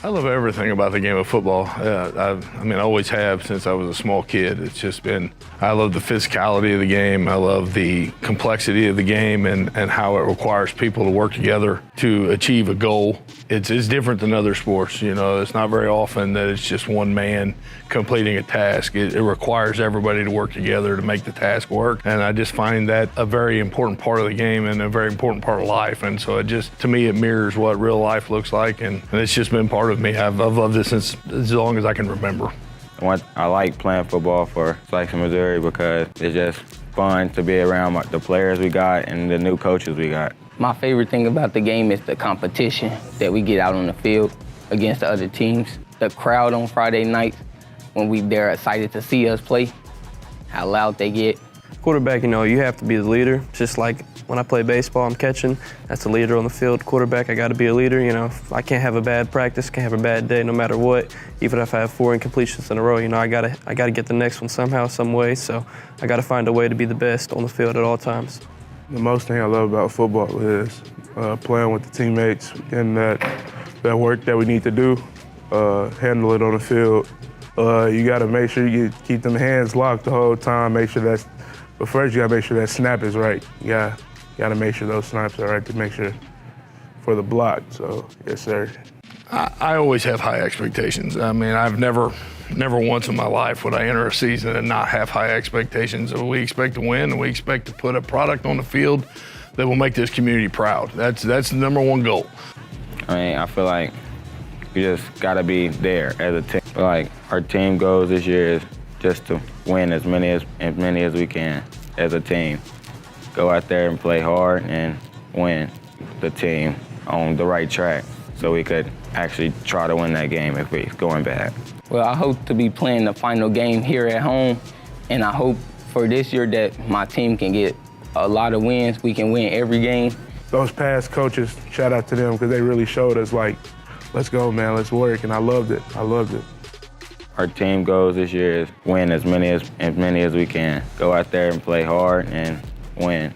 I love everything about the game of football. I always have since I was a small kid. It's just been, I love the physicality of the game. I love the complexity of the game and how it requires people to work together to achieve a goal. It's different than other sports. You know, it's not very often that it's just one man completing a task. It requires everybody to work together to make the task work. And I just find that a very important part of the game and a very important part of life. And so to me, it mirrors what real life looks like. And it's just been part of me. I've loved this since as long as I can remember. I like playing football for Sikeston, Missouri because it's just fun to be around the players we got and the new coaches we got. My favorite thing about the game is the competition that we get out on the field against the other teams. The crowd on Friday nights when they're excited to see us play, how loud they get. Quarterback, you have to be the leader. Just like when I play baseball, I'm catching. That's the leader on the field. Quarterback, I got to be a leader. I can't have a bad practice, can't have a bad day, no matter what. Even if I have 4 incompletions in a row, I gotta get the next one somehow, some way. So I got to find a way to be the best on the field at all times. The most thing I love about football is playing with the teammates and that work that we need to do, handle it on the field. You got to make sure you keep them hands locked the whole time. But first you got to make sure that snap is right. You got to make sure those snaps are right to make sure for the block. So yes, sir. I always have high expectations. I've never once in my life would I enter a season and not have high expectations. We expect to win, and we expect to put a product on the field that will make this community proud. That's the number one goal. I feel like we just got to be there as a team. Like our team goals this year is just to win as many as we can as a team. Go out there and play hard and win the team on the right track so we could actually try to win that game if we're going bad. Well, I hope to be playing the final game here at home, and I hope for this year that my team can get a lot of wins. We can win every game. Those past coaches, shout out to them because they really showed us let's go, man, let's work, and I loved it. Our team goals this year is win as many as we can. Go out there and play hard and win.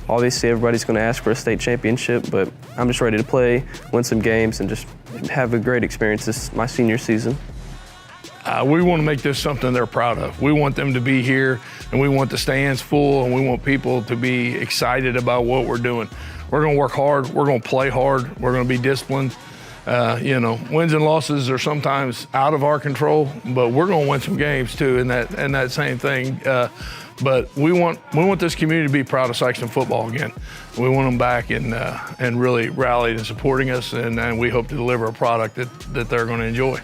Obviously, everybody's going to ask for a state championship, but I'm just ready to play, win some games, and just have a great experience this my senior season. We want to make this something they're proud of. We want them to be here, and we want the stands full, and we want people to be excited about what we're doing. We're going to work hard. We're going to play hard. We're going to be disciplined. Wins and losses are sometimes out of our control, but we're going to win some games too, and that same thing. But we want this community to be proud of Sikeston football again. We want them back and really rallied and supporting us, and we hope to deliver a product that they're going to enjoy.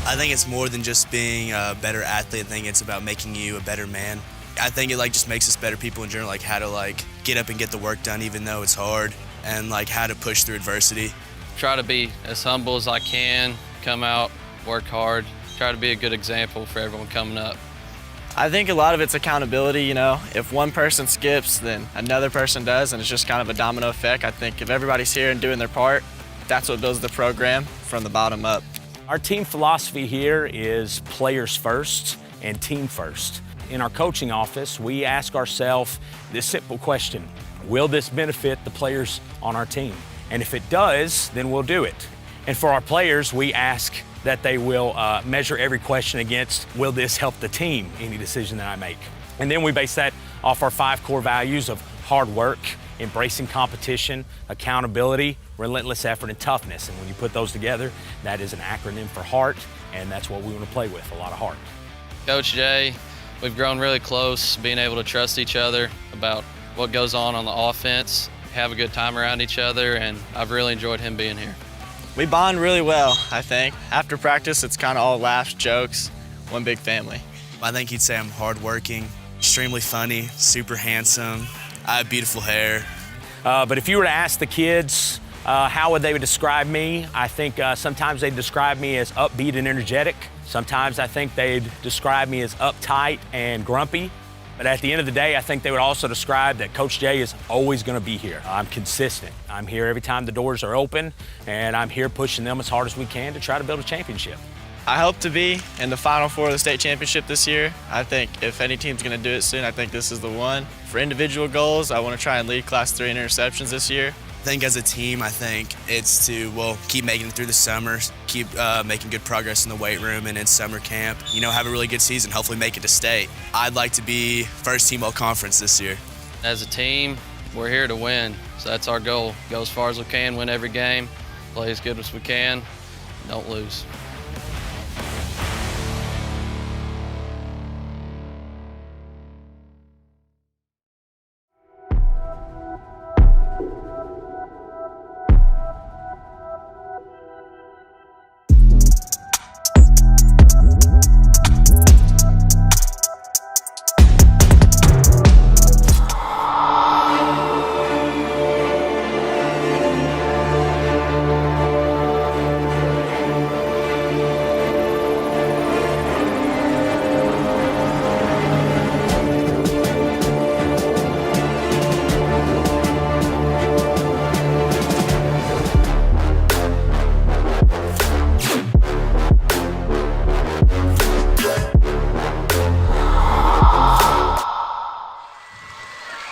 I think it's more than just being a better athlete. I think it's about making you a better man. I think it just makes us better people in general, how to get up and get the work done even though it's hard, and how to push through adversity. Try to be as humble as I can, come out, work hard, try to be a good example for everyone coming up. I think a lot of it's accountability, If one person skips, then another person does, and it's just kind of a domino effect. I think if everybody's here and doing their part, that's what builds the program from the bottom up. Our team philosophy here is players first and team first. In our coaching office, we ask ourselves this simple question: will this benefit the players on our team? And if it does, then we'll do it. And for our players, we ask that they will measure every question against, will this help the team, any decision that I make? And then we base that off our 5 core values of hard work, embracing competition, accountability, relentless effort, and toughness. And when you put those together, that is an acronym for HEART, and that's what we want to play with, a lot of heart. Coach Jay, we've grown really close, being able to trust each other about what goes on the offense, have a good time around each other, and I've really enjoyed him being here. We bond really well, I think. After practice, it's kind of all laughs, jokes, one big family. I think he'd say I'm hardworking, extremely funny, super handsome. I have beautiful hair. But if you were to ask the kids how would they describe me, I think sometimes they describe me as upbeat and energetic. Sometimes I think they'd describe me as uptight and grumpy. But at the end of the day, I think they would also describe that Coach Jay is always going to be here. I'm consistent. I'm here every time the doors are open, and I'm here pushing them as hard as we can to try to build a championship. I hope to be in the Final Four of the state championship this year. I think if any team's going to do it soon, I think this is the one. For individual goals, I want to try and lead Class 3 in interceptions this year. I think as a team, I think it's to, keep making it through the summer, keep making good progress in the weight room and in summer camp, have a really good season, hopefully make it to state. I'd like to be first team all-conference this year. As a team, we're here to win, so that's our goal. Go as far as we can, win every game, play as good as we can, don't lose.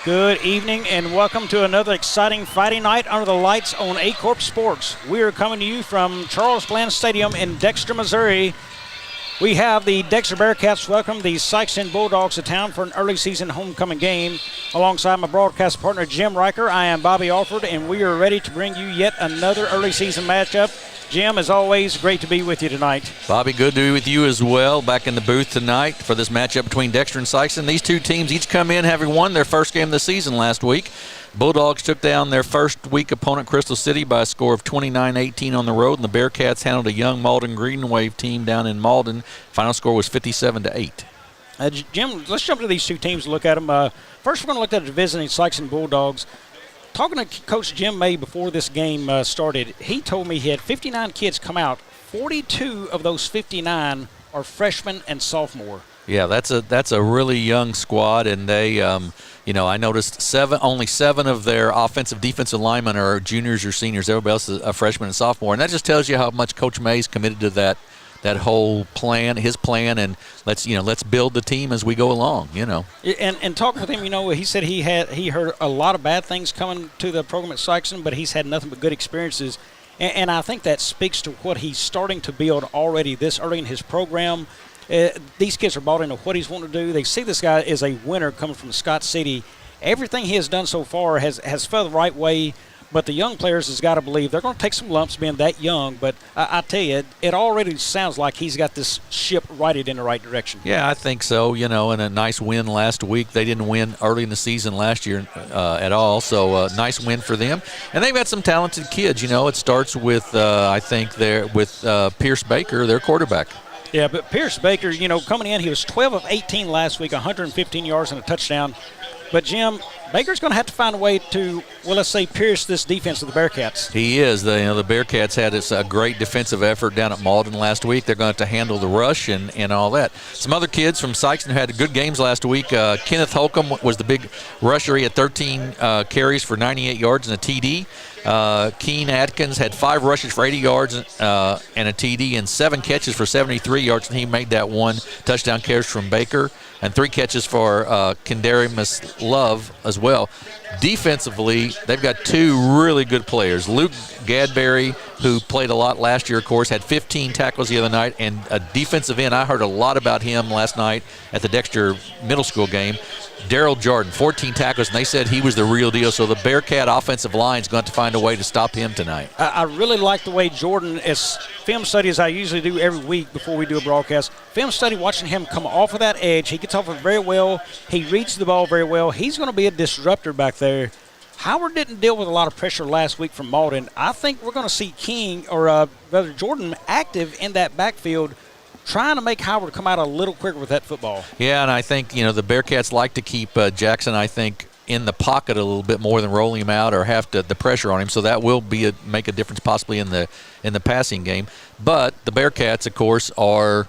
Good evening and welcome to another exciting Friday night under the lights on Aycorp Sports. We are coming to you from Charles Bland Stadium in Dexter, Missouri. We have the Dexter Bearcats welcome the Sikeston Bulldogs to town for an early season homecoming game. Alongside my broadcast partner Jim Riker, I am Bobby Alford, and we are ready to bring you yet another early season matchup. Jim, as always, great to be with you tonight. Bobby, good to be with you as well. Back in the booth tonight for this matchup between Dexter and Sikeston. These two teams each come in having won their first game of the season last week. Bulldogs took down their first week opponent, Crystal City, by a score of 29-18 on the road, and the Bearcats handled a young Malden Green Wave team down in Malden. Final score was 57-8. Jim, let's jump to these two teams and look at them. First, we're going to look at the visiting Sikeston Bulldogs. Talking to Coach Jim May before this game started, he told me he had 59 kids come out. 42 of those 59 are freshmen and sophomore. Yeah, that's a really young squad, and they, I noticed only seven of their offensive defensive linemen are juniors or seniors. Everybody else is a freshman and sophomore, and that just tells you how much Coach May's committed to that whole plan, his plan, and let's build the team as we go along. And talking with him, he said he heard a lot of bad things coming to the program at Sikeston, but he's had nothing but good experiences. And I think that speaks to what he's starting to build already this early in his program. These kids are bought into what he's wanting to do. They see this guy as a winner coming from Scott City. Everything he has done so far has fell the right way. But the young players has got to believe they're going to take some lumps being that young. But I tell you, it already sounds like he's got this ship righted in the right direction. Yeah, I think so. And a nice win last week. They didn't win early in the season last year at all. So nice win for them. And they've got some talented kids. It starts with, I think, Pierce Baker, their quarterback. Yeah, but Pierce Baker, coming in, he was 12 of 18 last week, 115 yards and a touchdown. But, Jim, Baker's going to have to find a way to, let's say, pierce this defense of the Bearcats. He is. The Bearcats had a great defensive effort down at Malden last week. They're going to have to handle the rush and all that. Some other kids from Sikeston had good games last week. Kenneth Holcomb was the big rusher. He had 13 carries for 98 yards and a TD. Keen Atkins had 5 rushes for 80 yards and a TD and 7 catches for 73 yards, and he made that one touchdown catch from Baker, and 3 catches for Kendarimus Love as well. Defensively, they've got 2 really good players. Luke Gadberry, who played a lot last year, of course, had 15 tackles the other night, and a defensive end. I heard a lot about him last night at the Dexter Middle School game. Daryl Jordan, 14 tackles, and they said he was the real deal. So the Bearcat offensive line is going to have to find a way to stop him tonight. I really like the way Jordan, as film study as I usually do every week before we do a broadcast, film study watching him come off of that edge. He gets off it very well. He reads the ball very well. He's going to be a disruptor back there. Howard didn't deal with a lot of pressure last week from Malden. I think we're going to see King, or rather Jordan, active in that backfield. trying to make Howard come out a little quicker with that football. Yeah, and I think, the Bearcats like to keep Jackson, I think, in the pocket a little bit more than rolling him out or have the pressure on him. So that will make a difference possibly in the passing game. But the Bearcats, of course, are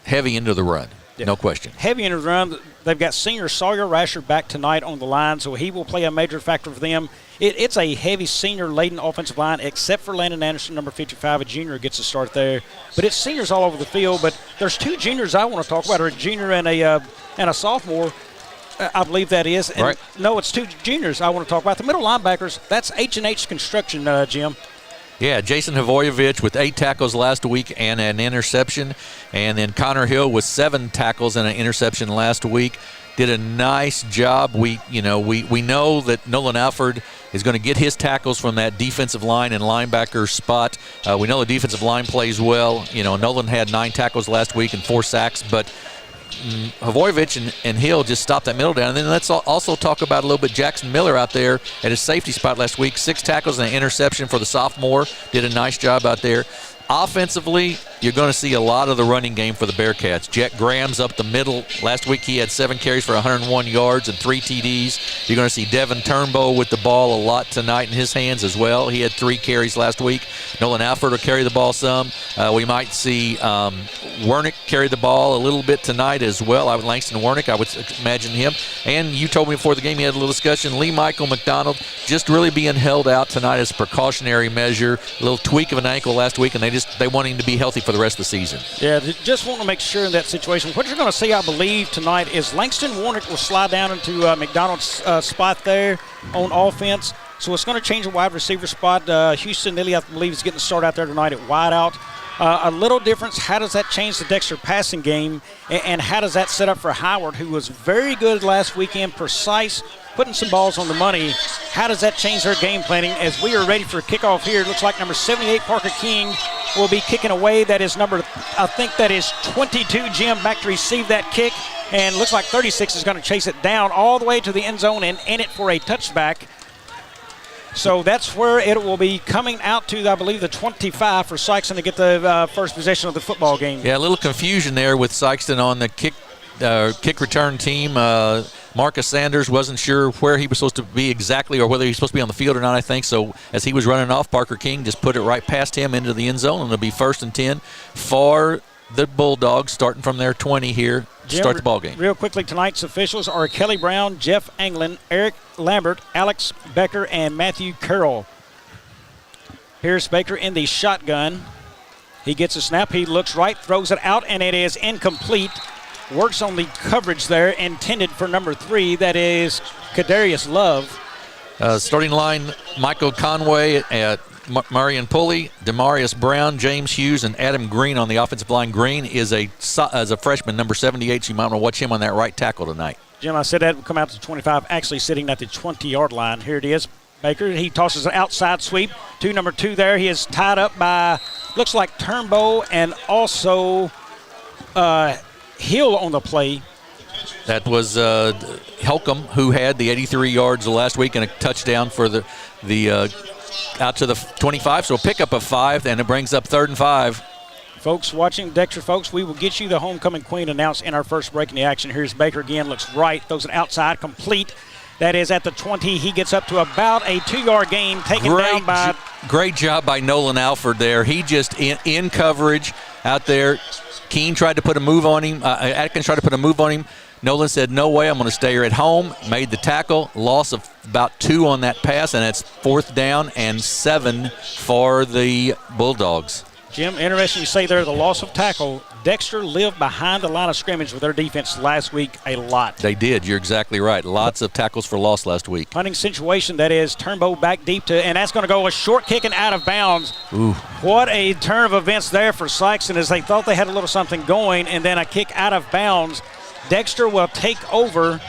heavy into the run. Yeah. No question. Heavy into the run. They've got senior Sawyer Rasher back tonight on the line, so he will play a major factor for them. It's a heavy senior-laden offensive line, except for Landon Anderson, number 55, a junior, gets a start there. But it's seniors all over the field. But there's two juniors I want to talk about, a junior and a sophomore. I believe that is. And right. No, it's two juniors I want to talk about. The middle linebackers, that's H&H Construction, Jim. Yeah, Jason Hrvojevic with 8 tackles last week and an interception. And then Connor Hill with 7 tackles and an interception last week. Did a nice job. We know that Nolan Alford is going to get his tackles from that defensive line and linebacker spot. We know the defensive line plays well. Nolan had 9 tackles last week and 4 sacks, but Hrvojevic and Hill just stopped that middle down. And then let's also talk about a little bit Jackson Miller out there at his safety spot last week. 6 tackles and an interception for the sophomore. Did a nice job out there. Offensively, you're going to see a lot of the running game for the Bearcats. Jet Graham's up the middle. Last week he had 7 carries for 101 yards and 3 TDs. You're going to see Devin Turnbow with the ball a lot tonight in his hands as well. He had 3 carries last week. Nolan Alford will carry the ball some. We might see Wernick carry the ball a little bit tonight as well. Langston Wernick, I would imagine him. And you told me before the game you had a little discussion. Lee Michael McDonald just really being held out tonight as a precautionary measure. A little tweak of an ankle last week, and they want him to be healthy for the rest of the season. Yeah, just want to make sure in that situation. What you're going to see, I believe, tonight is Langston Warnick will slide down into McDonald's spot there on offense. So it's going to change the wide receiver spot. Houston Nilly, I believe, is getting the start out there tonight at wideout. A little difference. How does that change the Dexter passing game? And how does that set up for Howard, who was very good last weekend, precise, putting some balls on the money? How does that change their game planning as we are ready for a kickoff here? It looks like number 78, Parker King, will be kicking away. That is I think that is 22, Jim, back to receive that kick. And looks like 36 is going to chase it down all the way to the end zone and in it for a touchback. So that's where it will be coming out to, I believe, the 25 for Sikeston to get the first possession of the football game. Yeah, a little confusion there with Sikeston on the kick return team. Marcus Sanders wasn't sure where he was supposed to be exactly or whether he was supposed to be on the field or not, I think. So as he was running off, Parker King just put it right past him into the end zone, and it'll be 1st and 10 for the Bulldogs starting from their 20 here to start the ball game. Real quickly, tonight's officials are Kelly Brown, Jeff Anglin, Eric Lambert, Alex Becker, and Matthew Carroll. Here's Baker in the shotgun. He gets a snap. He looks right, throws it out, and it is incomplete. Works on the coverage there, intended for number 3. That is Kadarius Love. Starting line, Michael Conway, Marion Pulley, Demarius Brown, James Hughes, and Adam Green on the offensive line. Green is a freshman, number 78, so you might want to watch him on that right tackle tonight. Jim, I said that would come out to 25, actually sitting at the 20-yard line. Here it is. Baker, he tosses an outside sweep to number 2 there. He is tied up by, looks like Turnbow and also Hill on the play. That was Helcom, who had the 83 yards last week and a touchdown for the out to the 25. So a pickup of 5, and it brings up 3rd and 5. Folks watching, Dexter folks, we will get you the homecoming queen announced in our first break in the action. Here's Baker again, looks right, throws it outside, complete. That is at the 20. He gets up to about a 2-yard gain, taken down by... Great job by Nolan Alford there. He just in coverage out there. Keene tried to put a move on him. Atkins tried to put a move on him. Nolan said, no way, I'm going to stay here at home. Made the tackle. Loss of about 2 on that pass, and it's 4th down and 7 for the Bulldogs. Jim, interesting you say there, the loss of tackle. Dexter lived behind the line of scrimmage with their defense last week a lot. They did. You're exactly right. Lots of tackles for loss last week. Punting situation, that is Turnbow back deep to, and that's going to go a short kick and out of bounds. Ooh. What a turn of events there for Sikeston as they thought they had a little something going, and then a kick out of bounds. Dexter will take over,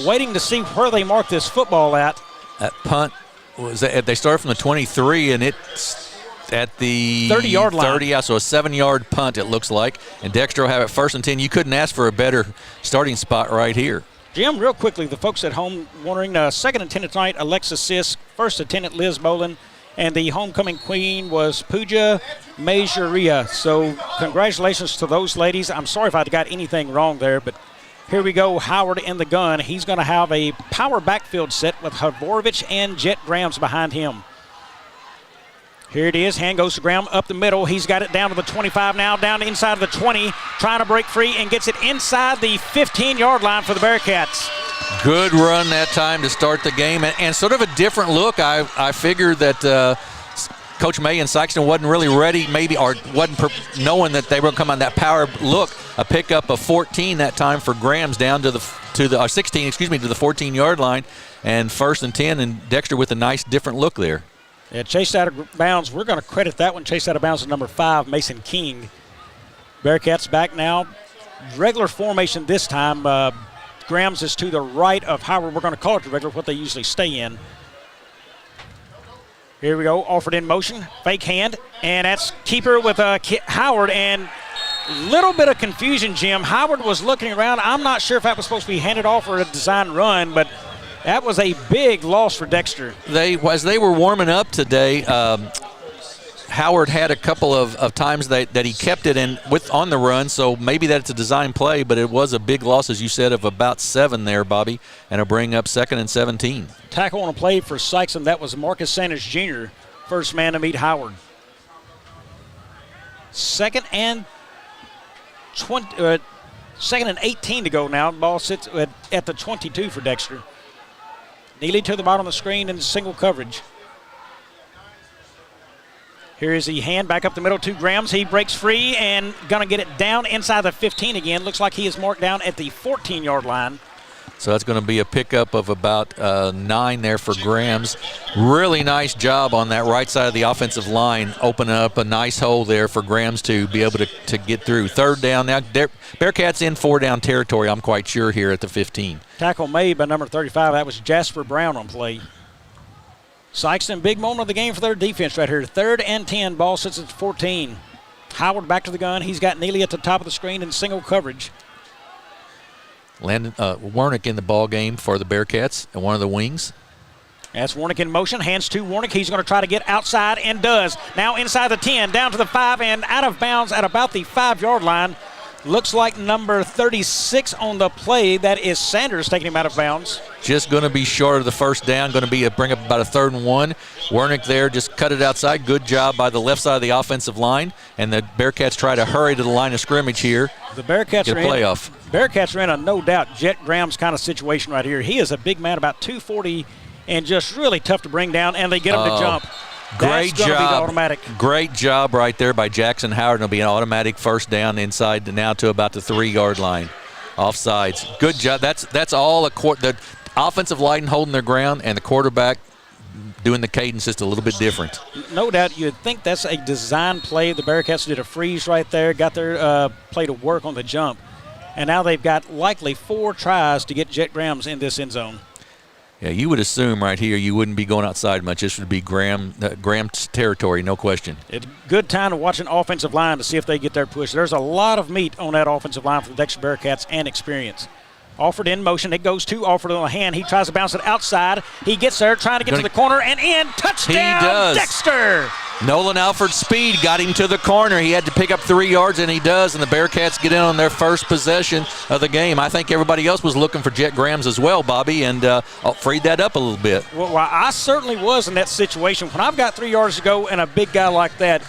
waiting to see where they mark this football at. That punt was they started from the 23, and it's at the 30-yard line. 30, yeah, so a 7-yard punt it looks like. And Dexter will have it 1st and 10. You couldn't ask for a better starting spot right here. Jim, real quickly, the folks at home wondering, 2nd and 10 tonight, Alexis Sisk, 1st and 10 at Liz Bolin, and the homecoming queen was Pooja Majoria. So congratulations to those ladies. I'm sorry if I got anything wrong there, but here we go. Howard in the gun. He's going to have a power backfield set with Havorovich and Jet Grams behind him. Here it is. Hand goes to Graham up the middle. He's got it down to the 25 now, down to inside of the 20, trying to break free and gets it inside the 15-yard line for the Bearcats. Good run that time to start the game, and sort of a different look. I figured that Coach May and Sikeston wasn't really ready, maybe, or wasn't knowing that they were going to come on that power look. A pickup of 14 that time for Grams down to the 16, to the 14-yard line, and 1st and 10, and Dexter with a nice different look there. Yeah, chased out of bounds. We're going to credit that one. Chased out of bounds to number 5, Mason King. Bearcats back now. Regular formation this time. Grams is to the right of Howard. We're going to call it the regular, what they usually stay in. Here we go. Offered in motion. Fake hand. And that's keeper with Howard. And little bit of confusion, Jim. Howard was looking around. I'm not sure if that was supposed to be handed off or a design run, but that was a big loss for Dexter. As they were warming up today, Howard had a couple of times that he kept it on the run, so maybe that's a design play, but it was a big loss, as you said, of about 7 there, Bobby, and it'll bring up 2nd and 17. Tackle on a play for Sikeston. That was Marcus Sanders Jr., first man to meet Howard. 2nd and 18 to go now. Ball sits at the 22 for Dexter. Neely to the bottom of the screen in single coverage. Here is the hand back up the middle to Grams. He breaks free and going to get it down inside the 15 again. Looks like he is marked down at the 14-yard line. So that's going to be a pickup of about 9 there for Grams. Really nice job on that right side of the offensive line, opening up a nice hole there for Grams to be able to get through. 3rd down now. Bearcats in 4-down territory, I'm quite sure, here at the 15. Tackle made by number 35. That was Jasper Brown on play. Sikeston, big moment of the game for their defense right here. 3rd and 10. Ball sits at 14. Howard back to the gun. He's got Neely at the top of the screen in single coverage. Landon Warnick in the ball game for the Bearcats and one of the wings. That's Warnick in motion. Hands to Warnick. He's going to try to get outside and does. Now inside the 10, down to the 5 and out of bounds at about the 5-yard line. Looks like number 36 on the play. That is Sanders taking him out of bounds. Just going to be short of the 1st down. Going to bring up about a 3rd and 1. Warnick there just cut it outside. Good job by the left side of the offensive line. And the Bearcats try to hurry to the line of scrimmage here. The Bearcats get a playoff. Bearcats are in a no-doubt Jet Grams kind of situation right here. He is a big man, about 240, and just really tough to bring down, and they get him to jump. Great That's job. Be automatic. Great job right there by Jackson Howard. It'll be an automatic 1st down inside now to about the 3-yard line. Offsides. Good job. That's all the offensive line holding their ground, and the quarterback doing the cadence just a little bit different. No doubt. You'd think that's a design play. The Bearcats did a freeze right there, got their play to work on the jump. And now they've got likely 4 tries to get Jet Grams in this end zone. Yeah, you would assume right here you wouldn't be going outside much. This would be Graham's territory, no question. It's a good time to watch an offensive line to see if they get their push. There's a lot of meat on that offensive line for the Dexter Bearcats and experience. Offered in motion. It goes to Offered on the hand. He tries to bounce it outside. He gets there, trying to get to the corner and in. Touchdown, he does. Dexter! Nolan Alford's speed got him to the corner. He had to pick up 3 yards, and he does, and the Bearcats get in on their first possession of the game. I think everybody else was looking for Jet Grams as well, Bobby, and freed that up a little bit. Well, I certainly was in that situation. When I've got 3 yards to go and a big guy like that,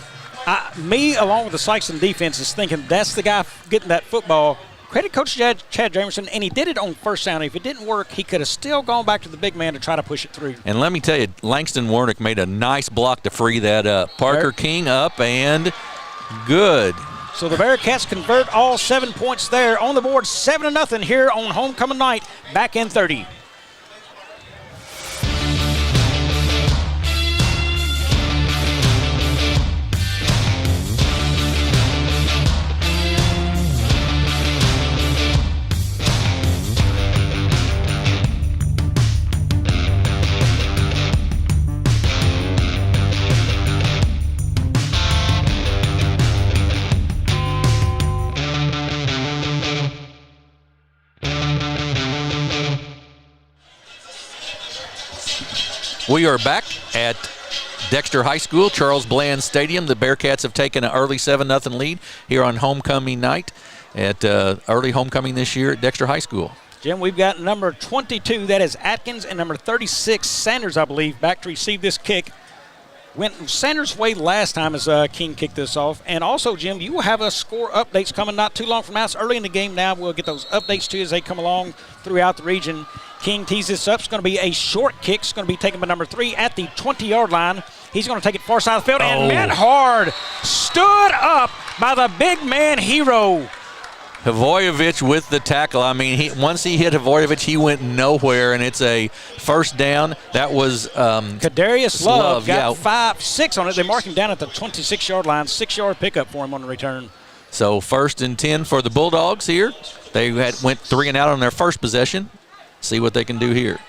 me along with the Sikeston defense is thinking that's the guy getting that football. Credit Coach Chad Jamerson, and he did it on 1st down. If it didn't work, he could have still gone back to the big man to try to push it through. And let me tell you, Langston Warnick made a nice block to free that up. Parker King up and good. So the Bearcats convert all 7 points there on the board, 7-0 here on homecoming night, back in 30. We are back at Dexter High School, Charles Bland Stadium. The Bearcats have taken an early 7-0 lead here on homecoming night at early homecoming this year at Dexter High School. Jim, we've got number 22, that is Atkins, and number 36, Sanders, I believe, back to receive this kick. Went Sanders' way last time as King kicked this off. And also, Jim, you will have a score updates coming not too long from now. It's early in the game now. We'll get those updates to you as they come along throughout the region. King tees this up. It's going to be a short kick. It's going to be taken by number 3 at the 20-yard line. He's going to take it far side of the field. And met hard. Stood up by the big man hero. Hrvojevic with the tackle. I mean, once he hit Hrvojevic, he went nowhere, and it's a first down. That was Kadarius Love got yeah. 5-6 on it. They mark him down at the 26-yard line. 6-yard pickup for him on the return. So 1st and 10 for the Bulldogs here. They went 3 and out on their first possession. See what they can do here.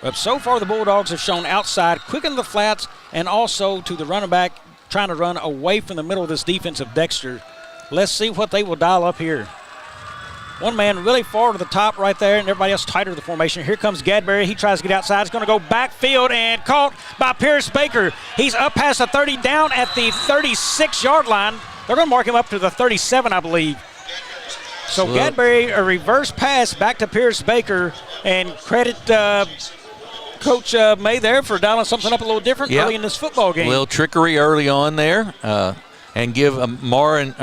But so far the Bulldogs have shown outside, quick in the flats, and also to the running back trying to run away from the middle of this defense of Dexter. Let's see what they will dial up here. One man really far to the top right there, and everybody else tighter to the formation. Here comes Gadberry. He tries to get outside. He's going to go backfield and caught by Pierce Baker. He's up past the 30, down at the 36-yard line. They're going to mark him up to the 37, I believe. So Gadberry, a reverse pass back to Pierce Baker, and credit Coach May there for dialing something up a little different early in this football game. A little trickery early on there, and give Marion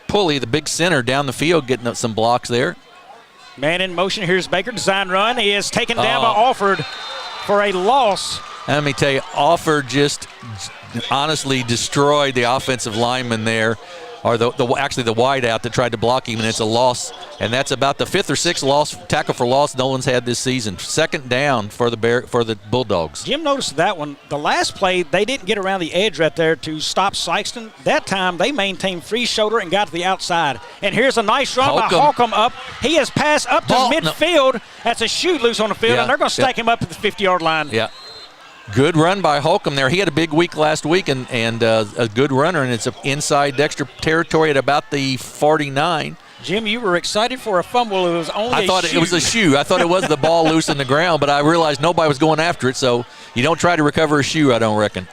Pulley, the big center, down the field, getting up some blocks there. Man in motion. Here's Baker. Design run. He is taken down by Alford for a loss. Let me tell you, Alford just honestly destroyed the offensive lineman there, or actually the wideout that tried to block him, and it's a loss. And that's about the 5th or 6th tackle for loss Nolan's had this season. 2nd down for the Bulldogs. Jim noticed that one. The last play, they didn't get around the edge right there to stop Sikeston. That time, they maintained free shoulder and got to the outside. And here's a nice run by Holcomb up. He has passed up to midfield. No. That's a shoot loose on the field, and they're going to stack him up at the 50-yard line. Yeah. Good run by Holcomb there. He had a big week last week and a good runner, and it's inside Dexter territory at about the 49. Jim, you were excited for a fumble. It was only I thought it was a shoe. I thought it was the ball loose in the ground, but I realized nobody was going after it, so you don't try to recover a shoe, I don't reckon.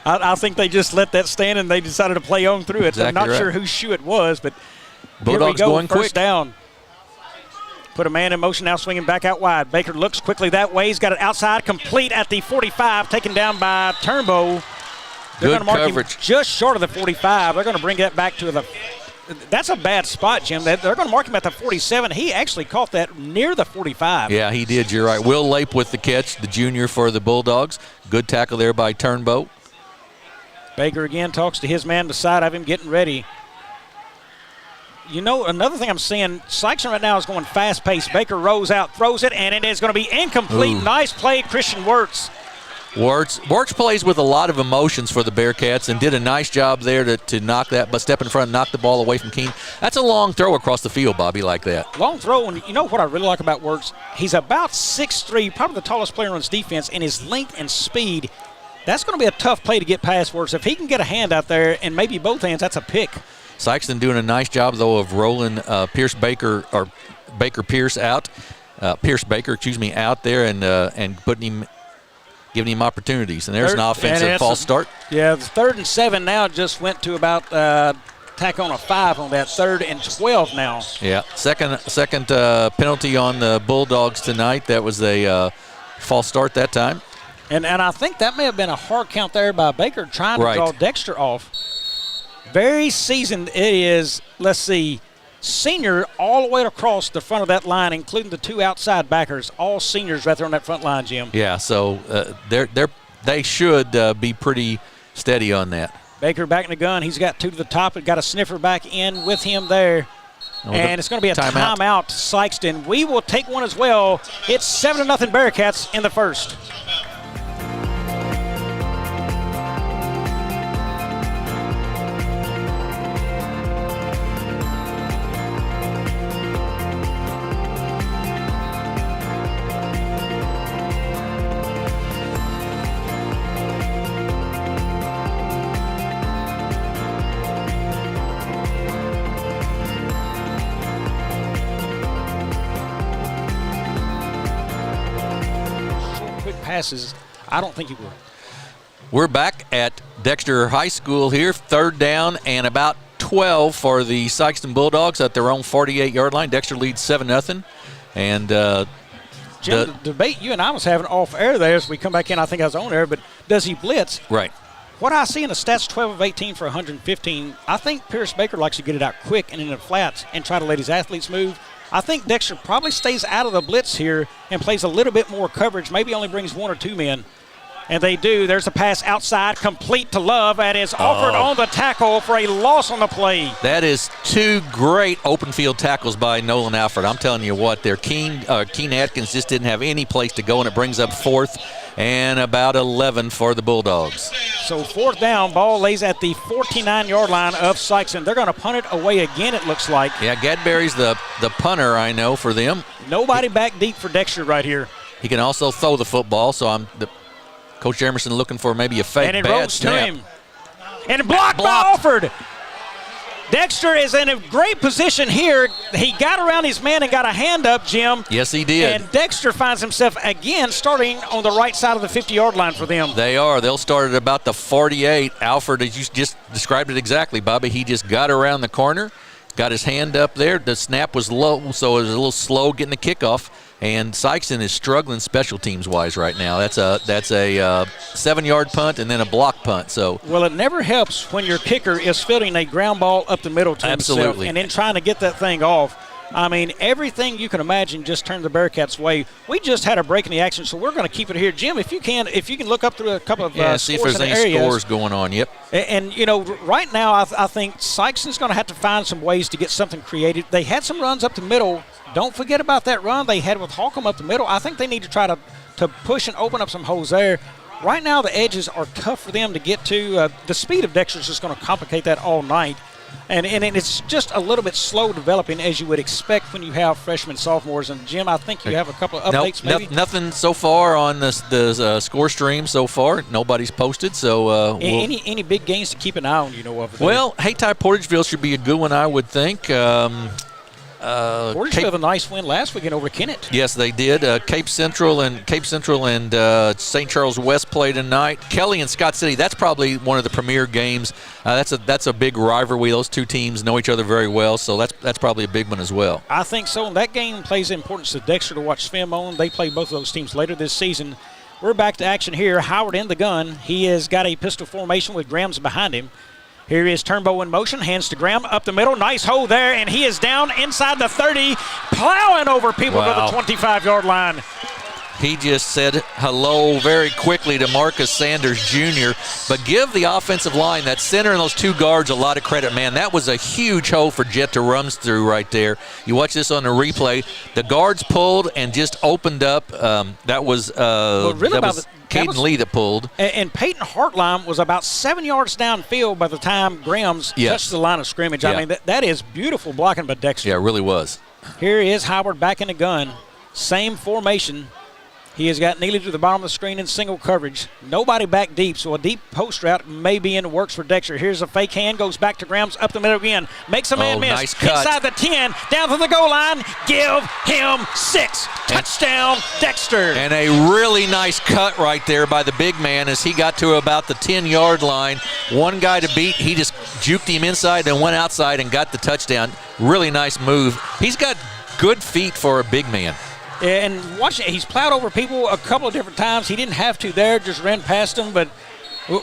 I think they just let that stand, and they decided to play on through it. Exactly. I'm not right. sure whose shoe it was, but Bulldogs here we go, going first quick. Down. Put a man in motion now, swinging back out wide. Baker looks quickly that way. He's got it outside, complete at the 45, taken down by Turnbow. They're going to mark him just short of the 45. They're going to bring that back to the – that's a bad spot, Jim. They're going to mark him at the 47. He actually caught that near the 45. Yeah, he did. You're right. Will Lape with the catch, the junior for the Bulldogs. Good tackle there by Turnbow. Baker again talks to his man beside of him, getting ready. You know, another thing I'm seeing, Sikeston right now is going fast-paced. Baker rolls out, throws it, and it is going to be incomplete. Ooh. Nice play, Christian Wirtz. Wirtz plays with a lot of emotions for the Bearcats and did a nice job there to knock that, but step in front and knock the ball away from Keene. That's a long throw across the field, Bobby, like that. Long throw, and you know what I really like about Wirtz? He's about 6'3", probably the tallest player on his defense, and his length and speed, that's going to be a tough play to get past Wirtz. If he can get a hand out there and maybe both hands, that's a pick. Sikeston doing a nice job, though, of rolling Pierce Baker out there and putting him, giving him opportunities. And there's an offensive false start. Yeah, the 3rd and 7 now just went to about tack on a 5 on that 3rd and 12 now. Yeah, second penalty on the Bulldogs tonight. That was a false start that time. And I think that may have been a hard count there by Baker trying to draw Dexter off. Very seasoned it is, let's see, senior all the way across the front of that line, including the 2 outside backers, all seniors right there on that front line, Jim. Yeah, so they should be pretty steady on that. Baker back in the gun. He's got 2 to the top and got a sniffer back in with him there. And it's going to be a timeout, Sikeston. We will take one as well. It's 7-0 Bearcats in the first. Passes, I don't think he will. We're back at Dexter High School here, 3rd down and about 12 for the Sikeston Bulldogs at their own 48-yard line. Dexter leads 7-0. And Jim, the debate you and I was having off air there as we come back in, I think I was on air, but does he blitz? Right. What I see in the stats, 12 of 18 for 115, I think Pierce Baker likes to get it out quick and in the flats and try to let his athletes move. I think Dexter probably stays out of the blitz here and plays a little bit more coverage, maybe only brings 1 or 2 men. And they do. There's a pass outside, complete to Love. That is offered on the tackle for a loss on the play. That is 2 great open field tackles by Nolan Alford. I'm telling you what, there. Keen Atkins just didn't have any place to go, and it brings up 4th and about 11 for the Bulldogs. So 4th down, ball lays at the 49-yard line of Sikeston. They're going to punt it away again, it looks like. Yeah, Gadberry's the punter, I know, for them. Nobody back deep for Dexter right here. He can also throw the football, so Coach Emerson looking for maybe a fake and it bad rolls snap. to him. And blocked by Alford. Dexter is in a great position here. He got around his man and got a hand up, Jim. Yes, he did. And Dexter finds himself again starting on the right side of the 50-yard line for them. They are. They'll start at about the 48. Alford, as you just described it exactly, Bobby, he just got around the corner, got his hand up there. The snap was low, so it was a little slow getting the kickoff. And Sikeston is struggling special teams-wise right now. That's a 7-yard punt and then a block punt. So well, it never helps when your kicker is fielding a ground ball up the middle to himself and then trying to get that thing off. I mean, everything you can imagine just turned the Bearcats' way. We just had a break in the action, so we're going to keep it here. Jim, if you can look up through a couple of see if there's any scores going on. Yep. And, right now I think Sikeston's going to have to find some ways to get something created. They had some runs up the middle. Don't forget about that run they had with Holcomb up the middle. I think they need to try to push and open up some holes there. Right now the edges are tough for them to get to. The speed of Dexter is just going to complicate that all night. And it's just a little bit slow developing, as you would expect when you have freshmen, sophomores. And, Jim, I think you have a couple of updates maybe? Nothing so far on the score stream so far. Nobody's posted. So any big games to keep an eye on, of? Well, Hayti Portageville should be a good one, I would think. Portageville had a nice win last weekend over Kennett. Yes, they did. Cape Central and St. Charles West played tonight. Kelly and Scott City, that's probably one of the premier games. That's a big rivalry. Those two teams know each other very well, so that's probably a big one as well. I think so. And that game plays importance to Dexter to watch film on. They play both of those teams later this season. We're back to action here. Howard in the gun. He has got a pistol formation with Grams behind him. Here is Turnbow in motion, hands to Graham up the middle. Nice hole there, and he is down inside the 30, plowing over people to the 25-yard line. He just said hello very quickly to Marcus Sanders Jr., but give the offensive line, that center and those 2 guards, a lot of credit. Man, that was a huge hole for Jet to run through right there. You watch this on the replay. The guards pulled and just opened up. That was Caden Lee that pulled. And Peyton Hartline was about 7 yards downfield by the time Grahams touched the line of scrimmage. Yeah. I mean, that is beautiful blocking by Dexter. Yeah, it really was. Here is Howard back in the gun. Same formation. He has got Neely to the bottom of the screen in single coverage. Nobody back deep, so a deep post route may be in the works for Dexter. Here's a fake hand, goes back to Grams, up the middle again. Makes a man miss. Nice cut. Inside the 10, down to the goal line. Give him 6. Touchdown, Dexter. And a really nice cut right there by the big man as he got to about the 10-yard line. One guy to beat. He just juked him inside and went outside and got the touchdown. Really nice move. He's got good feet for a big man. And watch it, he's plowed over people a couple of different times. He didn't have to there, just ran past them. But,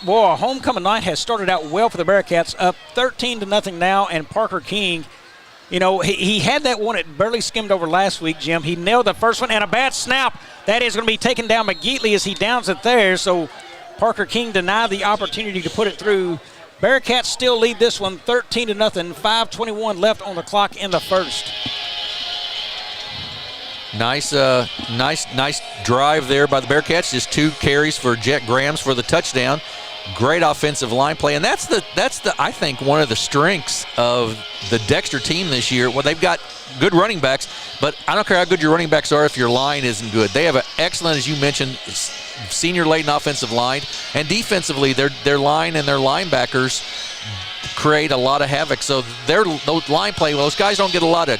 boy, a homecoming night has started out well for the Bearcats, up 13-0 now. And Parker King, he had that one that barely skimmed over last week, Jim. He nailed the first one, and a bad snap. That is going to be taken down McGeatley as he downs it there. So Parker King denied the opportunity to put it through. Bearcats still lead this one 13-0, 5:21 left on the clock in the first. Nice drive there by the Bearcats. Just 2 carries for Jet Grams for the touchdown. Great offensive line play, and that's the I think one of the strengths of the Dexter team this year. Well, they've got good running backs, but I don't care how good your running backs are if your line isn't good. They have an excellent, as you mentioned, senior-laden offensive line, and defensively, their line and their linebackers create a lot of havoc. So those line play, well, those guys don't get a lot of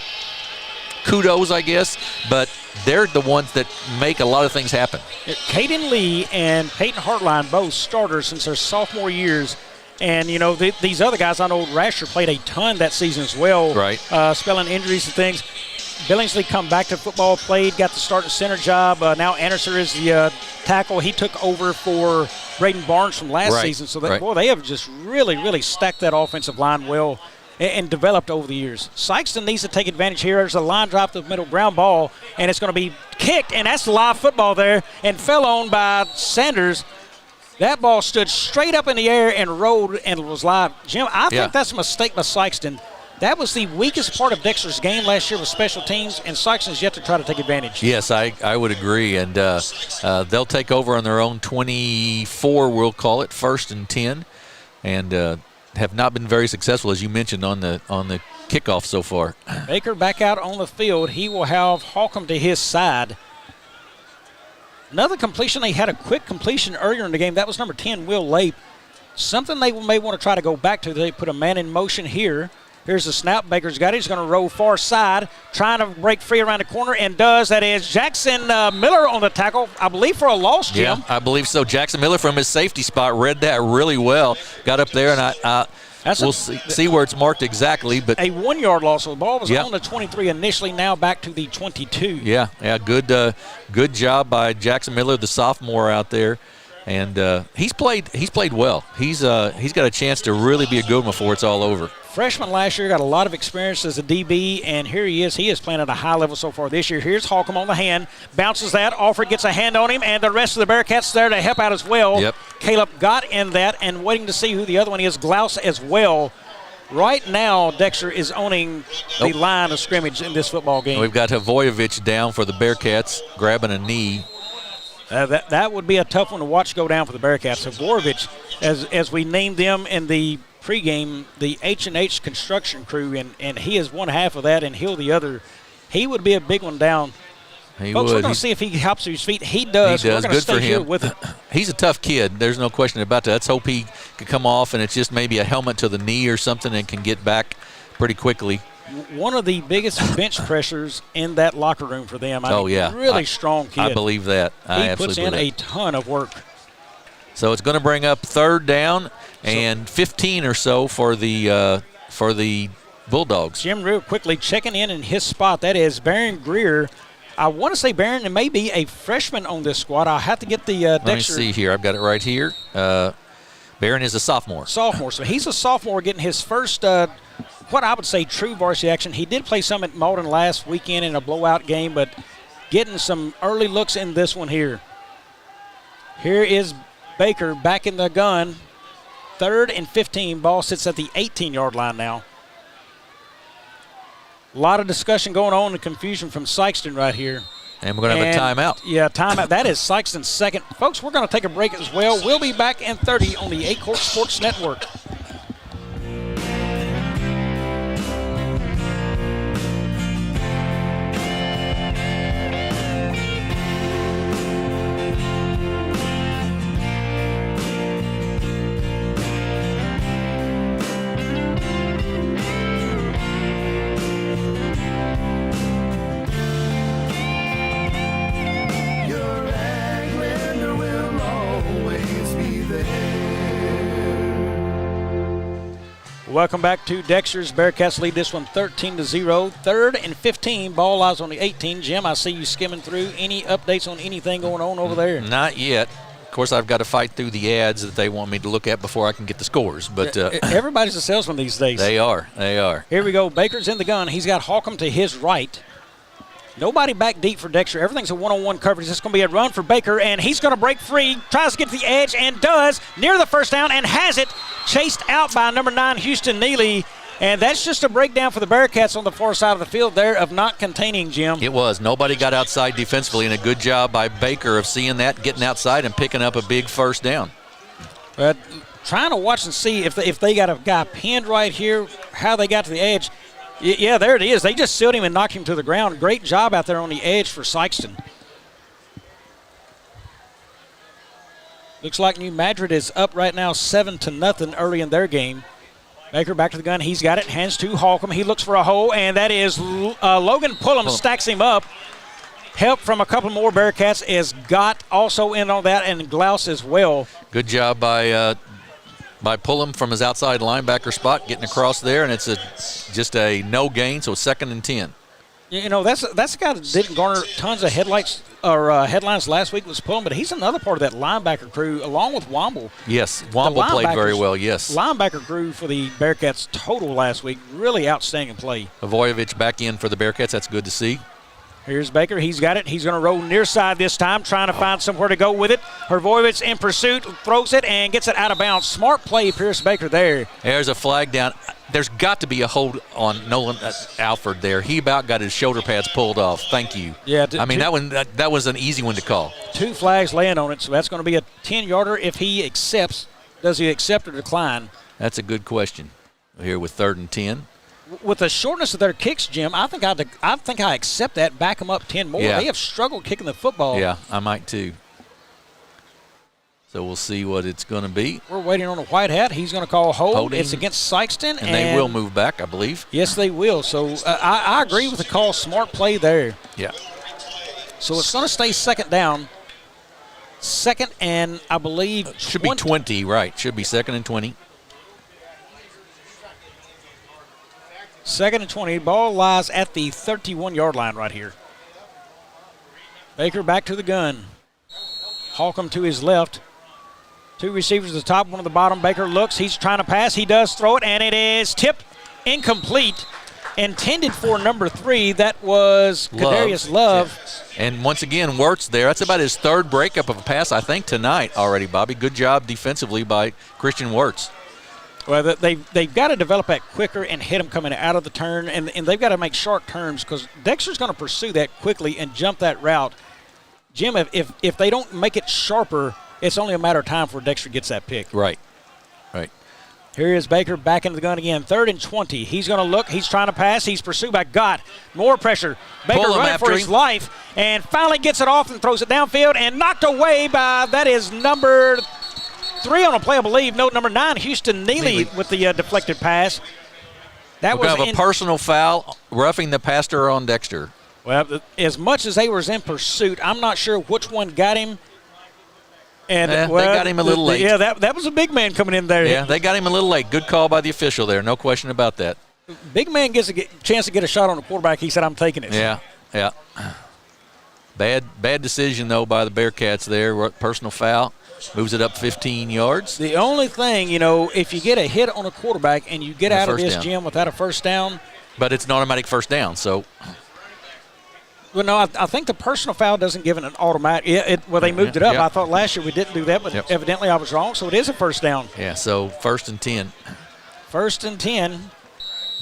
kudos, I guess, but they're the ones that make a lot of things happen. Caden Lee and Peyton Hartline, both starters since their sophomore years. And, you know, these other guys, I know Rasher played a ton that season as well. Right. Spelling injuries and things. Billingsley come back to football, played, got the starting center job. Now Anderson is the tackle. He took over for Braden Barnes from last season. So, they have just really, really stacked that offensive line well and developed over the years. Sikeston needs to take advantage here. There's a line drop to the middle, ground ball, and it's going to be kicked, and that's live football there, and fell on by Sanders. That ball stood straight up in the air and rolled and was live. Jim, I think that's a mistake by Sikeston. That was the weakest part of Dexter's game last year with special teams, and Sikeston's yet to try to take advantage. Yes, I would agree. And they'll take over on their own 24, we'll call it, 1st and 10, and have not been very successful, as you mentioned, on the kickoff so far. Baker back out on the field. He will have Holcomb to his side. Another completion. They had a quick completion earlier in the game. That was number 10, Will Lape. Something they may want to try to go back to. They put a man in motion here. Here's the snap. Baker's got it. He's going to roll far side, trying to break free around the corner, and does. That is Jackson Miller on the tackle, I believe, for a loss, Jim. Yeah, I believe so. Jackson Miller from his safety spot read that really well. Got up there, and we'll see where it's marked exactly. But a 1 yard loss. So the ball was on the 23 initially, now back to the 22. Yeah, good job by Jackson Miller, the sophomore out there. And he's played well. He's got a chance to really be a good one before it's all over. Freshman last year, got a lot of experience as a DB, and here he is. He is playing at a high level so far this year. Here's Holcomb on the hand, bounces that. Alford gets a hand on him, and the rest of the Bearcats there to help out as well. Yep. Caleb got in that, and waiting to see who the other one is, Glouse as well. Right now, Dexter is owning the line of scrimmage in this football game. We've got Havoyevich down for the Bearcats, grabbing a knee. That would be a tough one to watch go down for the Bearcats. Havoyevich, as we named them in the pregame, the H&H construction crew, and he is one half of that and Hill the other. He would be a big one down. Folks, we're going to see if he helps to his feet. He does. We're going to stay here with it. He's a tough kid. There's no question about that. Let's hope he can come off and it's just maybe a helmet to the knee or something and can get back pretty quickly. One of the biggest bench pressures in that locker room for them. Really strong kid. I believe that. He puts in a ton of work. So it's going to bring up 3rd down and 15 or so for the Bulldogs. Jim, real quickly checking in his spot. That is Barron Greer. I want to say Barron may be a freshman on this squad. I'll have to get the Dexter. Let me see here. I've got it right here. Barron is a sophomore. So he's a sophomore getting his first, what I would say, true varsity action. He did play some at Malden last weekend in a blowout game, but getting some early looks in this one here. Here is Baker back in the gun. 3rd and 15. Ball sits at the 18-yard line now. A lot of discussion going on and confusion from Sikeston right here. And we're going to have a timeout. Yeah, timeout. That is Sikeston's second. Folks, we're going to take a break as well. We'll be back in 30 on the Aycorp Sports Network. Welcome back to Dexter's. Bearcats lead this one 13-0. 3rd and 15. Ball lies on the 18. Jim, I see you skimming through. Any updates on anything going on over there? Not yet. Of course, I've got to fight through the ads that they want me to look at before I can get the scores. But everybody's a salesman these days. They are. Here we go. Baker's in the gun. He's got Holcomb to his right. Nobody back deep for Dexter. Everything's a one-on-one coverage. It's going to be a run for Baker, and he's going to break free, tries to get to the edge, and does, near the first down, and has it, chased out by number 9, Houston Neely. And that's just a breakdown for the Bearcats on the far side of the field there of not containing Jim. It was. Nobody got outside defensively, and a good job by Baker of seeing that, getting outside, and picking up a big first down. But trying to watch and see if they got a guy pinned right here, how they got to the edge. Yeah, there it is. They just sealed him and knocked him to the ground. Great job out there on the edge for Sikeston. Looks like New Madrid is up right now 7-0 early in their game. Baker back to the gun. He's got it. Hands to Holcomb. He looks for a hole, and that is Logan Pullum stacks him up. Help from a couple more Bearcats is Gott also in on that, and Glaus as well. Good job by pulling from his outside linebacker spot, getting across there, and it's just a no gain, so 2nd and 10. You know, that's a guy that didn't garner tons of headlines last week was Pullen, but he's another part of that linebacker crew along with Womble. Yes, Womble played very well, yes. Linebacker crew for the Bearcats total last week, really outstanding play. Avoyevich back in for the Bearcats, that's good to see. Here's Baker. He's got it. He's going to roll near side this time, trying to find somewhere to go with it. Hrvojevic in pursuit, throws it, and gets it out of bounds. Smart play, Pierce Baker there. There's a flag down. There's got to be a hold on Nolan Alford there. He about got his shoulder pads pulled off. Thank you. Yeah. That was an easy one to call. 2 flags laying on it, so that's going to be a 10-yarder if he accepts. Does he accept or decline? That's a good question. Here with 3rd and 10. With the shortness of their kicks, Jim, I think I accept that. Back them up 10 more. Yeah. They have struggled kicking the football. Yeah, I might too. So we'll see what it's going to be. We're waiting on a white hat. He's going to call Holding. It's against Sikeston. And they will move back, I believe. Yes, they will. So I agree with the call. Smart play there. Yeah. So it's going to stay 2nd down. 2nd and, I believe, should be 20, right. Should be 2nd and 20. 2nd and 20. Ball lies at the 31-yard line right here. Baker back to the gun. Holcomb to his left. 2 receivers at the top, 1 at the bottom. Baker looks. He's trying to pass. He does throw it, and it is tipped incomplete. Intended for number 3. That was Kadarius Love. Yeah. And once again, Wirtz there. That's about his 3rd breakup of a pass, I think, tonight already, Bobby. Good job defensively by Christian Wirtz. Well, they've got to develop that quicker and hit them coming out of the turn, and they've got to make sharp turns because Dexter's going to pursue that quickly and jump that route. Jim, if they don't make it sharper, it's only a matter of time before Dexter gets that pick. Right. Here is Baker back into the gun again. 3rd and 20. He's going to look. He's trying to pass. He's pursued by Gott. More pressure. Baker running for his life and finally gets it off and throws it downfield and knocked away by, that is number 3 on a play, I believe. Note number 9, Houston Neely with the deflected pass. That was a personal foul, roughing the passer on Dexter. Well, as much as they was in pursuit, I'm not sure which one got him. And they got him a little late. Yeah, that was a big man coming in there. Yeah, they got him a little late. Good call by the official there. No question about that. Big man gets a chance to get a shot on the quarterback. He said, I'm taking it. Yeah. Bad decision, though, by the Bearcats there. Personal foul. Moves it up 15 yards. The only thing, if you get a hit on a quarterback and you get out of this, Jim, without a first down. But it's an automatic first down, so. Well, no, I think the personal foul doesn't give it an automatic. They moved it up. I thought last year we didn't do that, but evidently I was wrong, so it is a first down. Yeah, so 1st and 10. 1st and 10.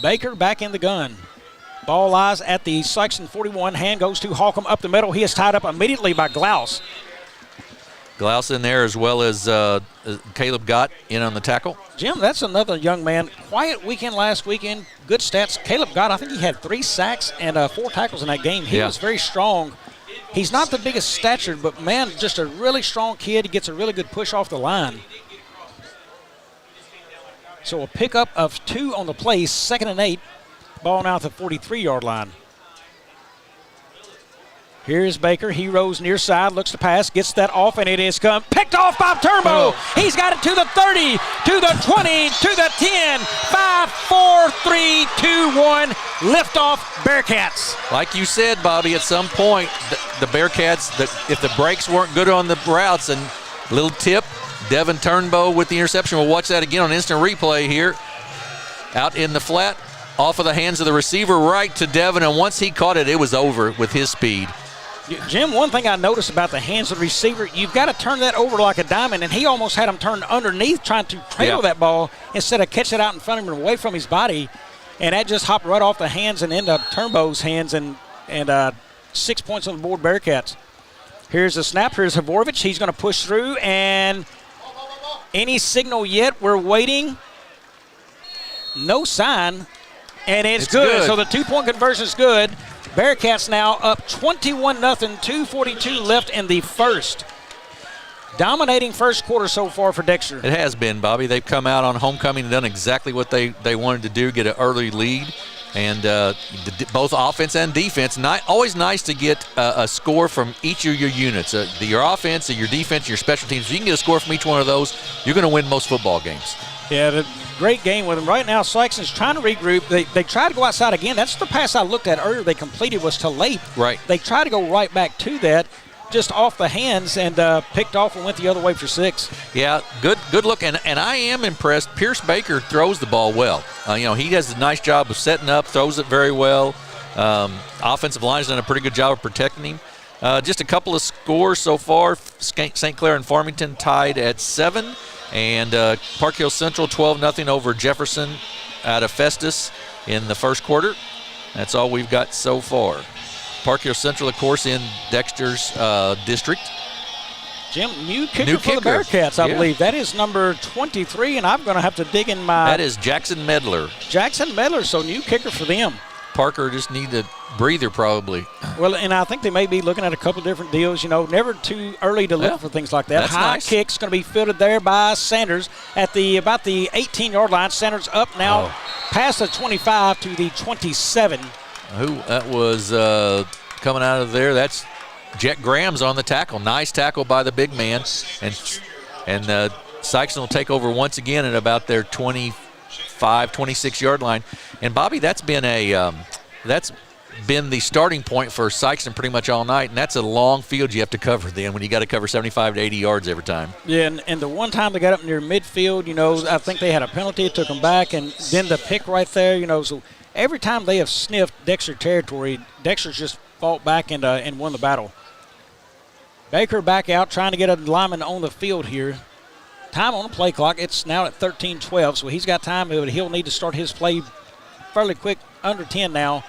Baker back in the gun. Ball lies at the Sikeston 41. Hand goes to Holcomb up the middle. He is tied up immediately by Glaus. Glaus in there as well as Caleb Gott in on the tackle. Jim, that's another young man. Quiet weekend last weekend. Good stats. Caleb Gott, I think he had 3 sacks and 4 tackles in that game. He was very strong. He's not the biggest stature, but, man, just a really strong kid. He gets a really good push off the line. So a pickup of 2 on the play, 2nd and 8. Ball now at the 43-yard line. Here's Baker. He rolls near side, looks to pass, gets that off, and it is picked off by Turbo. He's got it to the 30, to the 20, to the 10. 5, 4, 3, 2, 1. Liftoff Bearcats. Like you said, Bobby, at some point, the Bearcats, if the brakes weren't good on the routes and little tip, Devin Turnbow with the interception. We'll watch that again on instant replay here. Out in the flat, off of the hands of the receiver, right to Devin, and once he caught it, it was over with his speed. Jim, one thing I noticed about the hands of the receiver, you've got to turn that over like a diamond, and he almost had him turned underneath trying to trail that ball instead of catch it out in front of him and away from his body, and that just hopped right off the hands and into Turnbow's hands, and 6 points on the board, Bearcats. Here's the snap. Here's Hrvojevic. He's going to push through, and any signal yet? We're waiting. No sign, and it's good. So the 2-point conversion is good. Bearcats now up 21-0, 2:42 left in the first. Dominating first quarter so far for Dexter. It has been, Bobby. They've come out on homecoming and done exactly what they wanted to do, get an early lead. And both offense and defense. Always nice to get a score from each of your units. Your offense, your defense, your special teams. If you can get a score from each one of those, you're going to win most football games. Yeah, great game with them. Right now, Sikeston's trying to regroup. They tried to go outside again. That's the pass I looked at earlier they completed was to late. Right. They tried to go right back to that, just off the hands, and picked off and went the other way for 6. Yeah, good look. And I am impressed. Pierce Baker throws the ball well. He does a nice job of setting up, throws it very well. Offensive line has done a pretty good job of protecting him. Just a couple of scores so far. St. Clair and Farmington tied at 7. And Park Hill Central 12-0 over Jefferson out of Festus in the first quarter. That's all we've got so far. Park Hill Central, of course, in Dexter's district. Jim, new kicker for the Bearcats, I believe. That is number 23, and I'm going to have to dig in my... That is Jackson Medler. Jackson Medler, so new kicker for them. Parker just need a breather probably. Well, and I think they may be looking at a couple different deals. Never too early to look for things like that. That's High nice. kick's going to be fielded there by Sanders at about the 18-yard line. Sanders up now past the 25 to the 27. That was coming out of there? That's Jet Graham's on the tackle. Nice tackle by the big man. And Sikeston will take over once again at about their 25, 26-yard line. And Bobby, that's been the starting point for Sikeston pretty much all night, and that's a long field you have to cover then when you got to cover 75 to 80 yards every time. Yeah, and the one time they got up near midfield, I think they had a penalty, it took them back, and then the pick right there, so every time they have sniffed Dexter territory, Dexter's just fought back and won the battle. Baker back out trying to get a lineman on the field here. Time on the play clock, it's now at 13:12, so he's got time, but he'll need to start his play fairly quick, under 10 now.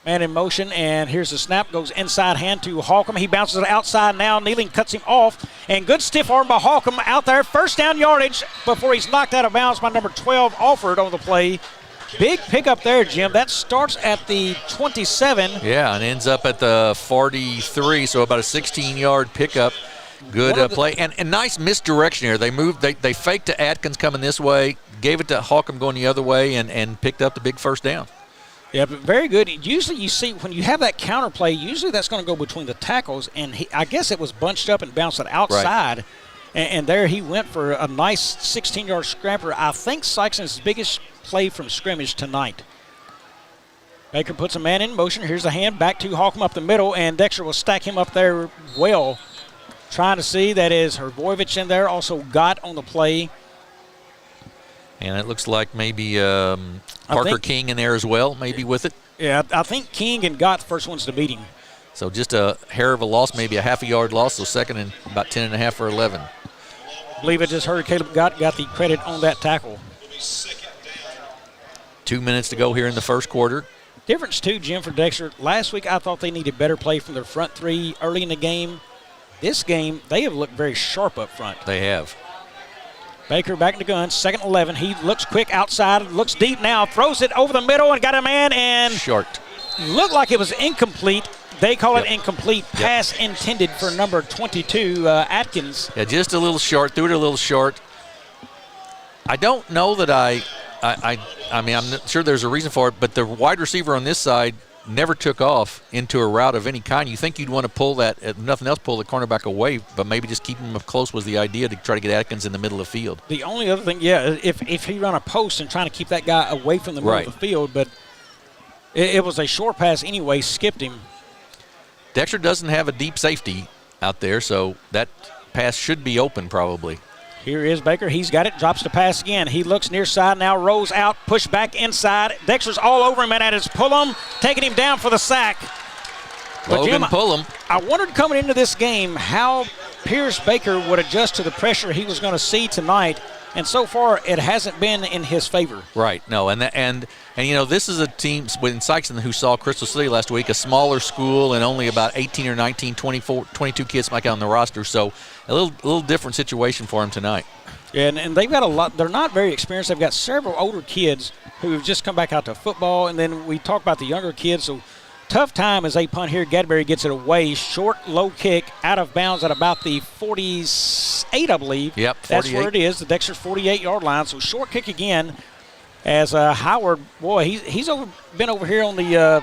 Man in motion, and here's the snap, goes inside hand to Holcomb. He bounces it outside now. Kneeling cuts him off, and good stiff arm by Holcomb out there. First down yardage before he's knocked out of bounds by number 12, Alford, on the play. Big pickup there, Jim. That starts at the 27. Yeah, and ends up at the 43, so about a 16-yard pickup. Good play. And nice misdirection here. They moved, they faked to Atkins coming this way, gave it to Holcomb going the other way, and picked up the big first down. Yeah, but very good. Usually you see when you have that counter play, usually that's going to go between the tackles, and I guess it was bunched up and bounced it outside. Right. And there he went for a nice 16-yard scrapper. I think Sikeston's biggest play from scrimmage tonight. Baker puts a man in motion. Here's the hand back to Holcomb up the middle, and Dexter will stack him up there well. Trying to see, that is Hrbojevic in there, also got on the play. And it looks like maybe Parker King in there as well, maybe with it. Yeah, I think King and Gott the first ones to beat him. So just a hair of a loss, maybe a half a yard loss, so second and about 10.5 for 11. I believe I just heard Caleb Gott got the credit on that tackle. 2 minutes to go here in the first quarter. Difference too, Jim, for Dexter. Last week I thought they needed better play from their front three early in the game. This game, they have looked very sharp up front. They have. Baker back in the gun, 2nd and 11. He looks quick outside, looks deep now, throws it over the middle and got a man, and short. Looked like it was incomplete. They call it incomplete. Pass intended for number 22, Atkins. Yeah, just a little short, threw it a little short. I don't know that I mean, I'm not sure there's a reason for it, but the wide receiver on this side never took off into a route of any kind. You think you'd want to pull that, if nothing else, pull the cornerback away, but maybe just keep him up close was the idea to try to get Atkins in the middle of the field. The only other thing, if he run a post and trying to keep that guy away from the middle of the field, but it was a short pass anyway, skipped him. Dexter doesn't have a deep safety out there, so that pass should be open probably. Here is Baker. He's got it. Drops the pass again. He looks near side now. Rolls out. Push back inside. Dexter's all over him, and at his pull him, taking him down for the sack. Logan Pullum. I wondered coming into this game how Pierce Baker would adjust to the pressure he was going to see tonight, and so far it hasn't been in his favor. Right. No, and you know, this is a team in Sikeston who saw Crystal City last week, a smaller school, and only about 18 or 19, 24, 22 kids might on the roster, so a little different situation for him tonight. Yeah, and they've got a lot. They're not very experienced. They've got several older kids who have just come back out to football, and then we talk about the younger kids, so tough time as they punt here. Gadberry gets it away. Short, low kick, out of bounds at about the 48, I believe. Yep, 48. That's where it is, the Dexter 48-yard line. So short kick again. as Howard, boy, he's been over here on the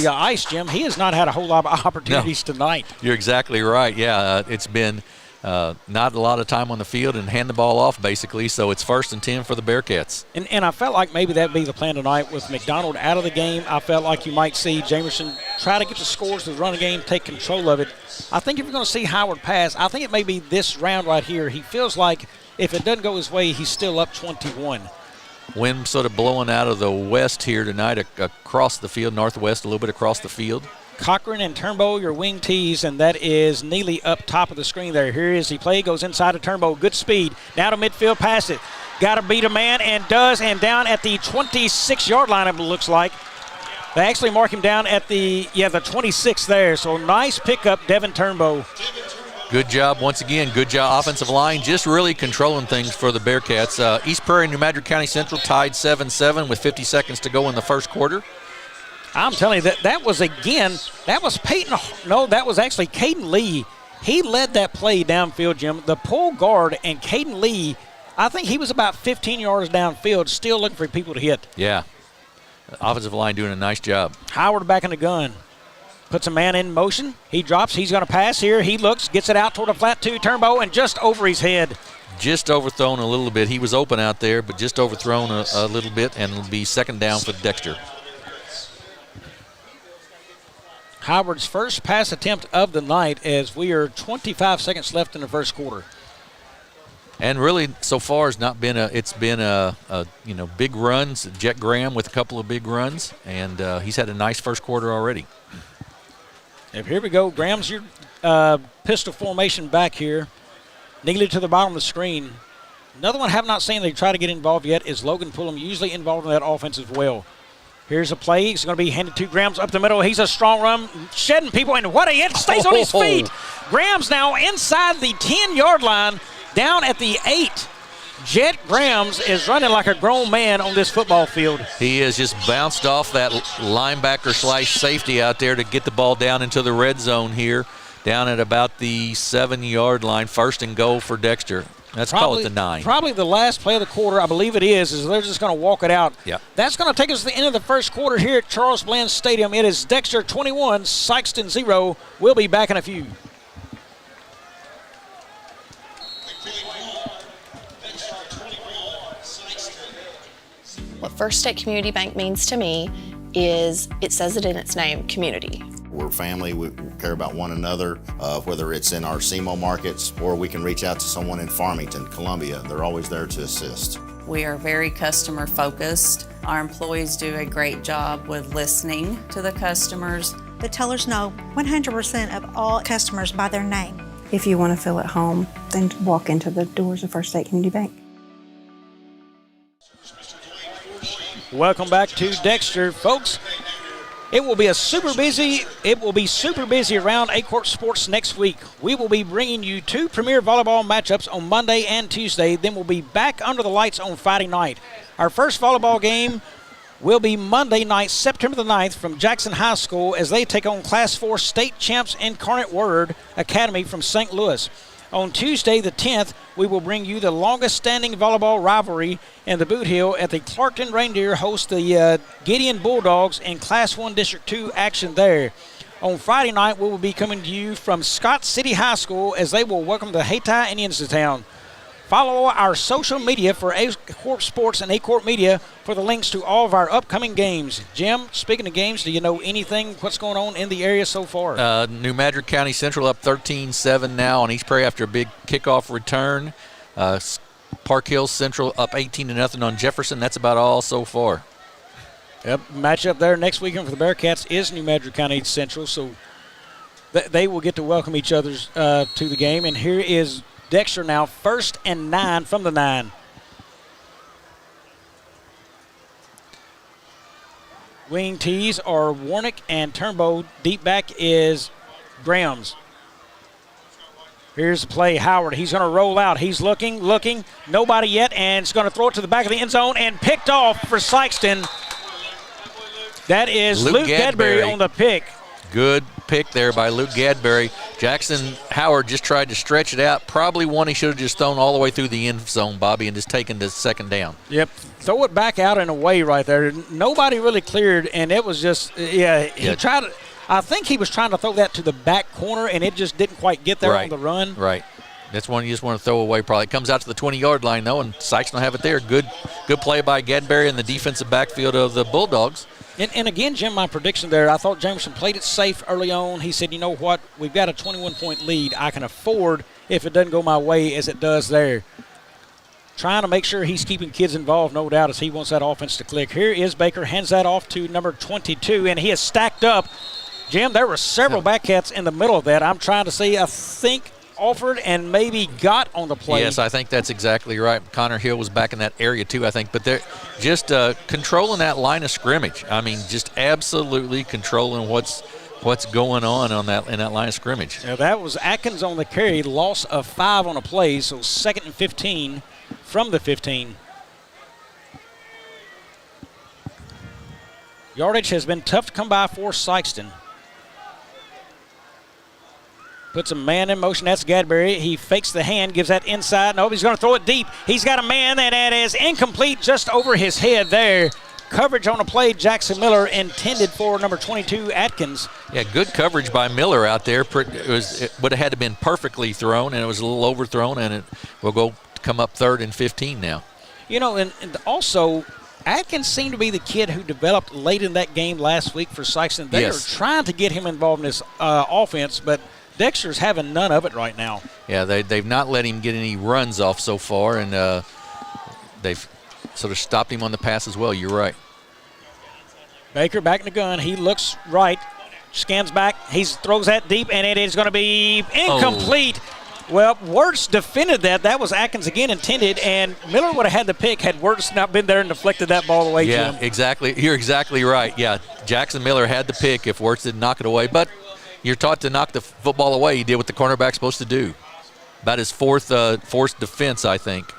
ice, Jim. He has not had a whole lot of opportunities tonight. You're exactly right. Yeah, it's been not a lot of time on the field and hand the ball off, basically, so it's 1st and 10 for the Bearcats. And I felt like maybe that'd be the plan tonight with McDonald out of the game. I felt like you might see Jamerson try to get the scores to run the game, take control of it. I think if you're going to see Howard pass, I think it may be this round right here. He feels like if it doesn't go his way, he's still up 21. Wind sort of blowing out of the west here tonight across the field, northwest, a little bit across the field. Cochran and Turnbow, your wing tees, and that is Neely up top of the screen there. Here is the play, goes inside of Turnbow. Good speed. Now to midfield, pass it. Got to beat a man and does, and down at the 26-yard line, it looks like. They actually mark him down at the 26 there. So nice pickup, Devin Turnbow. Good job once again. Good job offensive line, just really controlling things for the Bearcats. East Prairie and New Madrid County Central tied 7-7 with 50 seconds to go in the first quarter. I'm telling you, that was Peyton. No, that was actually Caden Lee. He led that play downfield, Jim. The pull guard and Caden Lee, I think he was about 15 yards downfield, still looking for people to hit. Yeah. Offensive line doing a nice job. Howard back in the gun. Puts a man in motion. He drops. He's going to pass here. He looks, gets it out toward a flat 2 Turnbow, and just over his head. Just overthrown a little bit. He was open out there, but just overthrown a little bit, and it'll be 2nd down for Dexter. Howard's first pass attempt of the night as we are 25 seconds left in the first quarter. And really, so far, it's been big runs. Jet Graham with a couple of big runs, and he's had a nice first quarter already. Yep, here we go. Graham's your pistol formation back here. Neely to the bottom of the screen. Another one I have not seen they try to get involved yet is Logan Pullum, usually involved in that offense as well. Here's a play. He's going to be handed to Graham's up the middle. He's a strong run, shedding people, and what a hit. Stays on his feet. Graham's now inside the 10-yard line, down at the 8. Jet Grahams is running like a grown man on this football field. He has just bounced off that linebacker / safety out there to get the ball down into the red zone here, down at about the 7-yard line. 1st and goal for Dexter. Let's call it the 9. Probably the last play of the quarter, I believe it is they're just going to walk it out. Yeah. That's going to take us to the end of the first quarter here at Charles Bland Stadium. It is Dexter 21, Sikeston 0. We'll be back in a few. What First State Community Bank means to me is it says it in its name, community. We're family, we care about one another, whether it's in our SEMO markets or we can reach out to someone in Farmington, Columbia. They're always there to assist. We are very customer focused. Our employees do a great job with listening to the customers. The tellers know 100% of all customers by their name. If you want to feel at home, then walk into the doors of First State Community Bank. Welcome back to Dexter, folks. It will be super busy around Aycorp Sports next week. We will be bringing you 2 premier volleyball matchups on Monday and Tuesday. Then we'll be back under the lights on Friday night. Our first volleyball game will be Monday night, September the 9th, from Jackson High School as they take on Class 4 state champs Incarnate Word Academy from St. Louis. On Tuesday, the 10th, we will bring you the longest-standing volleyball rivalry in the Boot Hill at the Clarkton Reindeer host the Gideon Bulldogs in Class 1 District 2 action there. On Friday night, we will be coming to you from Scott City High School as they will welcome the Hayti Indians to town. Follow our social media for Aycorp Sports and Aycorp Media for the links to all of our upcoming games. Jim, speaking of games, do you know anything, what's going on in the area so far? New Madrid County Central up 13-7 now on East Prairie after a big kickoff return. Park Hills Central up 18-0 on Jefferson. That's about all so far. Yep, matchup there next weekend for the Bearcats is New Madrid County Central, so they will get to welcome each other to the game. And here is Dexter now, 1st and 9 from the 9. Wing tees are Warnick and Turnbow. Deep back is Grahams. Here's the play, Howard. He's going to roll out. He's looking. Nobody yet, and it's going to throw it to the back of the end zone and picked off for Sikeston. That is Luke Gadberry on the pick. Good pick there by Luke Gadberry. Jackson Howard just tried to stretch it out. Probably one he should have just thrown all the way through the end zone, Bobby, and just taken the 2nd down. Yep. throw it back out and away right there. Nobody really cleared, and it was just, he tried to, I think he was trying to throw that to the back corner, and it just didn't quite get there on the run. Right. That's one you just want to throw away probably. It comes out to the 20-yard line, though, and Sikeston will have it there. Good play by Gadberry in the defensive backfield of the Bulldogs. And again, Jim, my prediction there, I thought Jamerson played it safe early on. He said, you know what, we've got a 21-point lead. I can afford if it doesn't go my way as it does there. Trying to make sure he's keeping kids involved, no doubt, as he wants that offense to click. Here is Baker, hands that off to number 22, and he is stacked up. Jim, there were several Bearcats in the middle of that. I'm trying to see, I think, offered and maybe got on the play. Yes, I think that's exactly right. Connor Hill was back in that area too, I think. But they're just controlling that line of scrimmage. I mean, just absolutely controlling what's going on that in that line of scrimmage. Now that was Atkins on the carry, loss of 5 on a play, so 2nd and 15 from the 15. Yardage has been tough to come by for Sikeston. Puts a man in motion. That's Gadberry. He fakes the hand, gives that inside. No, he's going to throw it deep. He's got a man, and that is incomplete just over his head there. Coverage on a play, Jackson Miller intended for number 22, Atkins. Yeah, good coverage by Miller out there. It would have had to been perfectly thrown, and it was a little overthrown, and it will come up 3rd and 15 now. You know, and also Atkins seemed to be the kid who developed late in that game last week for Sikeston. They are trying to get him involved in this offense, but Dexter's having none of it right now. Yeah, they've not let him get any runs off so far, and they've sort of stopped him on the pass as well. You're right. Baker back in the gun. He looks right, scans back. He throws that deep, and it is going to be incomplete. Well, Wirtz defended that. That was Atkins again intended, and Miller would have had the pick had Wirtz not been there and deflected that ball away. Yeah, Jim. exactly. You're exactly right. Yeah, Jackson Miller had the pick if Wirtz didn't knock it away, but you're taught to knock the football away. He did what the cornerback's supposed to do. About his fourth defense, I think.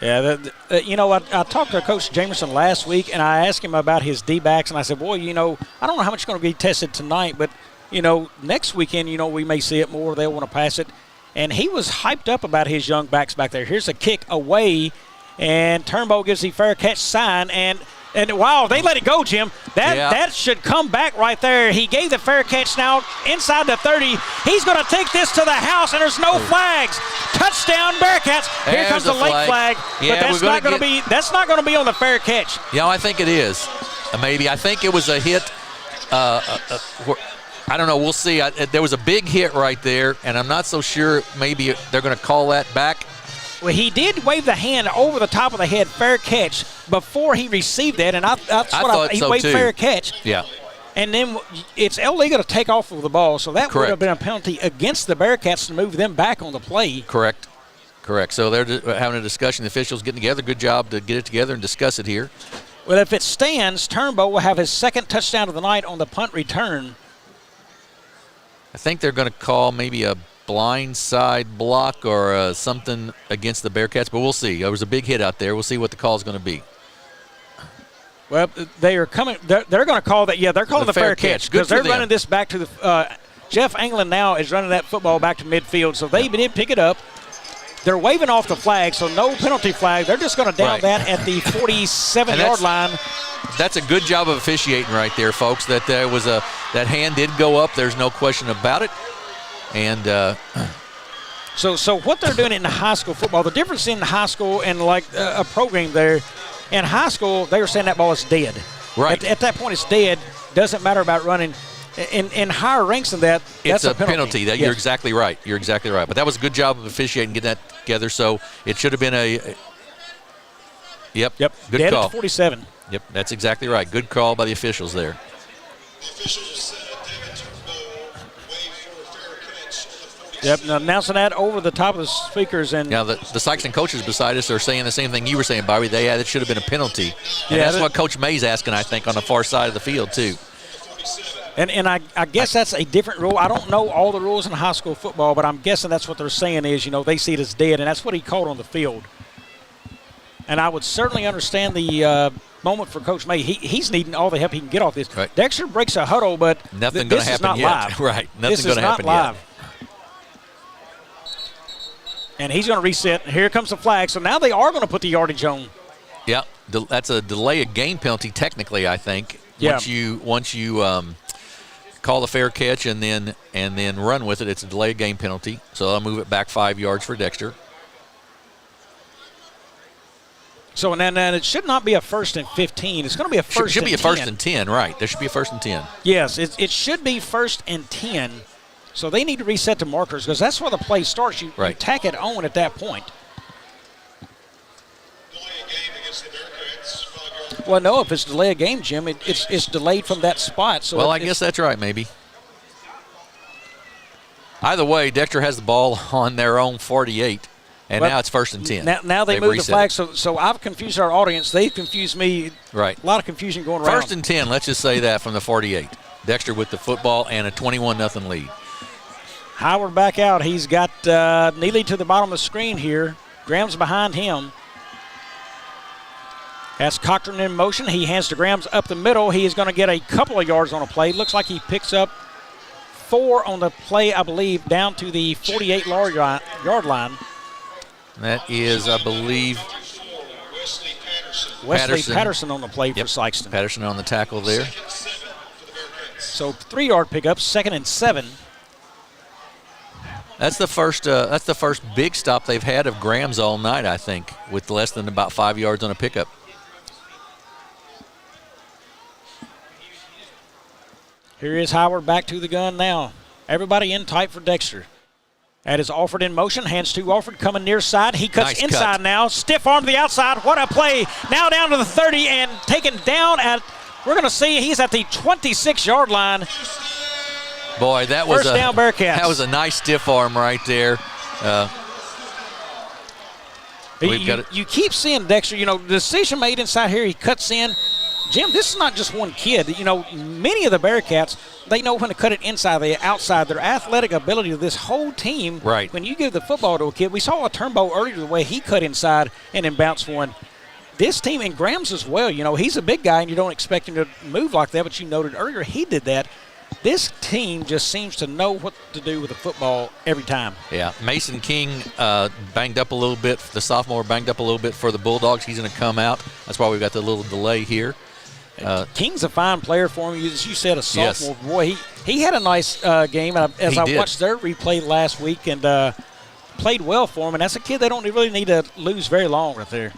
Yeah, you know, I talked to Coach Jamerson last week, and I asked him about his D-backs, and I said, boy, you know, I don't know how much is going to be tested tonight, but, you know, next weekend, you know, we may see it more. They'll want to pass it. And he was hyped up about his young backs back there. Here's a kick away, and Turnbow gives the fair catch sign, and wow, they let it go, Jim. That should come back right there. He gave the fair catch now inside the 30. He's going to take this to the house, and there's no flags. Touchdown, Bearcats. Here comes the late flag, but that's not going to be on the fair catch. Yeah, I think it is. Maybe I think it was a hit. I don't know. We'll see. There was a big hit right there, and I'm not so sure. Maybe they're going to call that back. Well, he did wave the hand over the top of the head, fair catch, before he received that, and he waved fair catch. Yeah. And then it's illegal to take off of the ball, so that would have been a penalty against the Bearcats to move them back on the play. Correct. So they're having a discussion. The officials getting together. Good job to get it together and discuss it here. Well, if it stands, Turnbow will have his 2nd touchdown of the night on the punt return. I think they're going to call maybe a blind side block or something against the Bearcats, but we'll see. There was a big hit out there. We'll see what the call is going to be. Well, they are coming. They're going to call that. Yeah, they're calling the fair catch because they're running this back to the. Jeff England now is running that football back to midfield, so they did pick it up. They're waving off the flag, so no penalty flag. They're just going to down that at the 47-yard line. That's a good job of officiating right there, folks. That there was that hand did go up. There's no question about it. And so what they're doing in high school football, the difference in high school and like a program there, in high school they were saying that ball is dead. Right. At that point it's dead. Doesn't matter about running. In higher ranks than that, that's it's a penalty. Yes. You're exactly right. But that was a good job of officiating, getting that together. So it should have been Yep. Good dead call. At 47. Yep, that's exactly right. Good call by the officials there. Yep, now announcing that over the top of the speakers. And now the Sikeston coaches beside us are saying the same thing you were saying, Bobby. It should have been a penalty. And that's what Coach May's asking, I think, on the far side of the field, too. And I guess that's a different rule. I don't know all the rules in high school football, but I'm guessing that's what they're saying is, you know, they see it as dead, and that's what he called on the field. And I would certainly understand the moment for Coach May. He's needing all the help he can get off this. Right. Dexter breaks a huddle, but nothing going to happen yet. Live. Right, nothing going to happen live. yet. And he's going to reset. Here comes the flag. So now they are going to put the yardage on. Yeah, that's a delay of game penalty technically, I think. Yeah. Once you call the fair catch and then run with it, it's a delay of game penalty. So I'll move it back 5 yards for Dexter. So then it should not be a 1st and 15. It's going to be a first. Should be a 10. 1st and 10, right? There should be a 1st and 10. Yes, it should be 1st and 10. So they need to reset the markers because that's where the play starts. You tack it on at that point. Well, no, if it's delay a game, Jim, it's delayed from that spot. So well, I guess that's right, maybe. Either way, Dexter has the ball on their own 48, and now it's 1st and 10. Now they moved the flag, so I've confused our audience. They've confused me. Right. A lot of confusion going around. 1st and 10, let's just say that from the 48. Dexter with the football and a 21-0 lead. Howard back out. He's got Neely to the bottom of the screen here. Graham's behind him. That's Cochran in motion. He hands to Grams up the middle. He is going to get a couple of yards on a play. Looks like he picks up 4 on the play, I believe, down to the 48-yard line. That is, I believe, Wesley Patterson on the play for Sikeston. Patterson on the tackle there. So 3-yard pickup, 2nd and 7. That's the first big stop they've had of Graham's all night, I think, with less than about 5 yards on a pickup. Here is Howard back to the gun now. Everybody in tight for Dexter. That is Alford in motion. Hands to Alford coming near side. He cuts inside now. Stiff arm to the outside. What a play. Now down to the 30 and taken down at, we're going to see he's at the 26-yard line. Boy, that was first down Bearcats. That was a nice stiff arm right there. You keep seeing Dexter, the decision made inside here, he cuts in. Jim, this is not just one kid. Many of the Bearcats, they know when to cut it inside, the outside. Their athletic ability of this whole team. Right. When you give the football to a kid, we saw a Turnbow earlier the way he cut inside and then bounced one. This team, and Grams as well, he's a big guy and you don't expect him to move like that, but you noted earlier he did that. This team just seems to know what to do with the football every time. Yeah, Mason King banged up a little bit. The sophomore banged up a little bit for the Bulldogs. He's going to come out. That's why we've got the little delay here. King's a fine player for him. As you said, a sophomore. Yes. Boy, he had a nice game. As I watched their replay last week and played well for him. And that's a kid they don't really need to lose very long right there.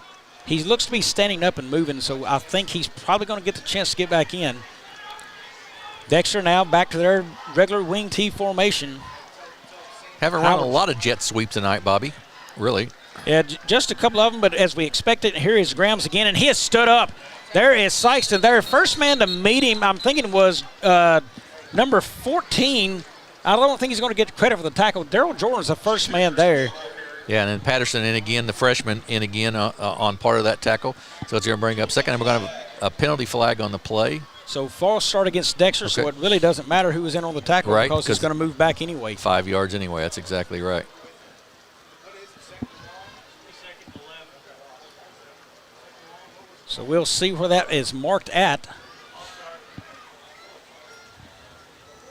He looks to be standing up and moving, so I think he's probably going to get the chance to get back in. Dexter now back to their regular wing T formation. Haven't run a lot of jet sweep tonight, Bobby. Really. Yeah, just a couple of them, but as we expected, here is Grams again, and he has stood up. There is Sikeston. Their first man to meet him, I'm thinking, was number 14. I don't think he's going to get credit for the tackle. Daryl Jordan's the first man there. Yeah, and then Patterson in again, the freshman in again on part of that tackle. So it's going to bring up second, and we're going to have a penalty flag on the play. So false start against Dexter, so it really doesn't matter who was in on the tackle because it's going to move back anyway. 5 yards anyway, that's exactly right. So we'll see where that is marked at.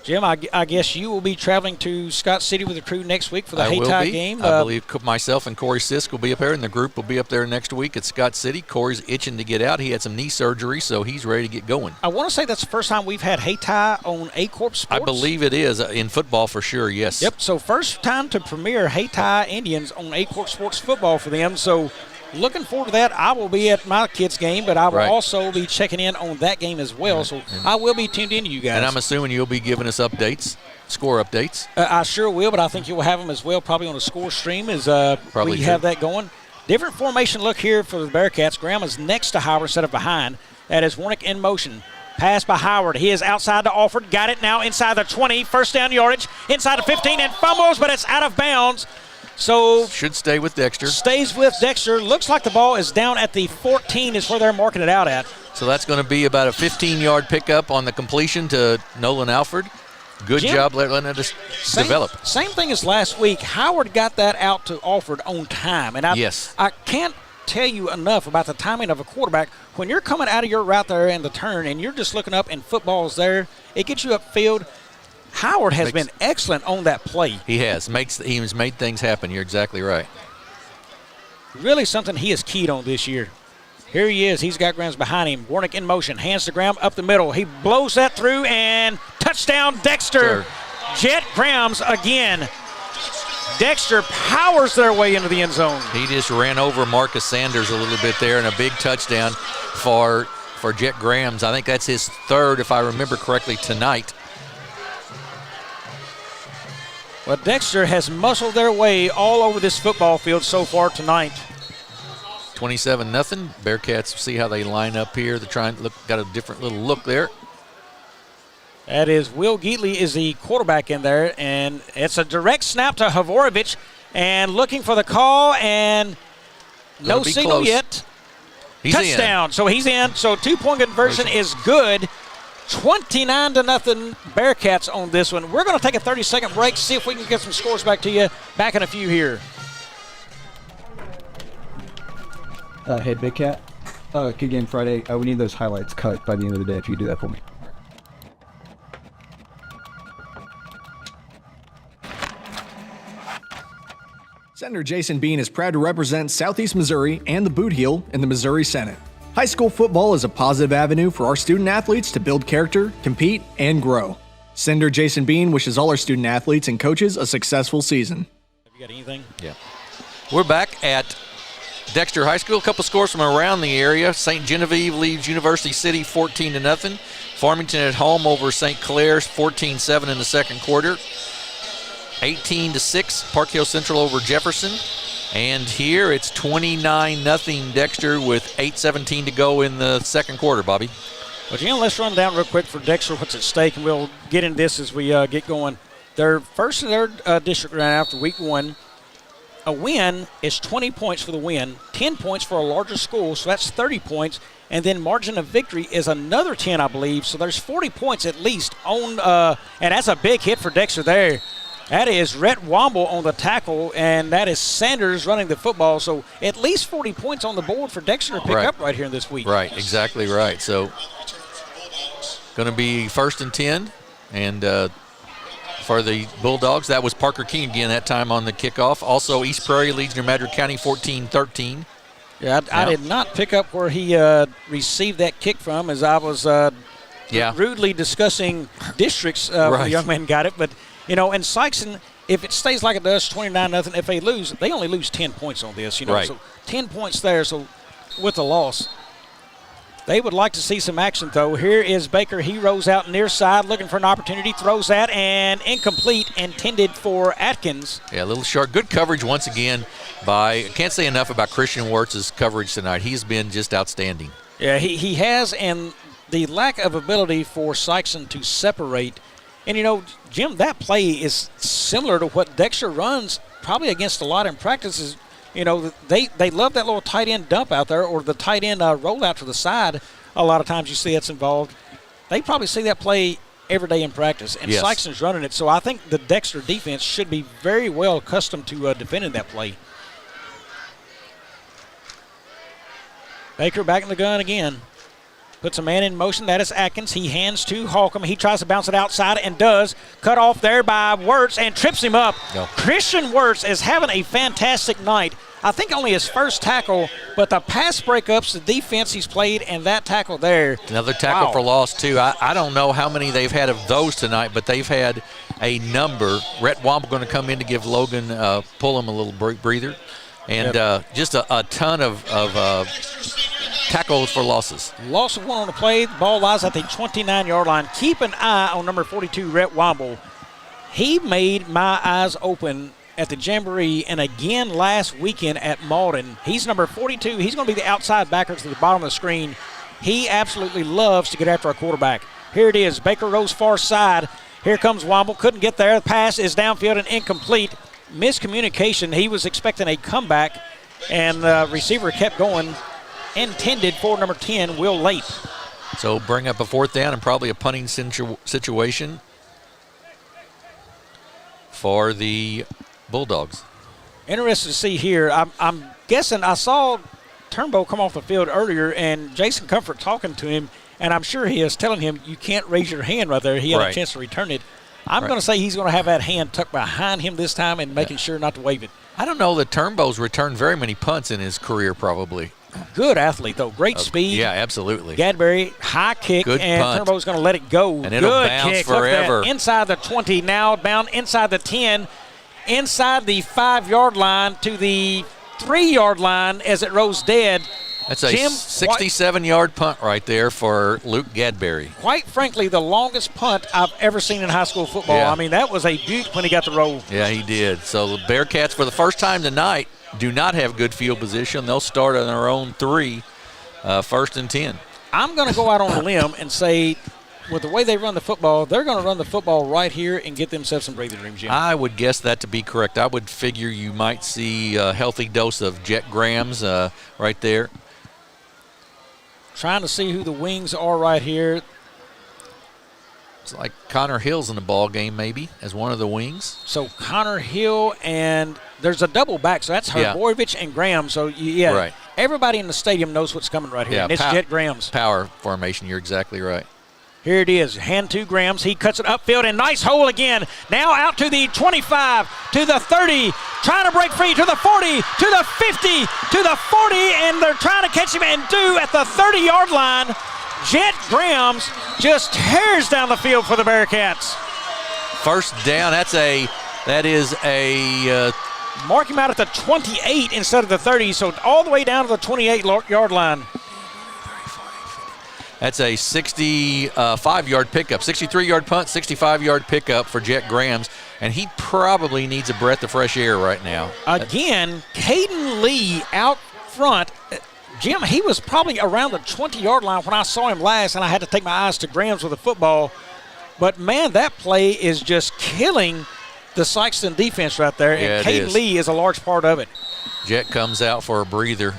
Jim, I guess you will be traveling to Scott City with the crew next week for the Hayti game. I believe myself and Corey Sisk will be up there, and the group will be up there next week at Scott City. Corey's itching to get out. He had some knee surgery, so he's ready to get going. I want to say that's the first time we've had Hayti on Aycorp Sports. I believe it is, in football for sure, yes. Yep, so first time to premiere Hayti Indians on Aycorp Sports football for them, so looking forward to that. I will be at my kids' game, but I will also be checking in on that game as well. So I will be tuned in to you guys. And I'm assuming you'll be giving us updates, score updates. I sure will, but I think you'll have them as well, probably on the score stream as we have that going. Different formation look here for the Bearcats. Graham is next to Howard instead of behind. That is Warnick in motion. Pass by Howard. He is outside to Alford. Got it now inside the 20. First down yardage. Inside the 15 and fumbles, but it's out of bounds. So should stay with Dexter. Stays with Dexter. Looks like the ball is down at the 14 is where they're marking it out at. So that's going to be about a 15-yard pickup on the completion to Nolan Alford. Good job letting it develop. Same thing as last week. Howard got that out to Alford on time. And I can't tell you enough about the timing of a quarterback. When you're coming out of your route there and the turn and you're just looking up and football's there, it gets you upfield. Howard has been excellent on that play. He has. He has made things happen. You're exactly right. Really something he has keyed on this year. Here he is. He's got Grams behind him. Warnick in motion. Hands to Graham up the middle. He blows that through, and touchdown, Dexter. Jet Grams again. Dexter powers their way into the end zone. He just ran over Marcus Sanders a little bit there, and a big touchdown for Jet Grams. I think that's his third, if I remember correctly, tonight. Well, Dexter has muscled their way all over this football field so far tonight. 27-0. Bearcats, see how they line up here. They're trying to look, got a different little look there. That is Will Geatley is the quarterback in there, and it's a direct snap to Havorovich, and looking for the call, and no signal yet. He's touchdown. In. So he's in. So 2-point conversion is good. 29-0 Bearcats on this one. We're going to take a 30-second break, see if we can get some scores back to you. Back in a few here. Hey, Big Cat. Good game Friday. We need those highlights cut by the end of the day if you could do that for me. Senator Jason Bean is proud to represent Southeast Missouri and the Boot Heel in the Missouri Senate. High school football is a positive avenue for our student athletes to build character, compete, and grow. Senator Jason Bean wishes all our student athletes and coaches a successful season. Have you got anything? Yeah. We're back at Dexter High School. A couple scores from around the area. St. Genevieve leads University City 14-0. Farmington at home over St. Clair's 14-7 in the second quarter. 18-6, Park Hill Central over Jefferson. And here it's 29-0 Dexter with 8:17 to go in the second quarter, Bobby. Well, Jim, let's run down real quick for Dexter what's at stake, and we'll get into this as we get going. They're first in their district right after week one. A win is 20 points for the win, 10 points for a larger school, so that's 30 points. And then margin of victory is another 10, I believe. So there's 40 points at least on, and that's a big hit for Dexter there. That is Rhett Womble on the tackle, and that is Sanders running the football. So at least 40 points on the board for Dexter to pick up right here this week. Right, exactly right. So going to be 1st and 10, and for the Bulldogs, that was Parker King again that time on the kickoff. Also, East Prairie leads New Madrid County 14-13. Yeah, I did not pick up where he received that kick from, as I was rudely discussing districts when the young man got it. But, you know, and Sikeston, if it stays like it does, 29-0, if they lose, they only lose 10 points on this, you know. Right. So 10 points there, so with a loss. They would like to see some action, though. Here is Baker. He rolls out near side, looking for an opportunity, throws that, and incomplete, intended for Atkins. Yeah, a little short. Good coverage once again by, can't say enough about Christian Wirtz's coverage tonight. He's been just outstanding. Yeah, he has, and the lack of ability for Sikeston to separate. And, you know, Jim, that play is similar to what Dexter runs probably against a lot in practices. You know, they love that little tight end dump out there, or the tight end rollout to the side. A lot of times you see that's involved. They probably see that play every day in practice, and Sikeston's running it. So I think the Dexter defense should be very well accustomed to defending that play. Baker back in the gun again. Puts a man in motion. That is Atkins. He hands to Holcomb. He tries to bounce it outside and does. Cut off there by Wirtz and trips him up. No. Christian Wirtz is having a fantastic night. I think only his first tackle, but the pass breakups, the defense he's played, and that tackle there. Another tackle for loss, too. I don't know how many they've had of those tonight, but they've had a number. Rhett Womble going to come in to give Logan, pull him a little breather. And just a ton of tackles for losses. Loss of one on the play. The ball lies at the 29-yard line. Keep an eye on number 42, Rhett Womble. He made my eyes open at the Jamboree and again last weekend at Malden. He's number 42. He's going to be the outside backer to the bottom of the screen. He absolutely loves to get after our quarterback. Here it is. Baker Rose far side. Here comes Womble. Couldn't get there. The pass is downfield and incomplete. Miscommunication. He was expecting a comeback, and the receiver kept going. Intended for number 10, Will Late. So bring up a 4th down and probably a punting situation for the Bulldogs. Interested to see here. I'm guessing I saw Turnbow come off the field earlier, and Jason Comfort talking to him, and I'm sure he is telling him, you can't raise your hand right there. He had a chance to return it. I'm going to say he's going to have that hand tucked behind him this time and making sure not to wave it. I don't know that Turnbow's returned very many punts in his career, probably. Good athlete, though. Great speed. Yeah, absolutely. Gadberry, high kick, Good and punt. Turnbow's going to let it go. And it'll Good bounce kick. Look at forever. that. Inside the 20, now bound inside the 10, inside the 5-yard line to the 3-yard line as it rolls dead. That's a 67-yard punt right there for Luke Gadberry. Quite frankly, the longest punt I've ever seen in high school football. Yeah. I mean, that was a beaut when he got the roll. Yeah, he did. So the Bearcats, for the first time tonight, do not have good field position. They'll start on their own 3, 1st and 10. I'm going to go out on a limb and say, with the way they run the football, they're going to run the football right here and get themselves some breathing room, Jim. I would guess that to be correct. I would figure you might see a healthy dose of Jet Grahams right there. Trying to see who the wings are right here. It's like Connor Hill's in the ball game maybe as one of the wings. So Connor Hill, and there's a double back, so that's Yeah. Herborovich and Graham. So, yeah, Right. everybody in the stadium knows what's coming right here, and it's Jet Grahams. Power formation, you're exactly right. Here it is, hand to Grahams. He cuts it upfield, and nice hole again. Now out to the 25, to the 30, trying to break free, to the 40, to the 50, to the 40, and they're trying to catch him and do at the 30-yard line. Jet Grahams just tears down the field for the Bearcats. First down, that is a mark him out at the 28 instead of the 30, so all the way down to the 28-yard line. That's a 65-yard pickup, 63-yard punt, 65-yard pickup for Jet Grahams, and he probably needs a breath of fresh air right now. Again, Caden Lee out front. Jim, he was probably around the 20-yard line when I saw him last, and I had to take my eyes to Grahams with the football. But, man, that play is just killing the Sikeston defense right there, Yeah, and it Caden is. Lee is a large part of it. Jet comes out for a breather.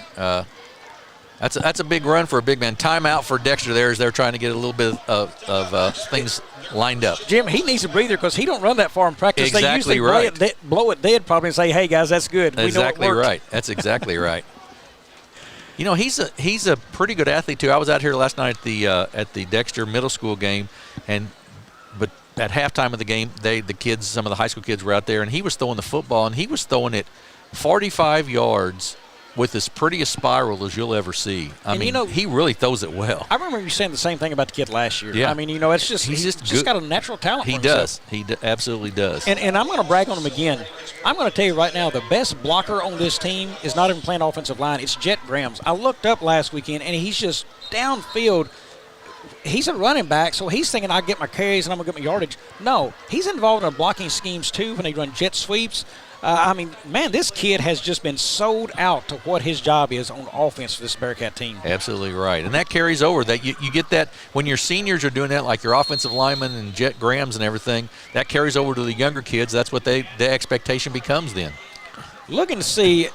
That's a big run for a big man. Timeout for Dexter there as they're trying to get a little bit of things lined up. Jim, he needs a breather because he don't run that far in practice. Exactly they usually right. blow it dead probably and say, hey, guys, that's good. Exactly we know it worked. right. That's exactly right. You know, he's a pretty good athlete too. I was out here last night at the Dexter Middle School game, but at halftime of the game, some of the high school kids were out there, and he was throwing the football, and he was throwing it 45 yards with as pretty a spiral as you'll ever see. I mean, he really throws it well. I remember you saying the same thing about the kid last year. Yeah. I mean, it's just he's just got a natural talent. He for does. himself. He absolutely does. And I'm going to brag on him again. I'm going to tell you right now, the best blocker on this team is not even playing offensive line. It's Jet Grahams. I looked up last weekend, and he's just downfield. He's a running back, so he's thinking I'll get my carries and I'm going to get my yardage. No, he's involved in blocking schemes too when they run jet sweeps. I mean, man, this kid has just been sold out to what his job is on offense for this Bearcat team. Absolutely right. And that carries over. That you get that when your seniors are doing that, like your offensive linemen and Jet Grahams and everything, that carries over to the younger kids. That's what the expectation becomes then. Looking to see,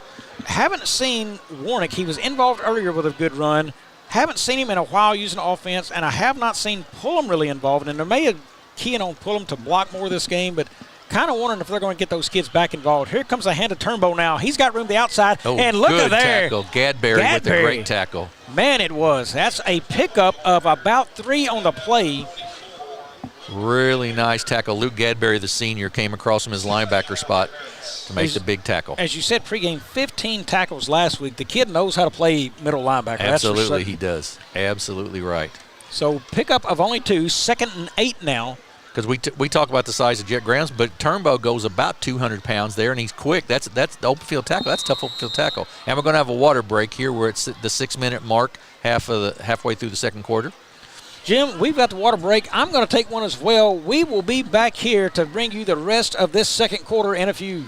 haven't seen Warnick. He was involved earlier with a good run. Haven't seen him in a while using offense, and I have not seen Pullum really involved. And there may have keying on Pullum to block more this game, but kind of wondering if they're going to get those kids back involved. Here comes a hand to Turnbow now. He's got room to the outside, and look at there. Tackle. Gadberry with a great tackle. Man, it was. That's a pickup of about 3 on the play. Really nice tackle. Luke Gadberry, the senior, came across from his linebacker spot to make the big tackle. As you said pregame, 15 tackles last week. The kid knows how to play middle linebacker. Absolutely, he does. Absolutely right. So pickup of only 2, 2nd and 8 now. Because we talk about the size of Jet Grahams, but Turnbow goes about 200 pounds there, and he's quick. That's the open field tackle. That's tough open field tackle. And we're going to have a water break here where it's the 6-minute mark, halfway through the second quarter. Jim, we've got the water break. I'm going to take one as well. We will be back here to bring you the rest of this second quarter in a few.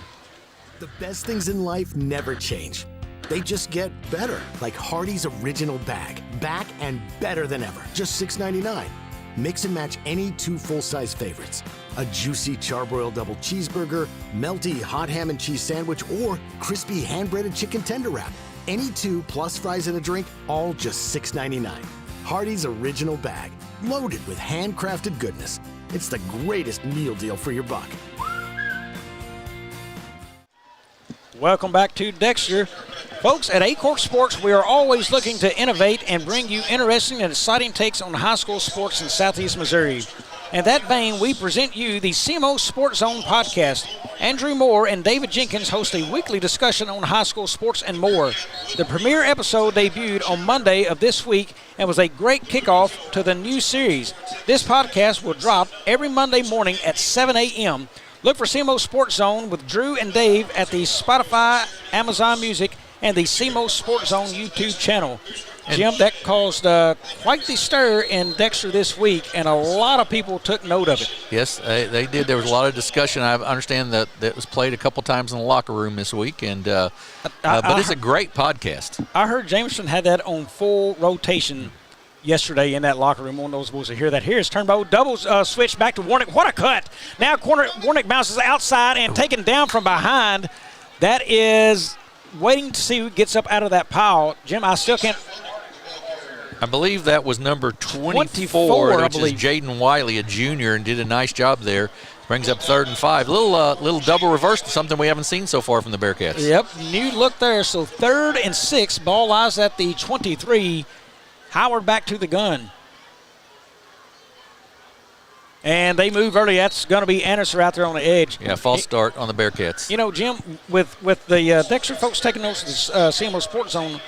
The best things in life never change. They just get better, like Hardee's Original Bag. Back and better than ever. Just $6.99. Mix and match any 2 full-size favorites. A juicy charbroiled double cheeseburger, melty hot ham and cheese sandwich, or crispy hand-breaded chicken tender wrap. Any 2 plus fries and a drink, all just $6.99. Hardee's Original Bag, loaded with handcrafted goodness. It's the greatest meal deal for your buck. Welcome back to Dexter. Folks, at Aycorp Sports, we are always looking to innovate and bring you interesting and exciting takes on high school sports in Southeast Missouri. In that vein, we present you the CMO Sports Zone podcast. Andrew Moore and David Jenkins host a weekly discussion on high school sports and more. The premiere episode debuted on Monday of this week and was a great kickoff to the new series. This podcast will drop every Monday morning at 7 a.m. Look for CMO Sports Zone with Drew and Dave at the Spotify, Amazon Music, and the CMO Sports Zone YouTube channel. Jim, that caused quite the stir in Dexter this week, and a lot of people took note of it. Yes, they did. There was a lot of discussion. I understand that it was played a couple times in the locker room this week, and but it's a great podcast. I heard Jameson had that on full rotation yesterday in that locker room. One of those supposed to hear that. Here's Turnbow, doubles switch back to Warnick. What a cut! Now Warnick bounces outside and taken down from behind. That is waiting to see who gets up out of that pile. Jim, I still can't. I believe that was number 24, which is Jaden Wiley, a junior, and did a nice job there. Brings up 3rd and 5. Little double reverse, something we haven't seen so far from the Bearcats. Yep, new look there. So 3rd and 6, ball lies at the 23. Howard back to the gun. And they move early. That's going to be Anderson out there on the edge. Yeah, false start on the Bearcats. You know, Jim, with the Dexter folks taking notes of the CMO Sports Zone,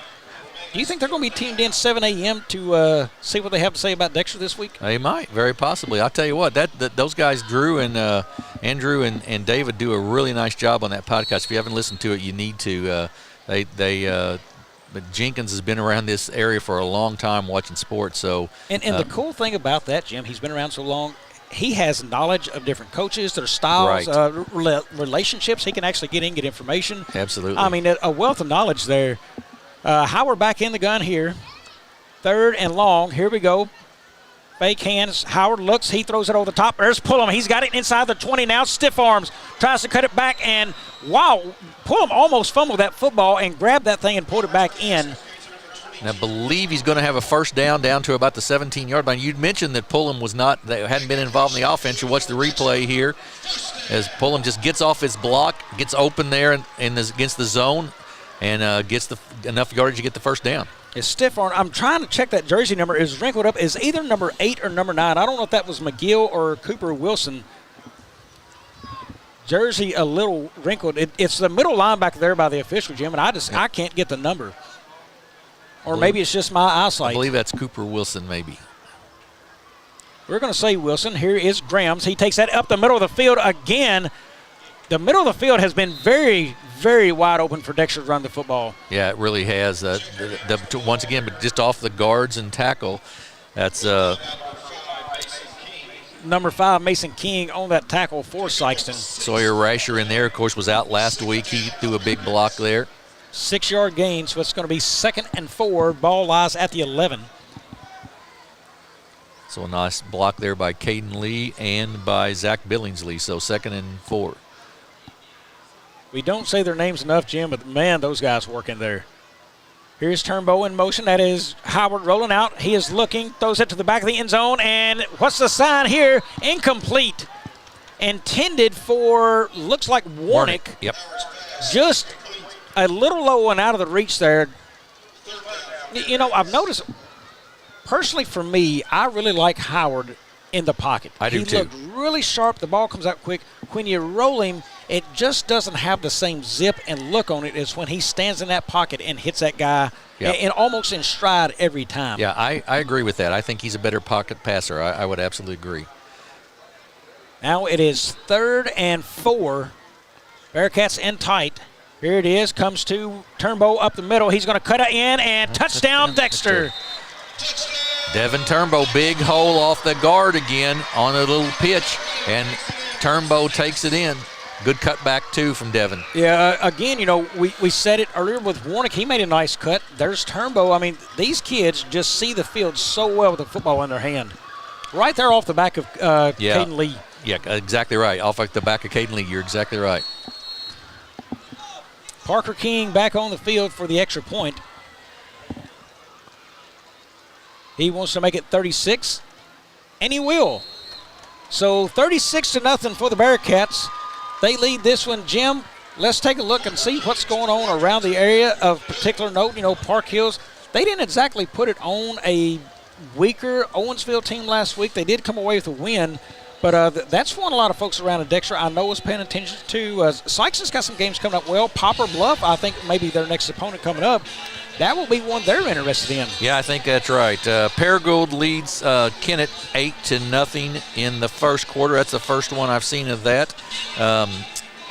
do you think they're going to be tuned in 7 a.m. to see what they have to say about Dexter this week? They might, very possibly. I'll tell you what, those guys, Drew and Andrew and David, do a really nice job on that podcast. If you haven't listened to it, you need to. But Jenkins has been around this area for a long time watching sports. So, and the cool thing about that, Jim, he's been around so long. He has knowledge of different coaches, their styles, right. Relationships. He can actually get information. Absolutely. I mean, a wealth of knowledge there. Howard back in the gun here. 3rd and long. Here we go. Fake hands. Howard looks. He throws it over the top. There's Pullum. He's got it inside the 20 now. Stiff arms. Tries to cut it back. And, wow, Pullum almost fumbled that football and grabbed that thing and pulled it back in. And I believe he's going to have a first down to about the 17-yard line. You'd mentioned that Pullum hadn't been involved in the offense. You watch the replay here as Pullum just gets off his block, gets open there against the zone, and gets enough yardage to get the first down. It's stiff arm. I'm trying to check that jersey number. Is wrinkled up. Is either number 8 or number 9. I don't know if that was McGill or Cooper Wilson. Jersey a little wrinkled. It's the middle linebacker there by the official, Jim, and I can't get the number. Or maybe it's just my eyesight. I believe that's Cooper Wilson, maybe. We're going to say Wilson. Here is Grams. He takes that up the middle of the field again. The middle of the field has been very, very wide open for Dexter to run the football. Yeah, it really has. Once again, but just off the guards and tackle. That's number 5, Mason King, on that tackle for Sikeston. Sawyer Rasher in there, of course, was out last week. He threw a big block there. 6-yard gain, so it's going to be 2nd and 4. Ball lies at the 11. So a nice block there by Caden Lee and by Zach Billingsley. So 2nd and 4. We don't say their names enough, Jim, but, man, those guys working there. Here's Turnbow in motion. That is Howard rolling out. He is looking, throws it to the back of the end zone, and what's the sign here? Incomplete. Intended for, looks like Warnick. Yep. Just a little low and out of the reach there. You know, I've noticed, personally for me, I really like Howard in the pocket. I do too. He looked really sharp. The ball comes out quick. When you roll him, it just doesn't have the same zip and look on it as when he stands in that pocket and hits that guy and almost in stride every time. Yeah, I agree with that. I think he's a better pocket passer. I would absolutely agree. Now it is 3rd and 4. Bearcats in tight. Here it is. Comes to Turnbow up the middle. He's going to cut it in, and touchdown, Dexter. Devin Turnbow, big hole off the guard again on a little pitch, and Turnbow takes it in. Good cutback, too, from Devin. Yeah, again, you know, we said it earlier with Warnick. He made a nice cut. There's Turnbow. I mean, these kids just see the field so well with the football in their hand. Right there off the back of Caden Lee. Yeah, exactly right. Off the back of Caden Lee, you're exactly right. Parker King back on the field for the extra point. He wants to make it 36, and he will. So 36-0 for the Bearcats. They lead this one. Jim, let's take a look and see what's going on around the area of particular note. You know, Park Hills, they didn't exactly put it on a weaker Owensville team last week. They did come away with a win, but that's one a lot of folks around in Dexter I know is paying attention to. Sikeston's got some games coming up. Well, Poplar Bluff, I think maybe their next opponent coming up. That will be one they're interested in. Yeah, I think that's right. Paragould leads Kennett 8-0 in the first quarter. That's the first one I've seen of that. I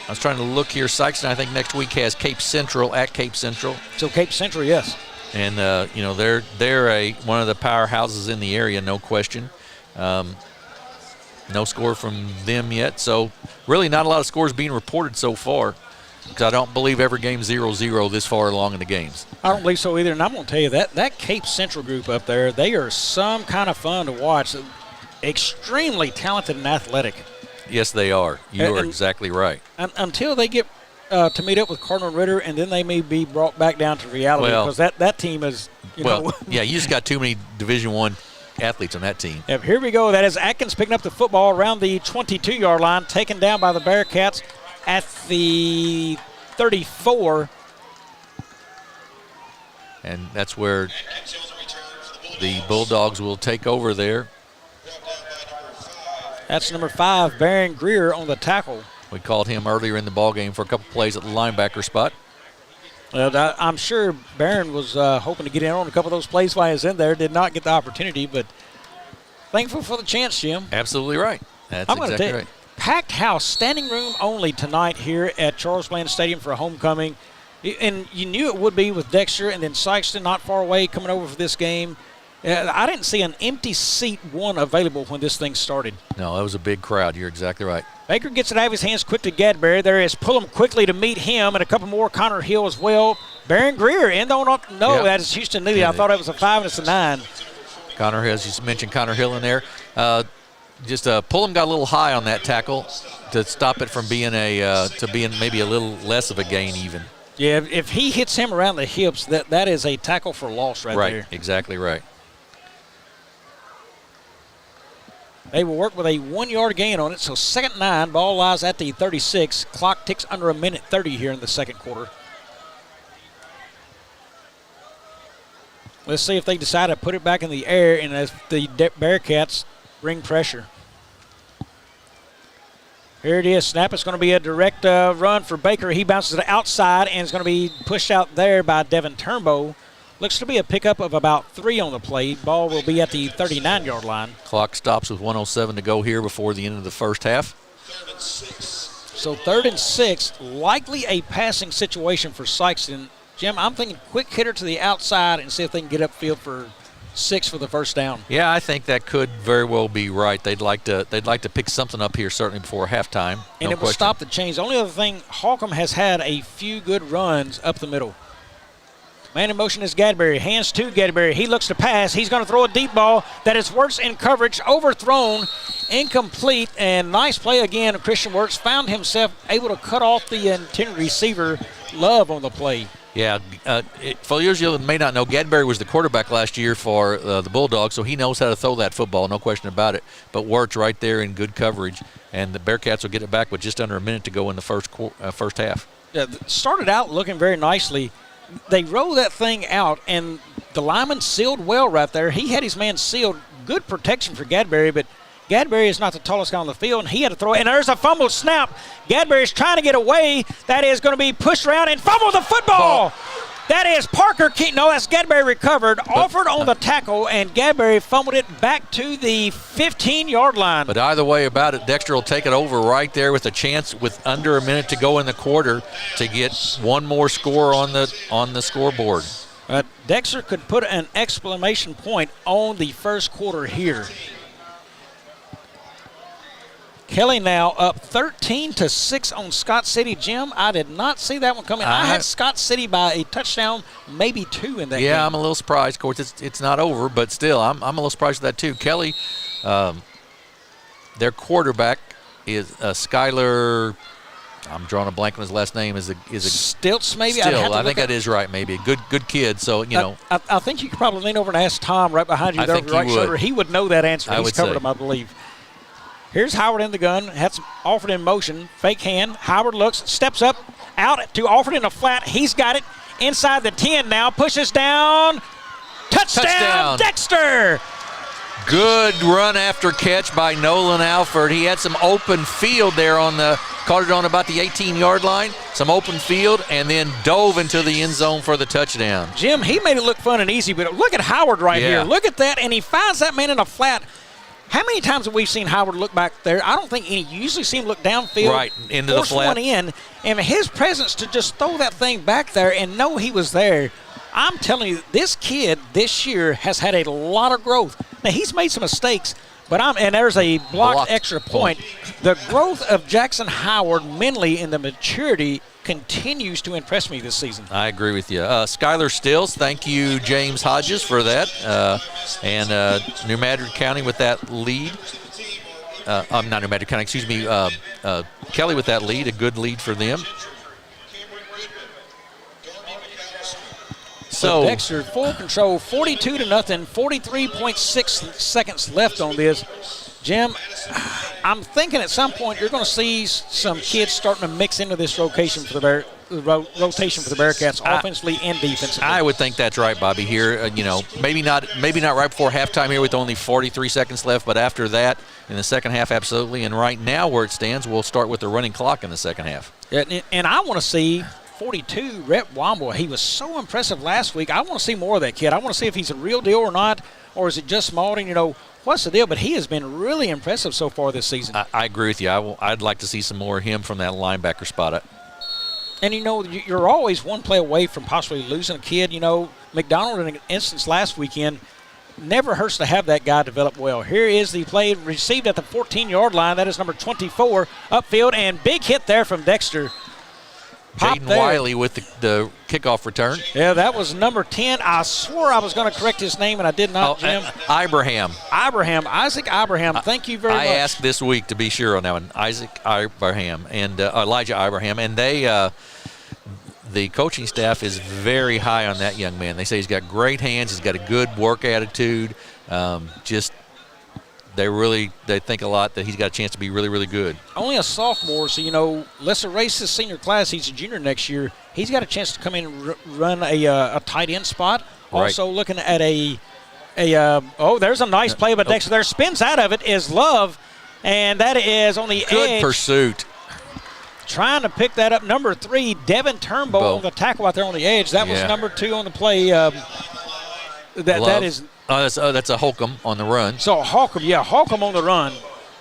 was trying to look here. Sikeston, I think, next week has Cape Central at Cape Central. So Cape Central, yes. And, they're one of the powerhouses in the area, no question. No score from them yet. So really not a lot of scores being reported so far, because I don't believe every game's 0-0 this far along in the games. I don't believe so either, and I'm going to tell you that Cape Central group up there, they are some kind of fun to watch. Extremely talented and athletic. Yes, they are. You are exactly right. Until they get to meet up with Cardinal Ritter, and then they may be brought back down to reality, because that team is, yeah, you just got too many Division I athletes on that team. Yep, here we go. That is Atkins picking up the football around the 22-yard line, taken down by the Bearcats at the 34. And that's where the Bulldogs will take over there. That's number 5, Baron Greer on the tackle. We called him earlier in the ballgame for a couple plays at the linebacker spot. Well, I'm sure Barron was hoping to get in on a couple of those plays while he was in there. Did not get the opportunity, but thankful for the chance, Jim. Absolutely right. That's exactly right. Packed house, standing room only tonight here at Charles Bland Stadium for a homecoming. And you knew it would be with Dexter and then Sikeston not far away coming over for this game. I didn't see an empty seat one available when this thing started. No, that was a big crowd. You're exactly right. Baker gets it out of his hands quick to Gadberry. There is Pullum quickly to meet him, and a couple more. Connor Hill as well. Baron Greer end on up. No, yep. That is Houston Neely. I thought it was a 5 and it's a 9. Connor Hill, as you mentioned, Connor Hill in there. Pullum got a little high on that tackle to stop it from being maybe a little less of a gain even. Yeah, if he hits him around the hips, that is a tackle for loss right there. Right, exactly right. They will work with a 1-yard gain on it, so 2nd and 9. Ball lies at the 36. Clock ticks under 1:30 here in the second quarter. Let's see if they decide to put it back in the air and as the Bearcats bring pressure. Here it is. Snap. It's going to be a direct run for Baker. He bounces it outside and is going to be pushed out there by Devin Turnbow. Looks to be a pickup of about 3 on the play. Ball will be at the 39-yard line. Clock stops with 1:07 to go here before the end of the first half. So 3rd and 6, likely a passing situation for Sikeston. Jim, I'm thinking quick hitter to the outside and see if they can get upfield for 6 for the first down. Yeah, I think that could very well be right. They'd like to pick something up here certainly before halftime. And it will stop the chains. The only other thing, Holcomb has had a few good runs up the middle. Man in motion is Gadberry. Hands to Gadberry. He looks to pass. He's going to throw a deep ball that is Wirtz in coverage. Overthrown. Incomplete. And nice play again. Christian Wirtz found himself able to cut off the intended receiver. Love on the play. Yeah, for those of you that may not know, Gadberry was the quarterback last year for the Bulldogs, so he knows how to throw that football, no question about it. But Wirtz right there in good coverage, and the Bearcats will get it back with just under a minute to go in the first half. Yeah, started out looking very nicely. They rolled that thing out, and the lineman sealed well right there. He had his man sealed. Good protection for Gadberry, but Gadberry is not the tallest guy on the field, and he had to throw it. And there's a fumble snap. Gadberry's trying to get away. That is going to be pushed around and fumble the football. That is Parker Keaton. No, that's Gadberry recovered, offered on the tackle, and Gadberry fumbled it back to the 15-yard line. But either way about it, Dexter will take it over right there with a chance with under a minute to go in the quarter to get one more score on the scoreboard. Dexter could put an exclamation point on the first quarter here. Kelly now up 13-6 on Scott City. Jim, I did not see that one coming. I had Scott City by a touchdown, maybe 2 in that game. Yeah, I'm a little surprised. Of course, it's not over, but still, I'm a little surprised with that too. Kelly, their quarterback is Skyler. I'm drawing a blank on his last name. Is a Stilts, maybe? I think that is right, maybe. Good kid, so, you know. I think you could probably lean over and ask Tom right behind you there over the right shoulder. He would know that answer. He's covered him, I believe. Here's Howard in the gun. Has Alford in motion. Fake hand. Howard looks, steps up, out to Alford in a flat. He's got it inside the 10 now. Pushes down. Touchdown. Dexter. Good run after catch by Nolan Alford. He had some open field there caught it on about the 18-yard line, some open field, and then dove into the end zone for the touchdown. Jim, he made it look fun and easy, but look at Howard right here. Look at that, and he finds that man in a flat. How many times have we seen Howard look back there? I don't think any. You usually see him look downfield. Right, into the flat. One in, and his presence to just throw that thing back there and know he was there. I'm telling you, this kid this year has had a lot of growth. Now, he's made some mistakes, but and there's a blocked extra point. The growth of Jackson Howard mentally and the maturity continues to impress me this season. I agree with you. Skylar Stills, thank you, James Hodges, for that. And New Madrid County with that lead. Not New Madrid County, excuse me. Kelly with that lead, a good lead for them. So Dexter, full control, 42-0, 43.6 seconds left on this. Jim, I'm thinking at some point you're going to see some kids starting to mix into this rotation for the Bearcats, offensively and defensively. I would think that's right, Bobby. Here, maybe not right before halftime here with only 43 seconds left, but after that, in the second half, absolutely. And right now, where it stands, we'll start with the running clock in the second half. And I want to see 42, Rhett Womble. He was so impressive last week. I want to see more of that kid. I want to see if he's a real deal or not, or is it just Spalding? What's the deal? But he has been really impressive so far this season. I agree with you. I'd like to see some more of him from that linebacker spot. And, you're always one play away from possibly losing a kid. McDonald, in an instance last weekend, never hurts to have that guy develop well. Here is the play received at the 14-yard line. That is number 24 upfield, and big hit there from Dexter. Jaden Wiley with the kickoff return. Yeah, that was number 10. I swore I was going to correct his name, and I did not, Jim. Isaac Ibrahim. Thank you very much. I asked this week to be sure on that one. Isaac Ibrahim and Elijah Ibrahim, and the coaching staff is very high on that young man. They say he's got great hands. He's got a good work attitude. They think a lot that he's got a chance to be really, really good. Only a sophomore, so, let's erase his senior class. He's a junior next year. He's got a chance to come in and run a tight end spot. Right. Also looking at there's a nice play by Dexter there. Spins out of it is Love, and that is on the edge. Good pursuit. Trying to pick that up. Number 3, Devin Turnbull on the tackle out there on the edge. That was number 2 on the play. That is – that's a Holcomb on the run. So Holcomb on the run.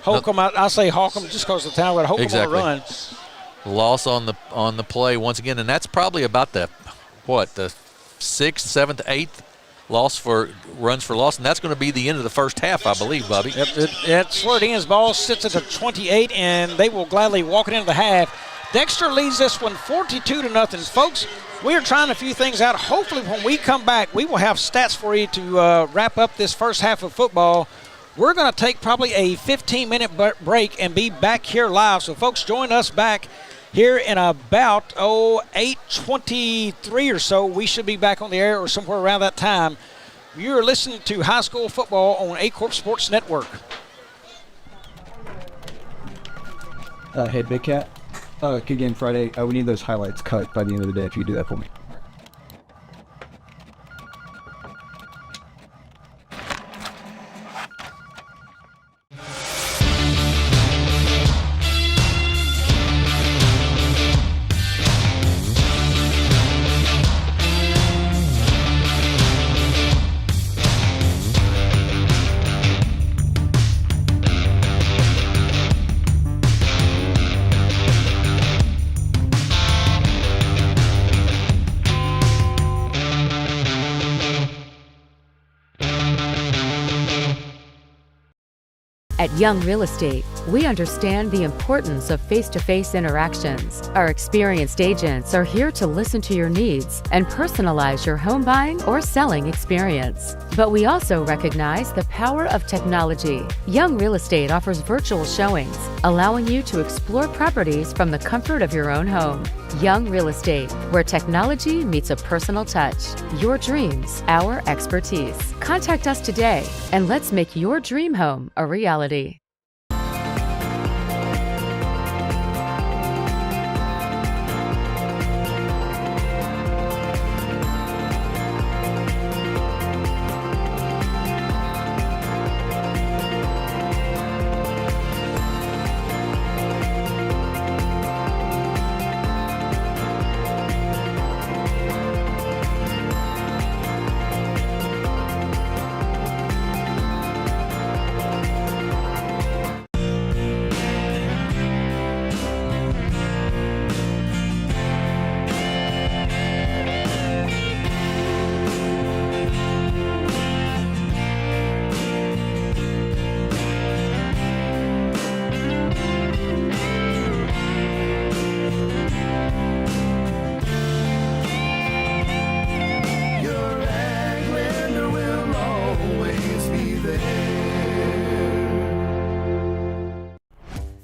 Holcomb, I say Holcomb just because of the time, but Holcomb on the run. Loss on the play once again, and that's probably about the 6th, 7th, 8th loss for runs for loss, and that's going to be the end of the first half, I believe, Bobby. Yep, that's where it ends. Ball sits at the 28, and they will gladly walk it into the half. Dexter leads this one 42-0. Folks, we are trying a few things out. Hopefully when we come back, we will have stats for you to wrap up this first half of football. We're going to take probably a 15-minute break and be back here live. So, folks, join us back here in about 8:23 or so. We should be back on the air or somewhere around that time. You're listening to High School Football on Aycorp Sports Network. Hey, Big Cat. Again, Friday, we need those highlights cut by the end of the day if you do that for me. At Young Real Estate, we understand the importance of face-to-face interactions. Our experienced agents are here to listen to your needs and personalize your home buying or selling experience. But we also recognize the power of technology. Young Real Estate offers virtual showings, allowing you to explore properties from the comfort of your own home. Young Real Estate, where technology meets a personal touch. Your dreams, our expertise. Contact us today and let's make your dream home a reality.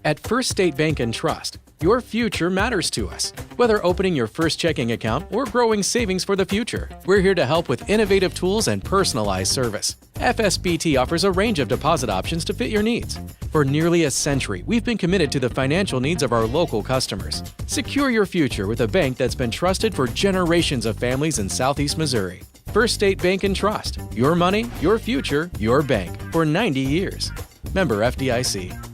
At First State Bank & Trust, your future matters to us. Whether opening your first checking account or growing savings for the future, we're here to help with innovative tools and personalized service. FSBT offers a range of deposit options to fit your needs. For nearly a century, we've been committed to the financial needs of our local customers. Secure your future with a bank that's been trusted for generations of families in Southeast Missouri. First State Bank & Trust. Your money, your future, your bank. For 90 years. Member FDIC.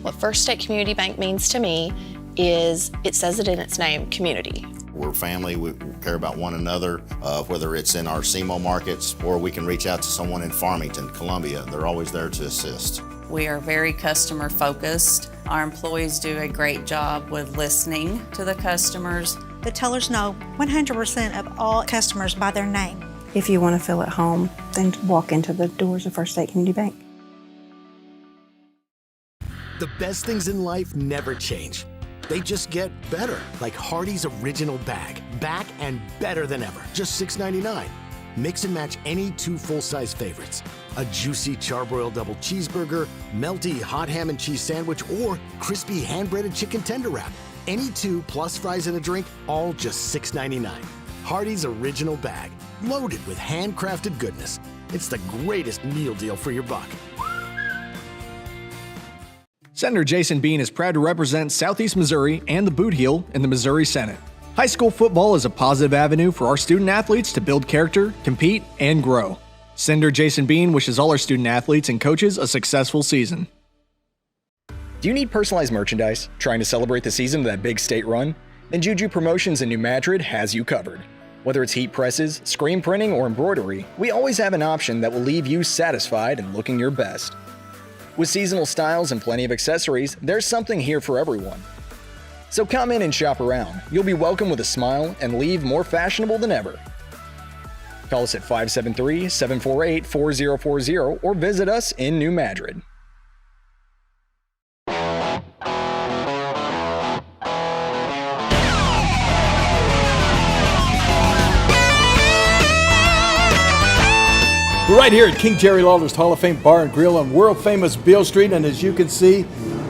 What First State Community Bank means to me is it says it in its name, community. We're family, we care about one another, whether it's in our SEMO markets or we can reach out to someone in Farmington, Columbia. They're always there to assist. We are very customer focused. Our employees do a great job with listening to the customers. The tellers know 100% of all customers by their name. If you want to feel at home, then walk into the doors of First State Community Bank. The best things in life never change. They just get better, like Hardee's Original Bag. Back and better than ever. Just $6.99. Mix and match any 2 full-size favorites. A juicy charbroiled double cheeseburger, melty hot ham and cheese sandwich, or crispy hand-breaded chicken tender wrap. Any 2 plus fries and a drink, all just $6.99. Hardee's Original Bag. Loaded with handcrafted goodness. It's the greatest meal deal for your buck. Senator Jason Bean is proud to represent Southeast Missouri and the Boot Heel in the Missouri Senate. High school football is a positive avenue for our student athletes to build character, compete, and grow. Senator Jason Bean wishes all our student athletes and coaches a successful season. Do you need personalized merchandise? Trying to celebrate the season of that big state run? Then Juju Promotions in New Madrid has you covered. Whether it's heat presses, screen printing, or embroidery, we always have an option that will leave you satisfied and looking your best. With seasonal styles and plenty of accessories, there's something here for everyone. So come in and shop around. You'll be welcome with a smile and leave more fashionable than ever. Call us at 573-748-4040 or visit us in New Madrid. We're right here at King Jerry Lawler's Hall of Fame Bar and Grill on world famous Beale Street, and as you can see,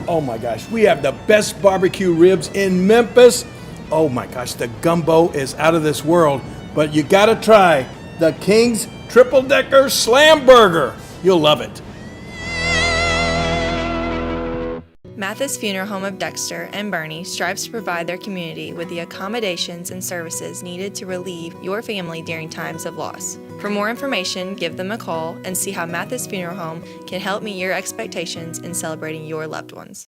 oh my gosh, we have the best barbecue ribs in Memphis. Oh my gosh, the gumbo is out of this world, but you gotta try the King's Triple Decker Slam Burger. You'll love it. Mathis Funeral Home of Dexter and Bernie strives to provide their community with the accommodations and services needed to relieve your family during times of loss. For more information, give them a call and see how Mathis Funeral Home can help meet your expectations in celebrating your loved ones.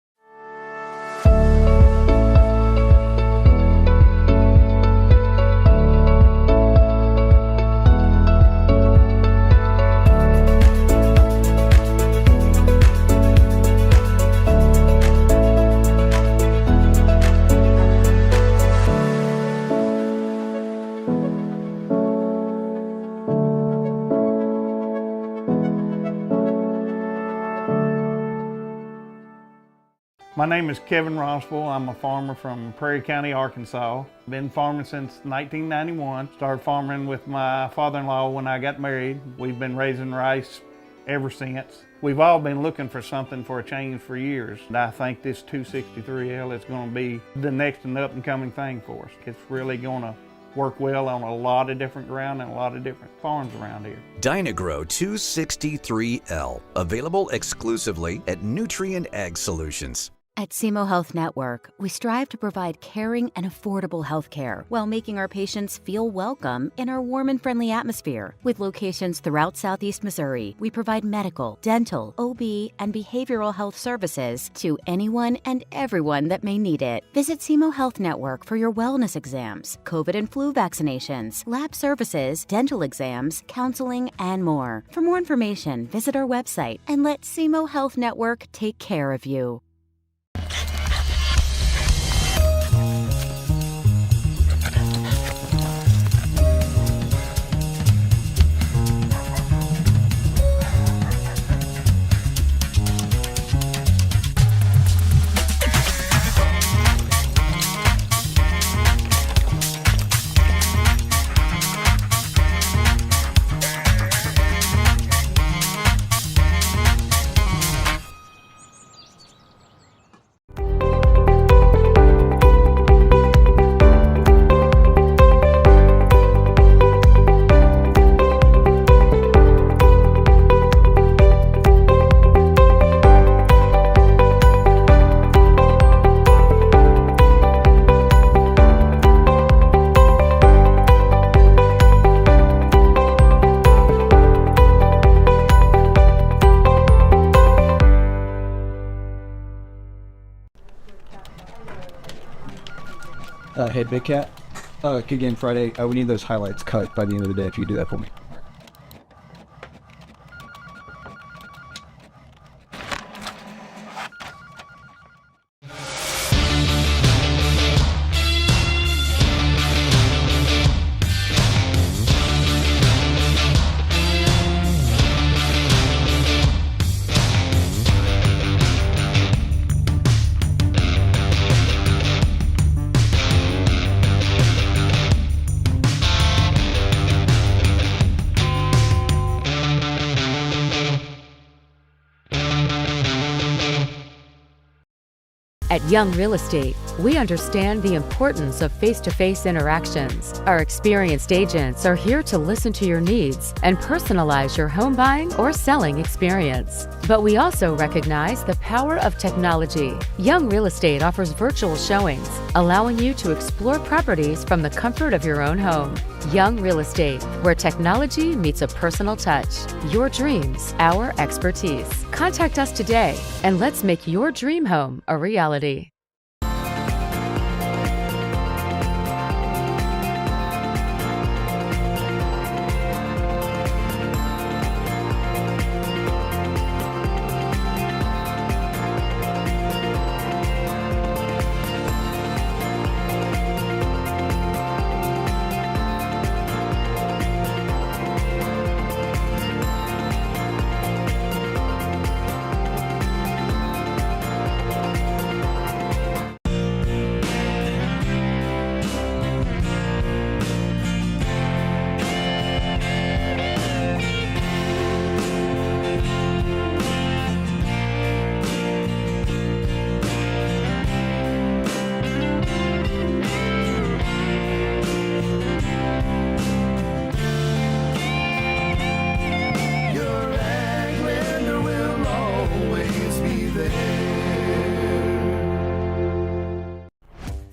My name is Kevin Rossville. I'm a farmer from Prairie County, Arkansas. Been farming since 1991. Started farming with my father-in-law when I got married. We've been raising rice ever since. We've all been looking for something for a change for years. And I think this 263L is going to be the next and up-and-coming thing for us. It's really going to work well on a lot of different ground and a lot of different farms around here. Dynagro 263L, available exclusively at Nutrient Ag Solutions. At SEMO Health Network, we strive to provide caring and affordable health care while making our patients feel welcome in our warm and friendly atmosphere. With locations throughout Southeast Missouri, we provide medical, dental, OB, and behavioral health services to anyone and everyone that may need it. Visit SEMO Health Network for your wellness exams, COVID and flu vaccinations, lab services, dental exams, counseling, and more. For more information, visit our website and let SEMO Health Network take care of you. Head Bearcat. Again, Friday, we need those highlights cut by the end of the day if you do that for me. At Young Real Estate, we understand the importance of face-to-face interactions. Our experienced agents are here to listen to your needs and personalize your home buying or selling experience. But we also recognize the power of technology. Young Real Estate offers virtual showings, allowing you to explore properties from the comfort of your own home. Young Real Estate, where technology meets a personal touch. Your dreams, our expertise. Contact us today and let's make your dream home a reality.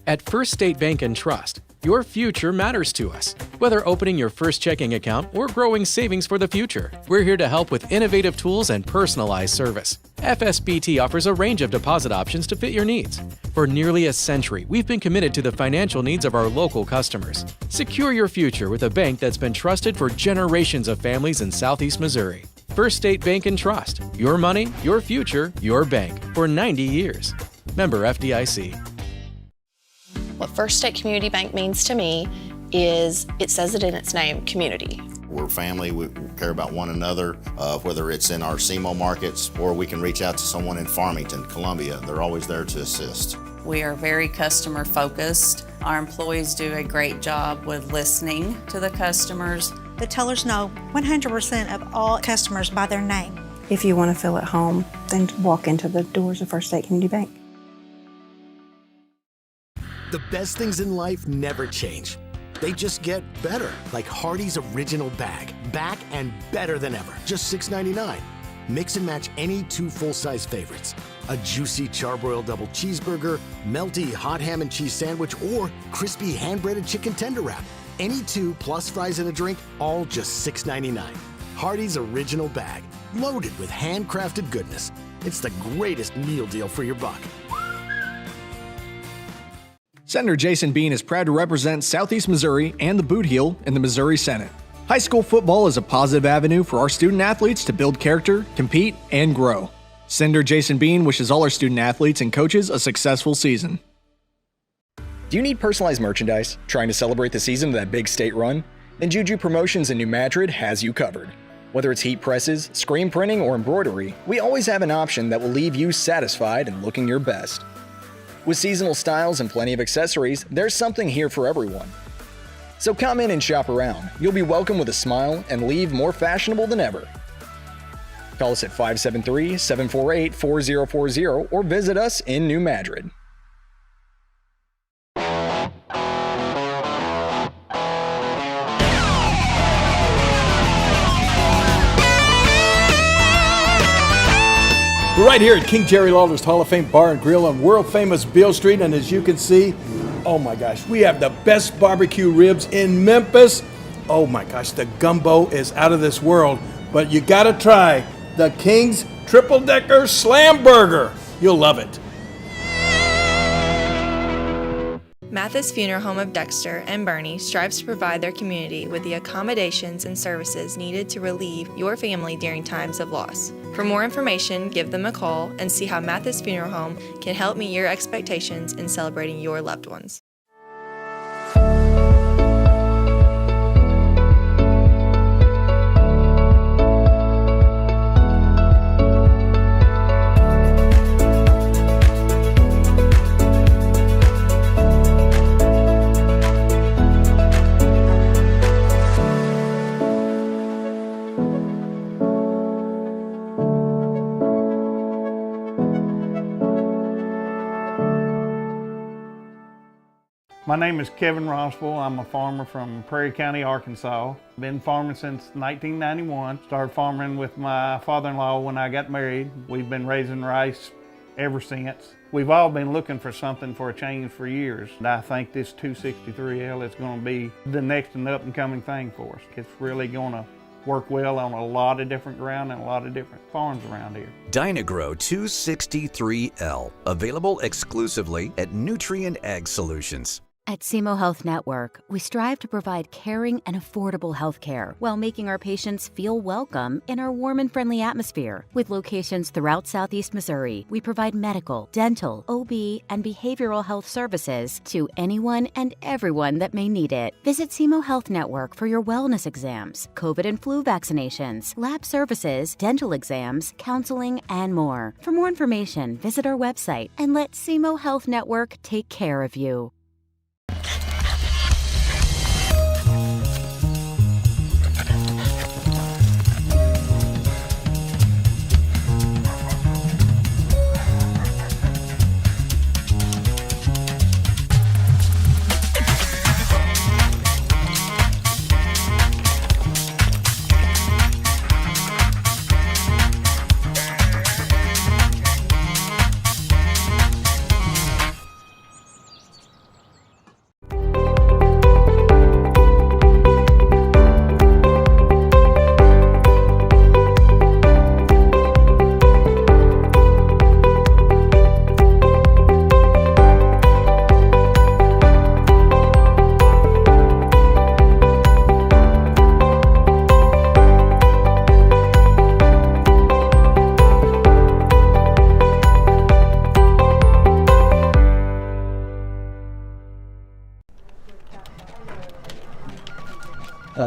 At First State Bank and Trust, your future matters to us. Whether opening your first checking account or growing savings for the future, we're here to help with innovative tools and personalized service. FSBT offers a range of deposit options to fit your needs. For nearly a century, we've been committed to the financial needs of our local customers. Secure your future with a bank that's been trusted for generations of families in Southeast Missouri. First State Bank and Trust. Your money, your future, your bank. For 90 years. Member FDIC. What First State Community Bank means to me is, it says it in its name, community. We're family, we care about one another, whether it's in our SEMO markets or we can reach out to someone in Farmington, Columbia. They're always there to assist. We are very customer focused. Our employees do a great job with listening to the customers. The tellers know 100% of all customers by their name. If you want to feel at home, then walk into the doors of First State Community Bank. The best things in life never change. They just get better, like Hardee's Original Bag. Back and better than ever. Just $6.99. Mix and match any two full-size favorites. A juicy charbroiled double cheeseburger, melty hot ham and cheese sandwich, or crispy hand-breaded chicken tender wrap. Any two plus fries and a drink, all just $6.99. Hardee's Original Bag. Loaded with handcrafted goodness. It's the greatest meal deal for your buck. Senator Jason Bean is proud to represent Southeast Missouri and the Boot Heel in the Missouri Senate. High school football is a positive avenue for our student athletes to build character, compete, and grow. Senator Jason Bean wishes all our student athletes and coaches a successful season. Do you need personalized merchandise? Trying to celebrate the season of that big state run? Then Juju Promotions in New Madrid has you covered. Whether it's heat presses, screen printing, or embroidery, we always have an option that will leave you satisfied and looking your best. With seasonal styles and plenty of accessories, there's something here for everyone. So come in and shop around. You'll be welcome with a smile and leave more fashionable than ever. Call us at 573-748-4040 or visit us in New Madrid. We're right here at King Jerry Lawler's Hall of Fame Bar and Grill on world-famous Beale Street, and as you can see, oh my gosh, we have the best barbecue ribs in Memphis. Oh my gosh, the gumbo is out of this world, but you gotta try the King's Triple Decker Slam Burger. You'll love it. Mathis Funeral Home of Dexter and Bernie strives to provide their community with the accommodations and services needed to relieve your family during times of loss. For more information, give them a call and see how Mathis Funeral Home can help meet your expectations in celebrating your loved ones. My name is Kevin Rossville. I'm a farmer from Prairie County, Arkansas. Been farming since 1991. Started farming with my father-in-law when I got married. We've been raising rice ever since. We've all been looking for something for a change for years. And I think this 263L is going to be the next and up and coming thing for us. It's really going to work well on a lot of different ground and a lot of different farms around here. Dynagrow 263L, available exclusively at Nutrient Ag Solutions. At SEMO Health Network, we strive to provide caring and affordable health care while making our patients feel welcome in our warm and friendly atmosphere. With locations throughout Southeast Missouri, we provide medical, dental, OB, and behavioral health services to anyone and everyone that may need it. Visit SEMO Health Network for your wellness exams, COVID and flu vaccinations, lab services, dental exams, counseling, and more. For more information, visit our website and let SEMO Health Network take care of you.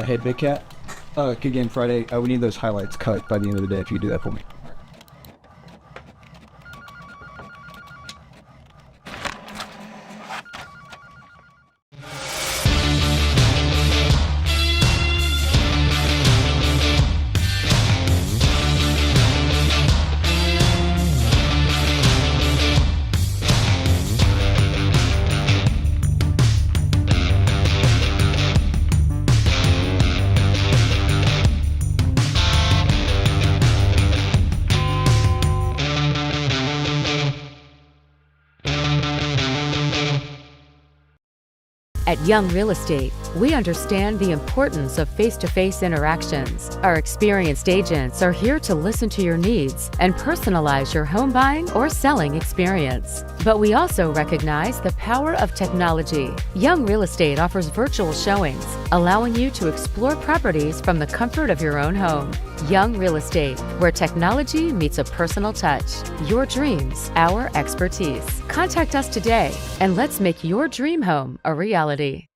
Head Big Cat. Again, Friday, we need those highlights cut by the end of the day if you could do that for me. At Young Real Estate, we understand the importance of face-to-face interactions. Our experienced agents are here to listen to your needs and personalize your home buying or selling experience. But we also recognize the power of technology. Young Real Estate offers virtual showings, allowing you to explore properties from the comfort of your own home. Young Real Estate, where technology meets a personal touch. Your dreams, our expertise. Contact us today and let's make your dream home a reality.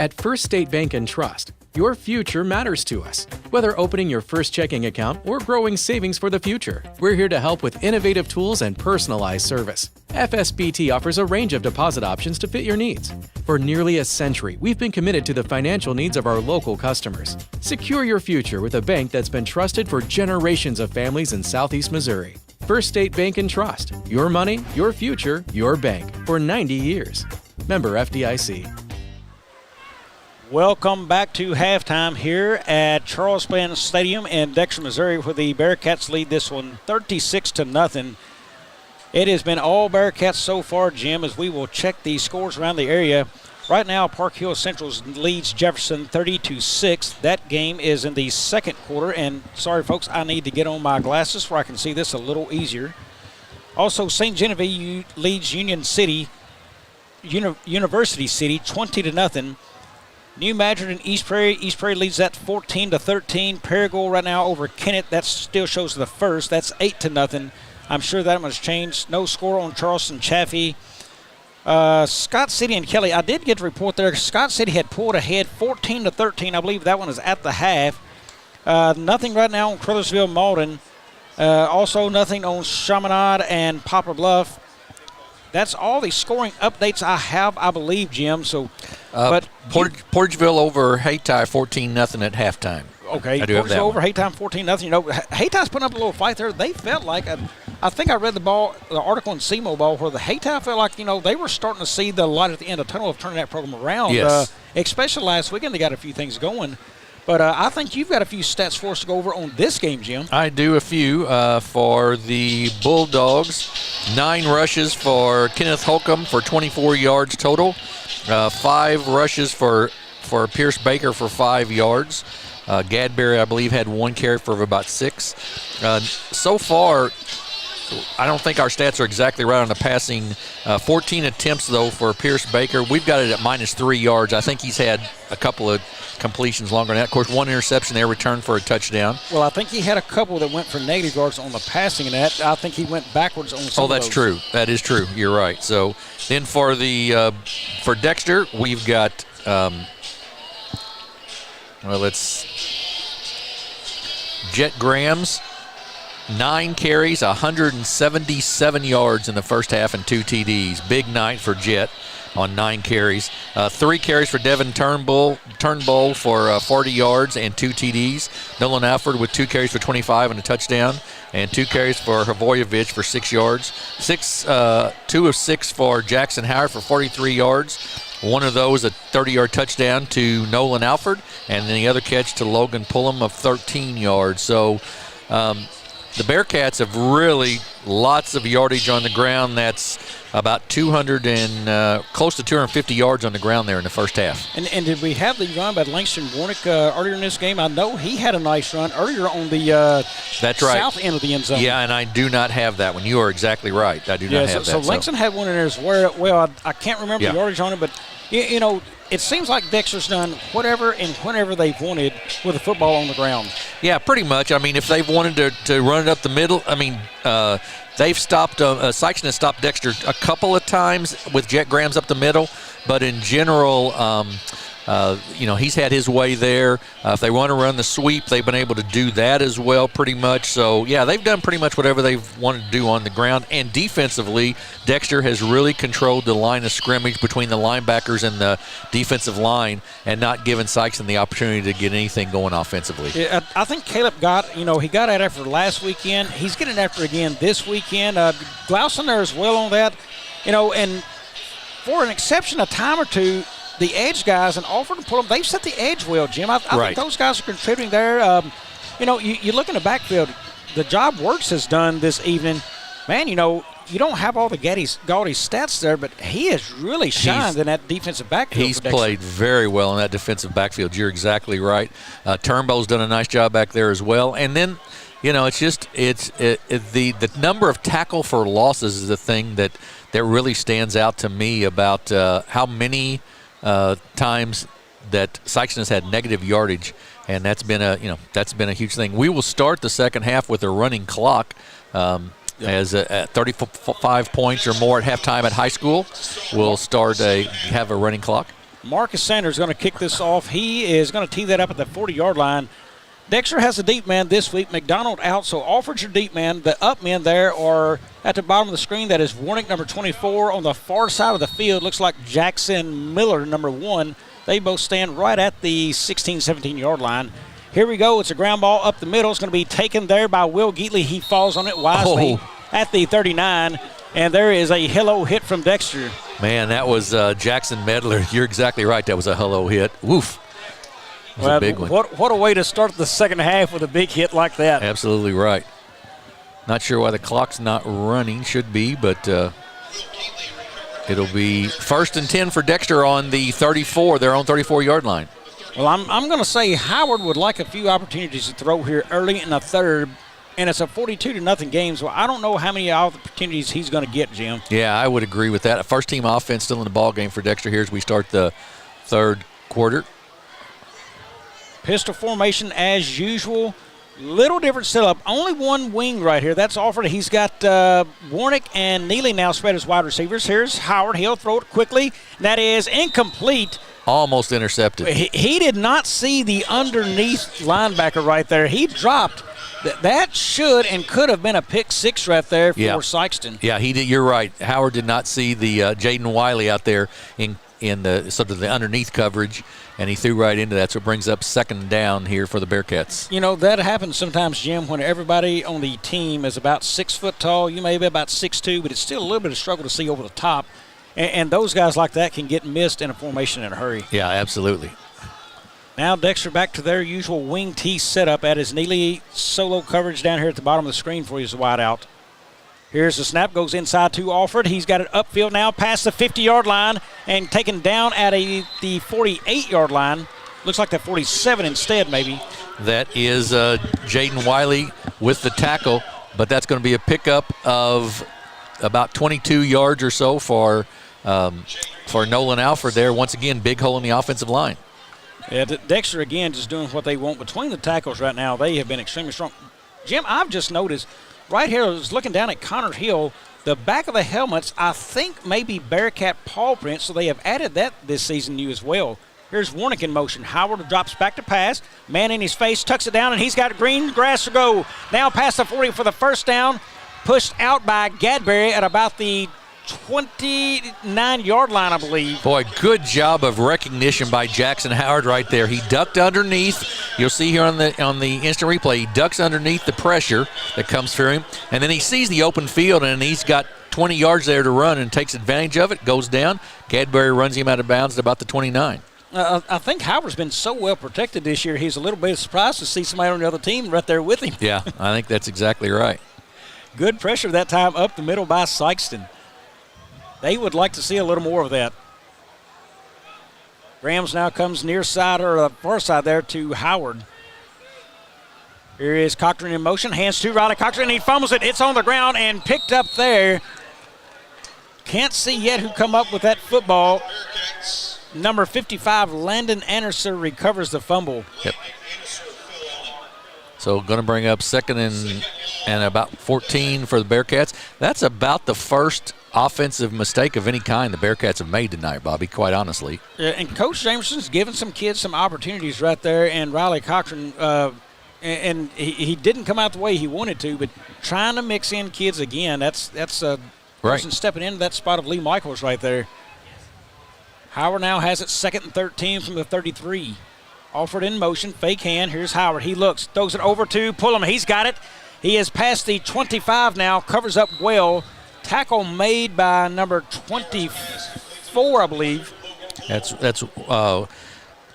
At First State Bank and Trust, your future matters to us. Whether opening your first checking account or growing savings for the future, we're here to help with innovative tools and personalized service. FSBT offers a range of deposit options to fit your needs. For nearly a century, we've been committed to the financial needs of our local customers. Secure your future with a bank that's been trusted for generations of families in Southeast Missouri. First State Bank and Trust. Your money, your future, your bank. For 90 years. Member FDIC. Welcome back to halftime here at Charles Glenn Stadium in Dexter, Missouri, where the Bearcats lead this one 36-0. It has been all Bearcats so far, Jim, as we will check the scores around the area. Right now, Park Hill Central leads Jefferson 30-6. That game is in the second quarter, and sorry, folks, I need to get on my glasses where I can see this a little easier. Also, St. Genevieve leads University City 20-0. New Madrid and East Prairie. East Prairie leads that 14-13. Paragould right now over Kennett. That still shows the first. That's 8-0. I'm sure that must change. No score on Charleston Chaffee. Scott City and Kelly. I did get a report there. Scott City had pulled ahead 14-13. I believe that one is at the half. Nothing right now on Crothersville Malden. Also nothing on Chaminade and Poplar Bluff. That's all the scoring updates I have, I believe, Jim. So, but Portageville over Hayti 14-0 at halftime. Okay, I do have that over one. Hayti 14-0. You know, Hayti's putting up a little fight there. They felt like I think I read the article in SEMO Ball where the Hayti felt like they were starting to see the light at the end of the tunnel of turning that program around. Yes. Especially last weekend, they got a few things going. But I think you've got a few stats for us to go over on this game, Jim. I do a few for the Bulldogs. 9 rushes for Kenneth Holcomb for 24 yards total. 5 rushes for Pierce Baker for 5 yards. Gadberry, I believe, had 1 carry for about 6. So far, I don't think our stats are exactly right on the passing. 14 attempts, though, for Pierce Baker. We've got it at -3 yards. I think he's had a couple of completions longer than that. Of course, 1 interception there, returned for a touchdown. Well, I think he had a couple that went for negative yards on the passing, and that I think he went backwards on some Oh, of that's those. true. That is true. You're right. So then for the for Dexter, we've got Jet Grams, 9 carries, 177 yards in the first half and 2 TDs. Big night for Jet on 9 carries. 3 carries for Devin Turnbull for 40 yards and 2 TDs. Nolan Alford with 2 carries for 25 and a touchdown, and 2 carries for Hrvojevic for 6 yards. 2 of 6 for Jackson Howard for 43 yards. One of those a 30-yard touchdown to Nolan Alford, and then the other catch to Logan Pullum of 13 yards. So the Bearcats have really lots of yardage on the ground. That's about 200 and close to 250 yards on the ground there in the first half. And did we have the run by Langston Warnick earlier in this game? I know he had a nice run earlier on the That's right. south end of the end zone. Yeah, and I do not have that one. You are exactly right. I do not have that. So Langston had one in there as well. I can't remember the yardage on it, but you know, it seems like Dexter's done whatever and whenever they've wanted with the football on the ground. Yeah, pretty much. I mean, if they've wanted to run it up the middle, I mean, they've stopped, Sikeston has stopped Dexter a couple of times with Jet Grams up the middle, but in general, he's had his way there. If they want to run the sweep, they've been able to do that as well pretty much. So, yeah, they've done pretty much whatever they've wanted to do on the ground. And defensively, Dexter has really controlled the line of scrimmage between the linebackers and the defensive line and not given Sikeston the opportunity to get anything going offensively. Yeah, I think Caleb he got at after last weekend. He's getting after again this weekend. Glauson there as well on that. And for an exception, a time or two, the edge guys and Alford and Pullum, they've set the edge well, Jim. I think those guys are contributing there. You look in the backfield, the job Works has done this evening. Man, you don't have all the gaudy stats there, but he has really shined in that defensive backfield. He's played very well in that defensive backfield. You're exactly right. Turnbull's done a nice job back there as well. And then, it's just the number of tackle for losses is the thing that really stands out to me about how many times that Sikeston has had negative yardage, and that's been a huge thing. We will start the second half with a running clock. As 35 points or more at halftime at high school, we'll have a running clock. Marcus Sanders is going to kick this off. He is going to tee that up at the 40-yard line. Dexter has a deep man this week. McDonald out, so Alfred's your deep man. The up men there are at the bottom of the screen. That is Warnick, number 24. On the far side of the field, looks like Jackson Miller, number 1. They both stand right at the 16, 17-yard line. Here we go. It's a ground ball up the middle. It's going to be taken there by Will Geatley. He falls on it wisely at the 39. And there is a hello hit from Dexter. Man, that was Jackson Medler. You're exactly right. That was a hello hit. Woof. That was a big one. What a way to start the second half with a big hit like that. Absolutely right. Not sure why the clock's not running. Should be, but it'll be 1st and 10 for Dexter on the 34, their own 34-yard line. Well, I'm going to say Howard would like a few opportunities to throw here early in the third, and it's a 42-0 game, so I don't know how many opportunities he's going to get, Jim. Yeah, I would agree with that. A first-team offense still in the ball game for Dexter here as we start the third quarter. Pistol formation as usual. Little different setup. Only one wing right here. That's Alfred. He's got Warnick and Neely now spread as wide receivers. Here's Howard. He'll throw it quickly. That is incomplete. Almost intercepted. He did not see the underneath linebacker right there. He dropped. That should and could have been a pick six right there for Sikeston. Yeah, he did. You're right. Howard did not see the Jaden Wiley out there in the sort of the underneath coverage, and he threw right into that. So it brings up 2nd down here for the Bearcats. You know, that happens sometimes, Jim, when everybody on the team is about 6 foot tall. You may be about 6'2", but it's still a little bit of struggle to see over the top. And those guys like that can get missed in a formation in a hurry. Yeah, absolutely. Now Dexter back to their usual wing T setup at his Neely solo coverage down here at the bottom of the screen for his wide out. Here's the snap, goes inside to Alfred. He's got it upfield now past the 50-yard line and taken down at the 48-yard line. Looks like the 47 instead, maybe. That is Jaden Wiley with the tackle, but that's going to be a pickup of about 22 yards or so for Nolan Alford there. Once again, big hole in the offensive line. Yeah, Dexter, again, just doing what they want. Between the tackles right now, they have been extremely strong. Jim, I've just noticed right here, I was looking down at Connor Hill, the back of the helmets, I think maybe Bearcat paw prints, so they have added that this season new as well. Here's Warnick in motion. Howard drops back to pass. Man in his face, tucks it down, and he's got green grass to go. Now past the 40 for the first down. Pushed out by Gadberry at about the 29-yard line, I believe. Boy, good job of recognition by Jackson Howard right there. He ducked underneath. You'll see here on the instant replay, he ducks underneath the pressure that comes through him, and then he sees the open field, and he's got 20 yards there to run and takes advantage of it, goes down. Gadberry runs him out of bounds at about the 29. I think Howard's been so well protected this year, he's a little bit surprised to see somebody on the other team right there with him. Yeah, I think that's exactly right. Good pressure that time up the middle by Sikeston. They would like to see a little more of that. Grams now comes near side or far side there to Howard. Here is Cochran in motion. Hands to Riley Cochran. He fumbles it. It's on the ground and picked up there. Can't see yet who come up with that football. Number 55, Landon Anderson, recovers the fumble. Yep. So going to bring up 2nd and about 14 for the Bearcats. That's about the first offensive mistake of any kind the Bearcats have made tonight, Bobby, quite honestly. Yeah, and Coach Jameson's giving some kids some opportunities right there, and Riley Cochran, and he didn't come out the way he wanted to, but trying to mix in kids again, that's a person stepping into that spot of Lee Michaels right there. Howard now has it 2nd and 13 from the 33. Alfred in motion, fake hand. Here's Howard. He looks, throws it over to Pullum. He's got it. He is past the 25 now, covers up well. Tackle made by number 24, I believe. That's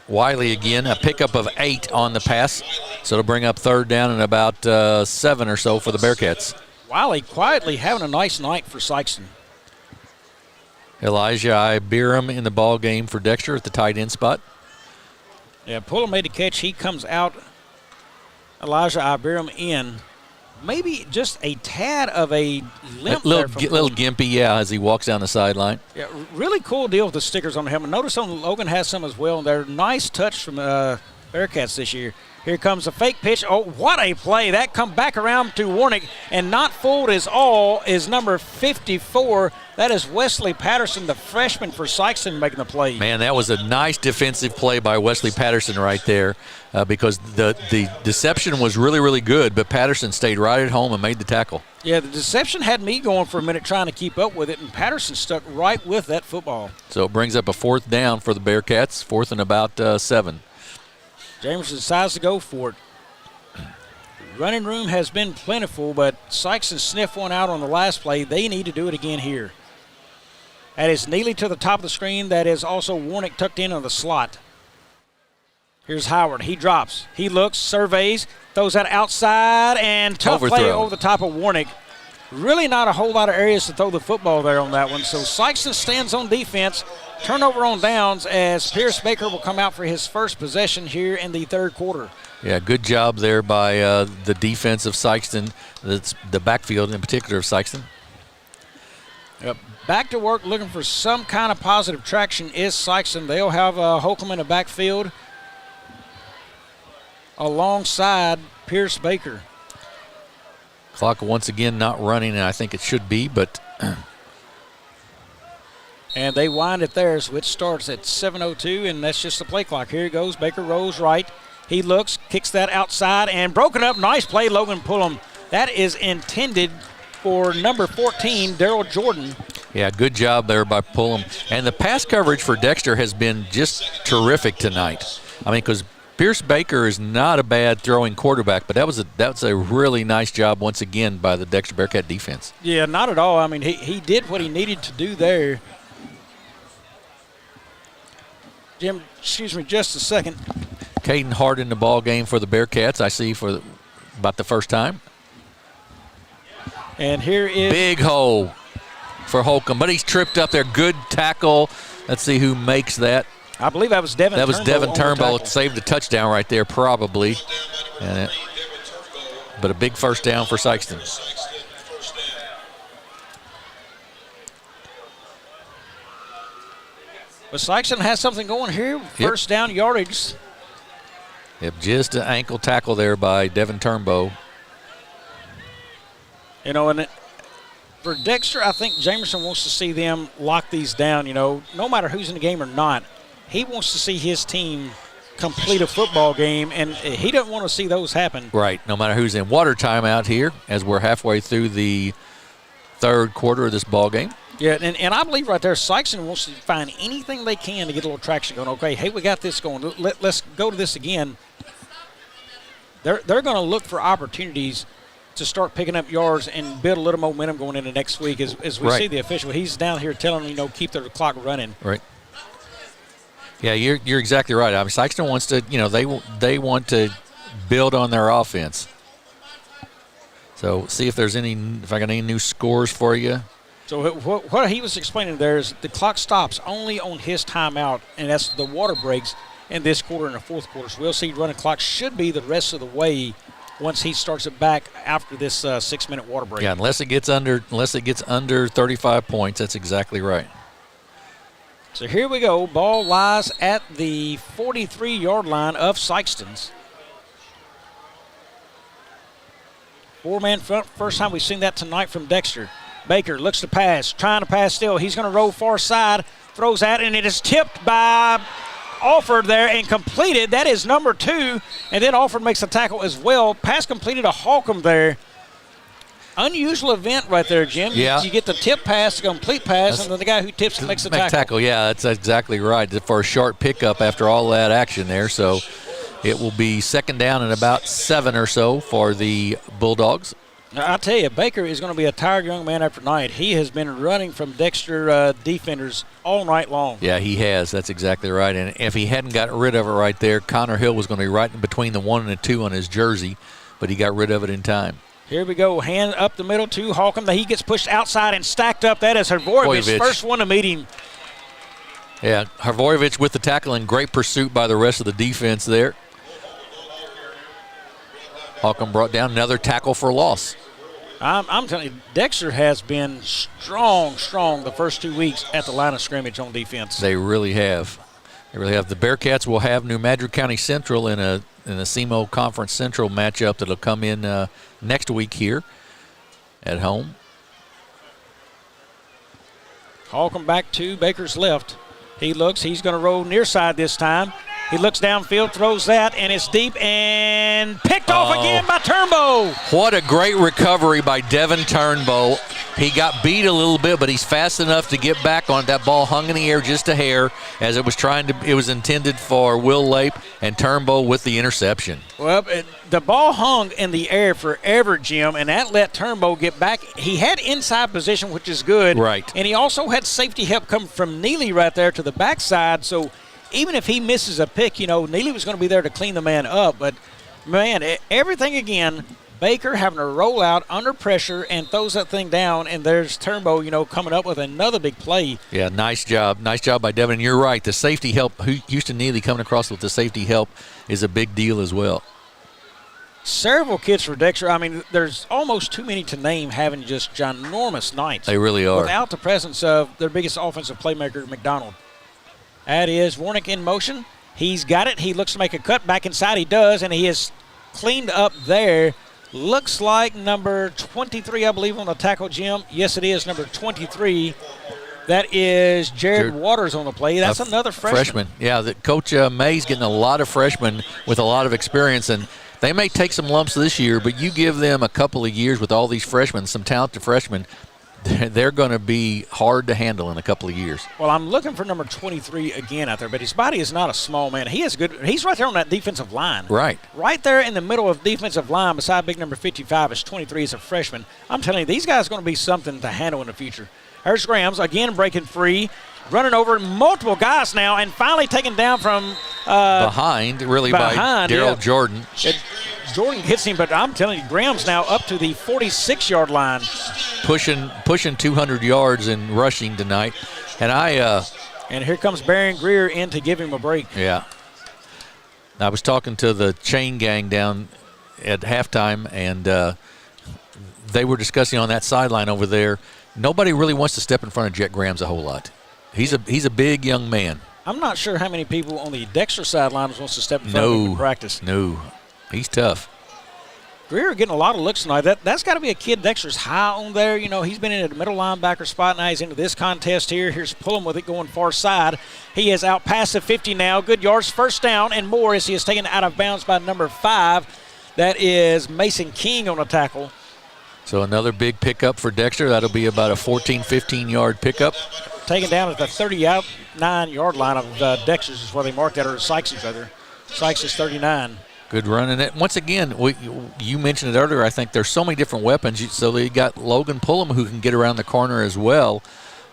Wiley again, a pickup of 8 on the pass. So it'll bring up 3rd down and about 7 or so for the Bearcats. Wiley quietly having a nice night for Sikeston. Elijah Ibiram in the ball game for Dexter at the tight end spot. Yeah, Pullum made a catch. He comes out. Elijah Ibiram in. Maybe just a tad of a limp little gimpy, yeah, as he walks down the sideline. Yeah, really cool deal with the stickers on the helmet. Notice on Logan has some as well. They're nice touch from Bearcats this year. Here comes a fake pitch. Oh, what a play. That come back around to Warnick, and not fooled is all is number 54. That is Wesley Patterson, the freshman for Sikeston, making the play. Man, that was a nice defensive play by Wesley Patterson right there because the deception was really, really good, but Patterson stayed right at home and made the tackle. Yeah, the deception had me going for a minute trying to keep up with it, and Patterson stuck right with that football. So it brings up a 4th down for the Bearcats, 4th and about 7. Jamerson decides to go for it. Running room has been plentiful, but Sikeston sniffed one out on the last play. They need to do it again here. That is Neely to the top of the screen. That is also Warnick tucked in on the slot. Here's Howard. He drops. He looks, surveys, throws that outside, and tough play over the top of Warnick. Really not a whole lot of areas to throw the football there on that one. So Sikeston stands on defense. Turnover on downs as Pierce Baker will come out for his first possession here in the 3rd quarter. Yeah, good job there by the defense of Sikeston, the backfield in particular of Sikeston. Yep. Back to work looking for some kind of positive traction is Sikeston. They'll have Holcomb in the backfield alongside Pierce Baker. Clock once again not running, and I think it should be, but and they wind it there, so it starts at 7:02, and that's just the play clock. Here it goes. Baker rolls right. He looks, kicks that outside, and broken up. Nice play, Logan Pullum. That is intended for number 14, Daryl Jordan. Yeah, good job there by Pullum. And the pass coverage for Dexter has been just terrific tonight. I mean, because Pierce Baker is not a bad throwing quarterback, but that was a really nice job once again by the Dexter Bearcat defense. Yeah, not at all. I mean, he did what he needed to do there. Jim, excuse me just a second. Caden Hart in the ball game for the Bearcats, I see for about the first time. And here is big hole for Holcomb, but he's tripped up there. Good tackle. Let's see who makes that. I believe that was Devin Turnbull. That was Devin Turnbull. Saved a touchdown right there, probably. But a big first down for Sikeston. But Sikeston has something going here. First down yardage. Yep, just an ankle tackle there by Devin Turnbow. You know, and for Dexter, I think Jamerson wants to see them lock these down, you know, no matter who's in the game or not. He wants to see his team complete a football game, and he doesn't want to see those happen. Right, no matter who's in. Water timeout here as we're halfway through the 3rd quarter of this ball game. Yeah, and I believe right there, Sikeston wants to find anything they can to get a little traction going. Okay, hey, we got this going. Let's go to this again. They're going to look for opportunities to start picking up yards and build a little momentum going into next week as we see the official. He's down here telling them, you know, keep the clock running. Right. Yeah, you're exactly right. I mean, Sikeston wants to, you know, they want to build on their offense. So see if I got any new scores for you. So what he was explaining there is the clock stops only on his timeout, and that's the water breaks in this quarter and the 4th quarter. So we'll see running clock should be the rest of the way once he starts it back after this 6-minute water break. Yeah, unless it gets under 35 points, that's exactly right. So here we go. Ball lies at the 43-yard line of Sikeston's. 4-man front. First time we've seen that tonight from Dexter. Baker looks to pass, trying to pass still. He's going to roll far side, throws that, and it is tipped by Alford there and completed. That is number 2, and then Alford makes the tackle as well. Pass completed to Holcomb there. Unusual event right there, Jim. Yeah. You get the tip pass, the complete pass, and then the guy who tips it makes the tackle. Yeah, that's exactly right. For a short pickup after all that action there. So it will be 2nd down and about 7 or so for the Bulldogs. Now, I tell you, Baker is going to be a tired young man after night. He has been running from Dexter defenders all night long. Yeah, he has. That's exactly right. And if he hadn't got rid of it right there, Connor Hill was going to be right in between the 1 and the 2 on his jersey, but he got rid of it in time. Here we go. Hand up the middle to Holcomb. He gets pushed outside and stacked up. That is Hrvojevic, first one to meet him. Yeah, Hrvojevic with the tackle and great pursuit by the rest of the defense there. Holcomb brought down another tackle for loss. I'm telling you, Dexter has been strong the first 2 weeks at the line of scrimmage on defense. They really have. They really have. The Bearcats will have New Madrid County Central in a SEMO Conference Central matchup that'll come in next week here at home. Holcomb back to Baker's left. He looks. He's going to roll near side this time. He looks downfield, throws that, and it's deep and picked off again by Turnbow. What a great recovery by Devin Turnbow. He got beat a little bit, but he's fast enough to get back on it. That ball hung in the air just a hair as it was intended for Will Lape, and Turnbow with the interception. Well, the ball hung in the air forever, Jim, and that let Turnbow get back. He had inside position, which is good. Right. And he also had safety help come from Neely right there to the backside, so even if he misses a pick, Neely was going to be there to clean the man up. But, man, everything again, Baker having to roll out under pressure and throws that thing down, and there's Turnbow, coming up with another big play. Yeah, nice job. Nice job by Devin. And you're right. The safety help, Houston Neely coming across with the safety help is a big deal as well. Several kids for Dexter. I mean, there's almost too many to name having just ginormous nights. They really are. Without the presence of their biggest offensive playmaker, McDonald. That is Warnick in motion. He's got it. He looks to make a cut back inside. He does, and he is cleaned up there. Looks like number 23, I believe, on the tackle, Jim. Yes, it is number 23. That is Jared Waters on the play. That's another freshman. Yeah, Coach May's getting a lot of freshmen with a lot of experience, and they may take some lumps this year, but you give them a couple of years with all these freshmen, some talented freshmen, they're going to be hard to handle in a couple of years. Well, I'm looking for number 23 again out there, but his body is not a small man. He is good. He's right there on that defensive line. Right. Right there in the middle of defensive line beside big number 55 is 23 as a freshman. I'm telling you, these guys are going to be something to handle in the future. There's Grams again breaking free, running over multiple guys now, and finally taken down from behind by Daryl Jordan. Jordan hits him, but I'm telling you, Graham's now up to the 46-yard line. Pushing 200 yards in rushing tonight. And here comes Barron Greer in to give him a break. Yeah. I was talking to the chain gang down at halftime, and they were discussing on that sideline over there. Nobody really wants to step in front of Jet Grams a whole lot. He's a big young man. I'm not sure how many people on the Dexter sidelines wants to step in front of him in practice. No. He's tough. Greer getting a lot of looks tonight. That's got to be a kid Dexter's high on there. He's been in a middle linebacker spot. Now he's into this contest here. Here's Pullum with it going far side. He is out past the 50 now. Good yards, first down, and more as he is taken out of bounds by number 5. That is Mason King on a tackle. So another big pickup for Dexter. That'll be about a 14, 15-yard pickup. Taken down at the 39-yard line of Dexter's is where they marked that, or Sikes' rather. Sikes is 39. Good run in it. Once again, you mentioned it earlier, I think there's so many different weapons. So they got Logan Pullum who can get around the corner as well.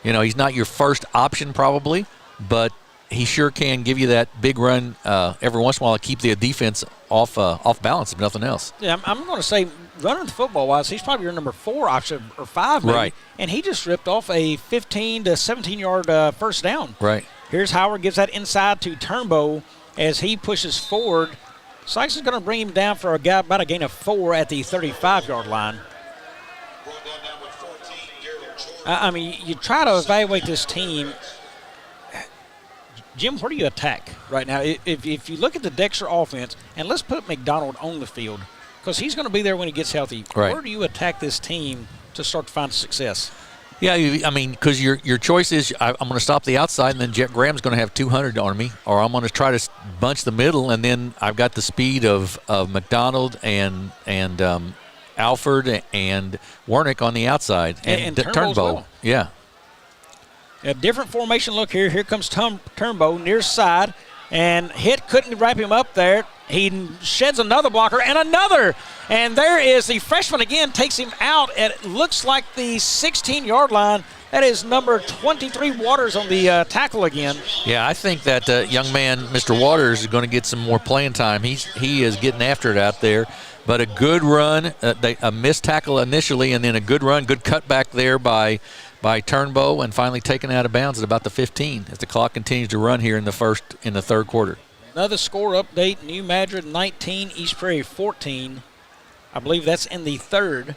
He's not your first option probably, but he sure can give you that big run every once in a while to keep the defense off balance, if nothing else. Yeah, I'm going to say running the football-wise, he's probably your number 4 option, or 5 maybe. Right. And he just ripped off a 15 to 17-yard first down. Right. Here's Howard, gives that inside to Turnbow as he pushes forward. Sykes is going to bring him down for about a gain of 4 at the 35-yard line. I mean, you try to evaluate this team. Jim, where do you attack right now? If you look at the Dexter offense, and let's put McDonald on the field, because he's going to be there when he gets healthy. Right. Where do you attack this team to start to find success? Yeah, I mean, because your choice is I'm going to stop the outside, and then Jet Graham's going to have 200 on me, or I'm going to try to bunch the middle, and then I've got the speed of McDonald and Alford and Warnick on the outside, and Turnbow. Well. Yeah. A different formation look here. Here comes Turnbow near side, and Hitt couldn't wrap him up there. He sheds another blocker and another. And there is the freshman again, takes him out at it looks like the 16-yard line. That is number 23 Waters on the tackle again. Yeah, I think that young man, Mr. Waters, is going to get some more playing time. He is getting after it out there. But a good run, a missed tackle initially, and then a good run, good cutback there by Turnbow, and finally taken out of bounds at about the 15 as the clock continues to run here in the third quarter. Another score update, New Madrid 19, East Prairie 14. I believe that's in the third.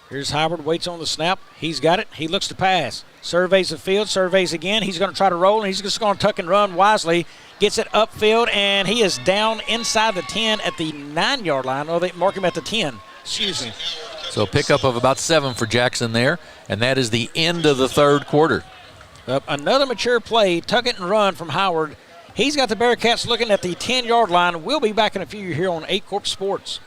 Here's Howard, waits on the snap. He's got it. He looks to pass. Surveys the field, surveys again. He's going to try to roll, and he's just going to tuck and run wisely. Gets it upfield, and he is down inside the 10 at the 9-yard line. Oh, they mark him at the 10. Excuse me. So a pickup of about 7 for Jackson there, and that is the end of the third quarter. Another mature play, tuck it and run from Howard. He's got the Bearcats looking at the 10-yard line. We'll be back in a few here on Aycorp Sports.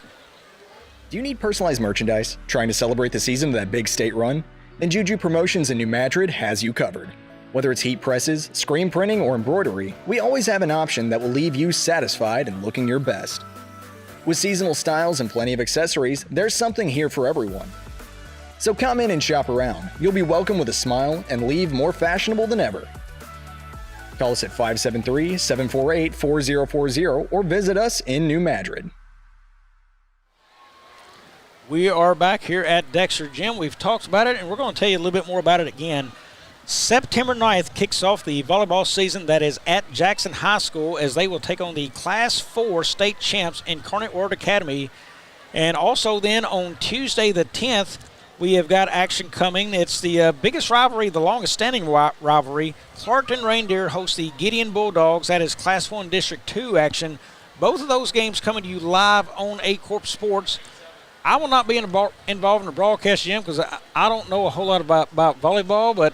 Do you need personalized merchandise? Trying to celebrate the season of that big state run? Then Juju Promotions in New Madrid has you covered. Whether it's heat presses, screen printing, or embroidery, we always have an option that will leave you satisfied and looking your best. With seasonal styles and plenty of accessories, there's something here for everyone. So come in and shop around. You'll be welcome with a smile and leave more fashionable than ever. Call us at 573-748-4040 or visit us in New Madrid. We are back here at Dexter Gym. We've talked about it, and we're going to tell you a little bit more about it again. September 9th kicks off the volleyball season that is at Jackson High School as they will take on the Class 4 state champs Incarnate Word Academy. And also then on Tuesday the 10th, we have got action coming. It's the biggest rivalry, the longest standing rivalry. Clarkton Reindeer hosts the Gideon Bulldogs. That is Class 1 District 2 action. Both of those games coming to you live on Aycorp Sports. I will not be involved in the broadcast, Jim, because I don't know a whole lot about volleyball, but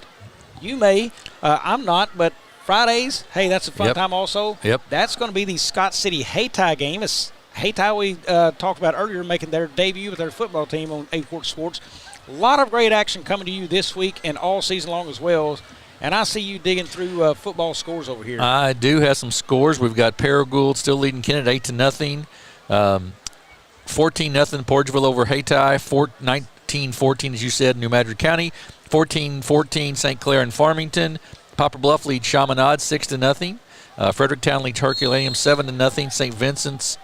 you may. I'm not, but Fridays, hey, that's a fun time also. Yep. That's going to be the Scott City Hayti game. It's Hayti we talked about earlier, making their debut with their football team on Aycorp Sports. A lot of great action coming to you this week and all season long as well. And I see you digging through football scores over here. I do have some scores. We've got Paragould still leading Kennett 8-0. 14-0 Porterville over Hayti. 19-14, as you said, New Madrid County. 14-14 St. Clair and Farmington. Poplar Bluff leads Chaminade 6-0. Fredericktown leads Herculaneum 7-0. St. Vincent's,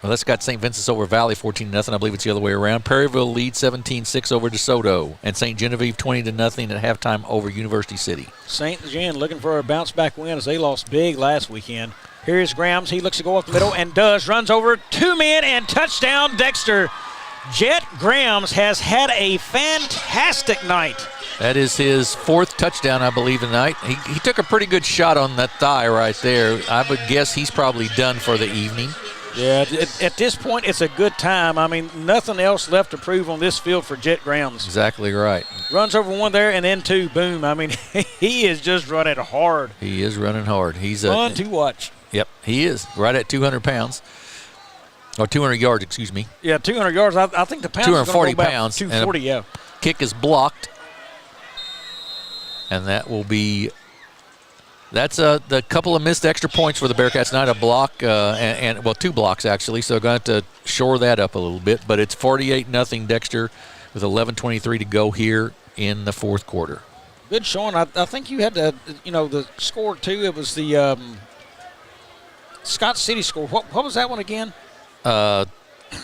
well, that's got St. Vincent's over Valley 14-0. I believe it's the other way around. Perryville leads 17-6 over DeSoto. And St. Genevieve 20-0 at halftime over University City. St. Gen looking for a bounce-back win as they lost big last weekend. Here's Grams. He looks to go up the middle and does. Runs over 2 men and touchdown, Dexter. Jet Grams has had a fantastic night. That is his 4th touchdown, I believe, tonight. He took a pretty good shot on that thigh right there. I would guess he's probably done for the evening. Yeah, at this point, it's a good time. I mean, nothing else left to prove on this field for Jet Grams. Exactly right. Runs over 1 there and then 2. Boom. I mean, he is just running hard. He is running hard. He's fun to watch. Yep, he is. Right at 200 pounds. Or 200 yards, excuse me. Yeah, 200 yards. I think the pounds 240 is go pounds. 240, yeah. Kick is blocked. And that will be, that's the couple of missed extra points for the Bearcats tonight. A block, and 2 blocks actually, so going to have to shore that up a little bit. But it's 48-0 Dexter with 11:23 to go here in the 4th quarter. Good showing. I think you had the score too. It was the Scott City score. What was that one again?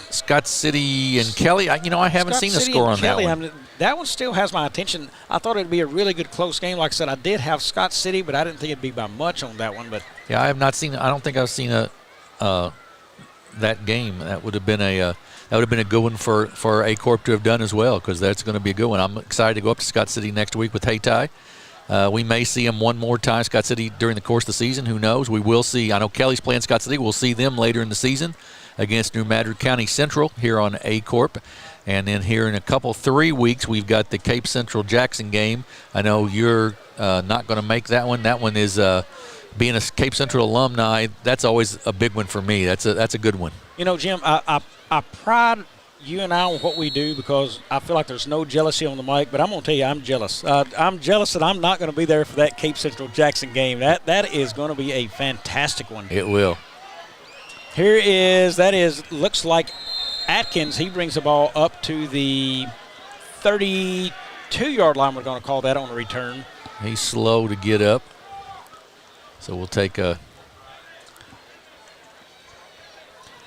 Scott City and Kelly. I haven't seen the score on that one. I mean, that one still has my attention. I thought it'd be a really good close game. Like I said, I did have Scott City, but I didn't think it'd be by much on that one. But yeah, I have not seen. I don't think I've seen that game. That would have been a good one for Aycorp to have done as well, because that's going to be a good one. I'm excited to go up to Scott City next week with Hayti. We may see them one more time, Scott City, during the course of the season. Who knows? We will see. I know Kelly's playing Scott City. We'll see them later in the season against New Madrid County Central here on Aycorp. And then here in a couple, 3 weeks, we've got the Cape Central Jackson game. I know you're not going to make that one. That one is being a Cape Central alumni. That's always a big one for me. That's a good one. Jim, I pride you and I on what we do because I feel like there's no jealousy on the mic, but I'm going to tell you I'm jealous. I'm jealous that I'm not going to be there for that Cape Central Jackson game. That is going to be a fantastic one. It will. Looks like Atkins. He brings the ball up to the 32-yard line. We're going to call that on the return. He's slow to get up. So we'll take a.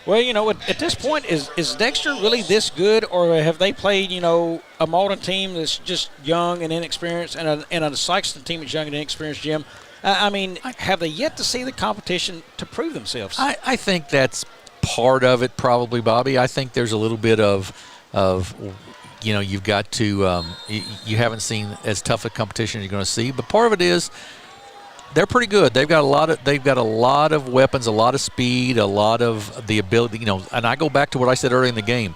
Well, at this point, is Dexter really this good, or have they played, a Malden team that's just young and inexperienced and a Sikeston team that's young and inexperienced, Jim? Have they yet to see the competition to prove themselves? I think that's part of it probably, Bobby. I think there's a little bit of you've got to you haven't seen as tough a competition you're going to see. But part of it is they're pretty good. They've got a lot of weapons, a lot of speed, a lot of the ability. And I go back to what I said earlier in the game.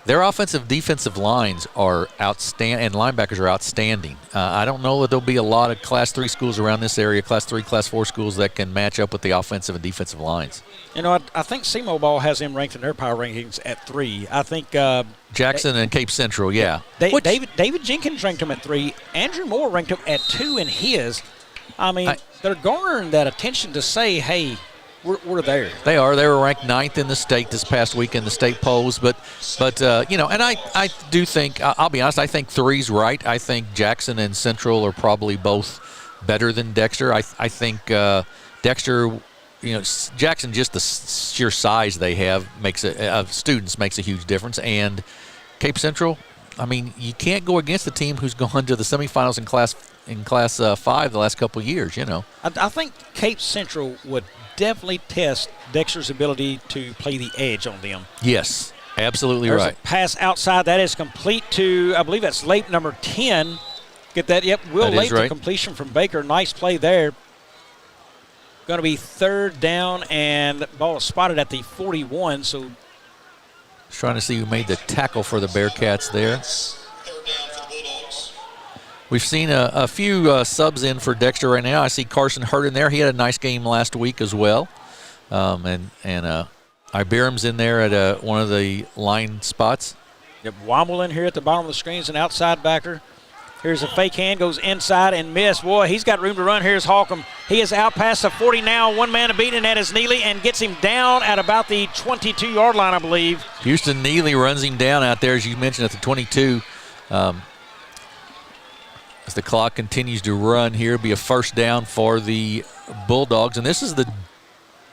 Their offensive, defensive lines are outstanding, and linebackers are outstanding. I don't know that there'll be a lot of Class 3 schools around this area, Class 3, Class 4 schools that can match up with the offensive and defensive lines. I think SEMO Ball has them ranked in their power rankings at 3. I think Jackson and Cape Central, yeah. David Jenkins ranked them at 3. Andrew Moore ranked them at 2 in his. I mean, they're garnering that attention to say, hey, we're there. They are. They were ranked 9th in the state this past week in the state polls. But and I do think, I'll be honest, I think 3's right. I think Jackson and Central are probably both better than Dexter. I think Dexter, Jackson, just the sheer size they have of students makes a huge difference. And Cape Central, I mean, you can't go against the team who's gone to the semifinals in Class 5 the last couple of years, I think Cape Central would definitely test Dexter's ability to play the edge on them. Yes, absolutely. There's right. A pass outside. That is complete to, I believe that's late number 10. Get that? Yep, Will Late to completion from Baker. Nice play there. Going to be 3rd down, and the ball is spotted at the 41. So, trying to see who made the tackle for the Bearcats there. We've seen a few subs in for Dexter right now. I see Carson Hurt in there. He had a nice game last week as well. And Iberam's in there at one of the line spots. Yep, Womble in here at the bottom of the screen is an outside backer. Here's a fake hand, goes inside and missed. Boy, he's got room to run. Here's Holcomb. He is out past the 40 now. One man to beat, and that is Neely, and gets him down at about the 22-yard line, I believe. Houston Neely runs him down out there, as you mentioned, at the 22. As the clock continues to run here, be a 1st down for the Bulldogs. And this is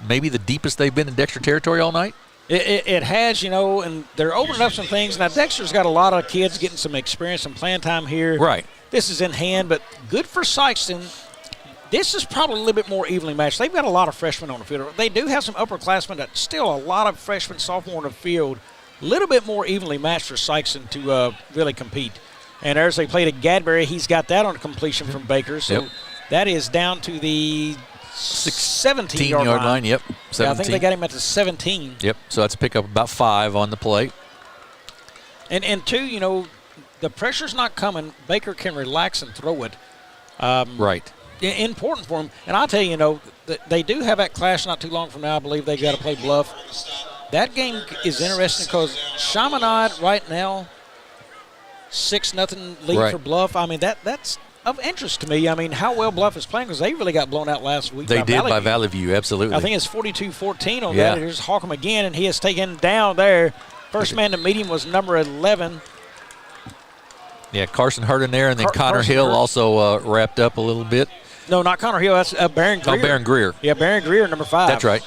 maybe the deepest they've been in Dexter territory all night. It has, and they're opening up some things. Now, Dexter's got a lot of kids getting some experience, some playing time here. Right. This is in hand, but good for Sikeston. This is probably a little bit more evenly matched. They've got a lot of freshmen on the field. They do have some upperclassmen, but still a lot of freshmen, sophomore on the field. A little bit more evenly matched for Sikeston to really compete. And there's they played at Gadbury. He's got that on completion from Baker. So that is down to the 17-yard line. Yep, 17. Yeah, I think they got him at the 17. Yep, so that's a pickup about 5 on the play. And 2, the pressure's not coming. Baker can relax and throw it. Right. Important for him. And I'll tell you, they do have that clash not too long from now. I believe they've got to play Bluff. That game is interesting because Chaminade right now, 6-0 lead for Bluff. I mean, that's of interest to me. I mean, how well Bluff is playing because they really got blown out last week. They did by Valley View, absolutely. I think it's 42-14 on that. Here's Holcomb again, and he is taken down there. First man to meet him was number 11. Yeah, Carson Hurt in there, and then Connor Hill also wrapped up a little bit. No, not Connor Hill. That's Barron Greer. Oh, Barron Greer. Yeah, Barron Greer, number 5. That's right.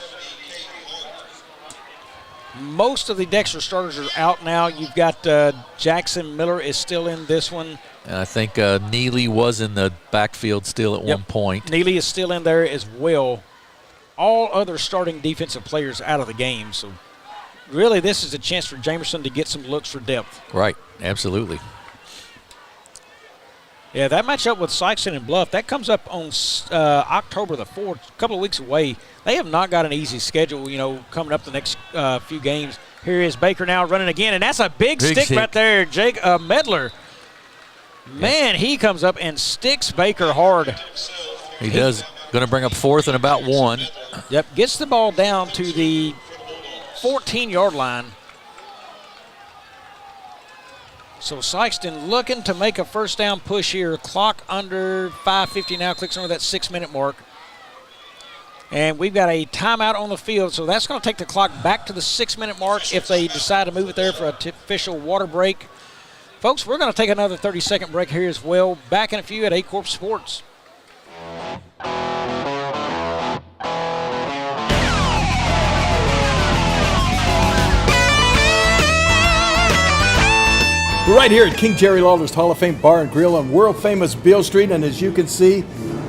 Most of the Dexter starters are out now. You've got Jackson Miller is still in this one. And I think Neely was in the backfield still at one point. Neely is still in there as well. All other starting defensive players out of the game. So really this is a chance for Jamerson to get some looks for depth. Right, absolutely. Yeah, that matchup with Sikeston and Bluff, that comes up on October the 4th, a couple of weeks away. They have not got an easy schedule, coming up the next few games. Here is Baker now running again, and that's a big stick right there, Jake Medler. Man, he comes up and sticks Baker hard. He does. Going to bring up 4th and about 1. Yep, gets the ball down to the 14-yard line. So Sikeston looking to make a 1st down push here. Clock under 5:50 now, clicks under that 6-minute mark. And we've got a timeout on the field, so that's going to take the clock back to the 6-minute mark if they decide to move it there for an official water break. Folks, we're going to take another 30-second break here as well. Back in a few at Aycorp Sports. We're right here at King Jerry Lawler's Hall of Fame Bar and Grill on world-famous Beale Street, and as you can see,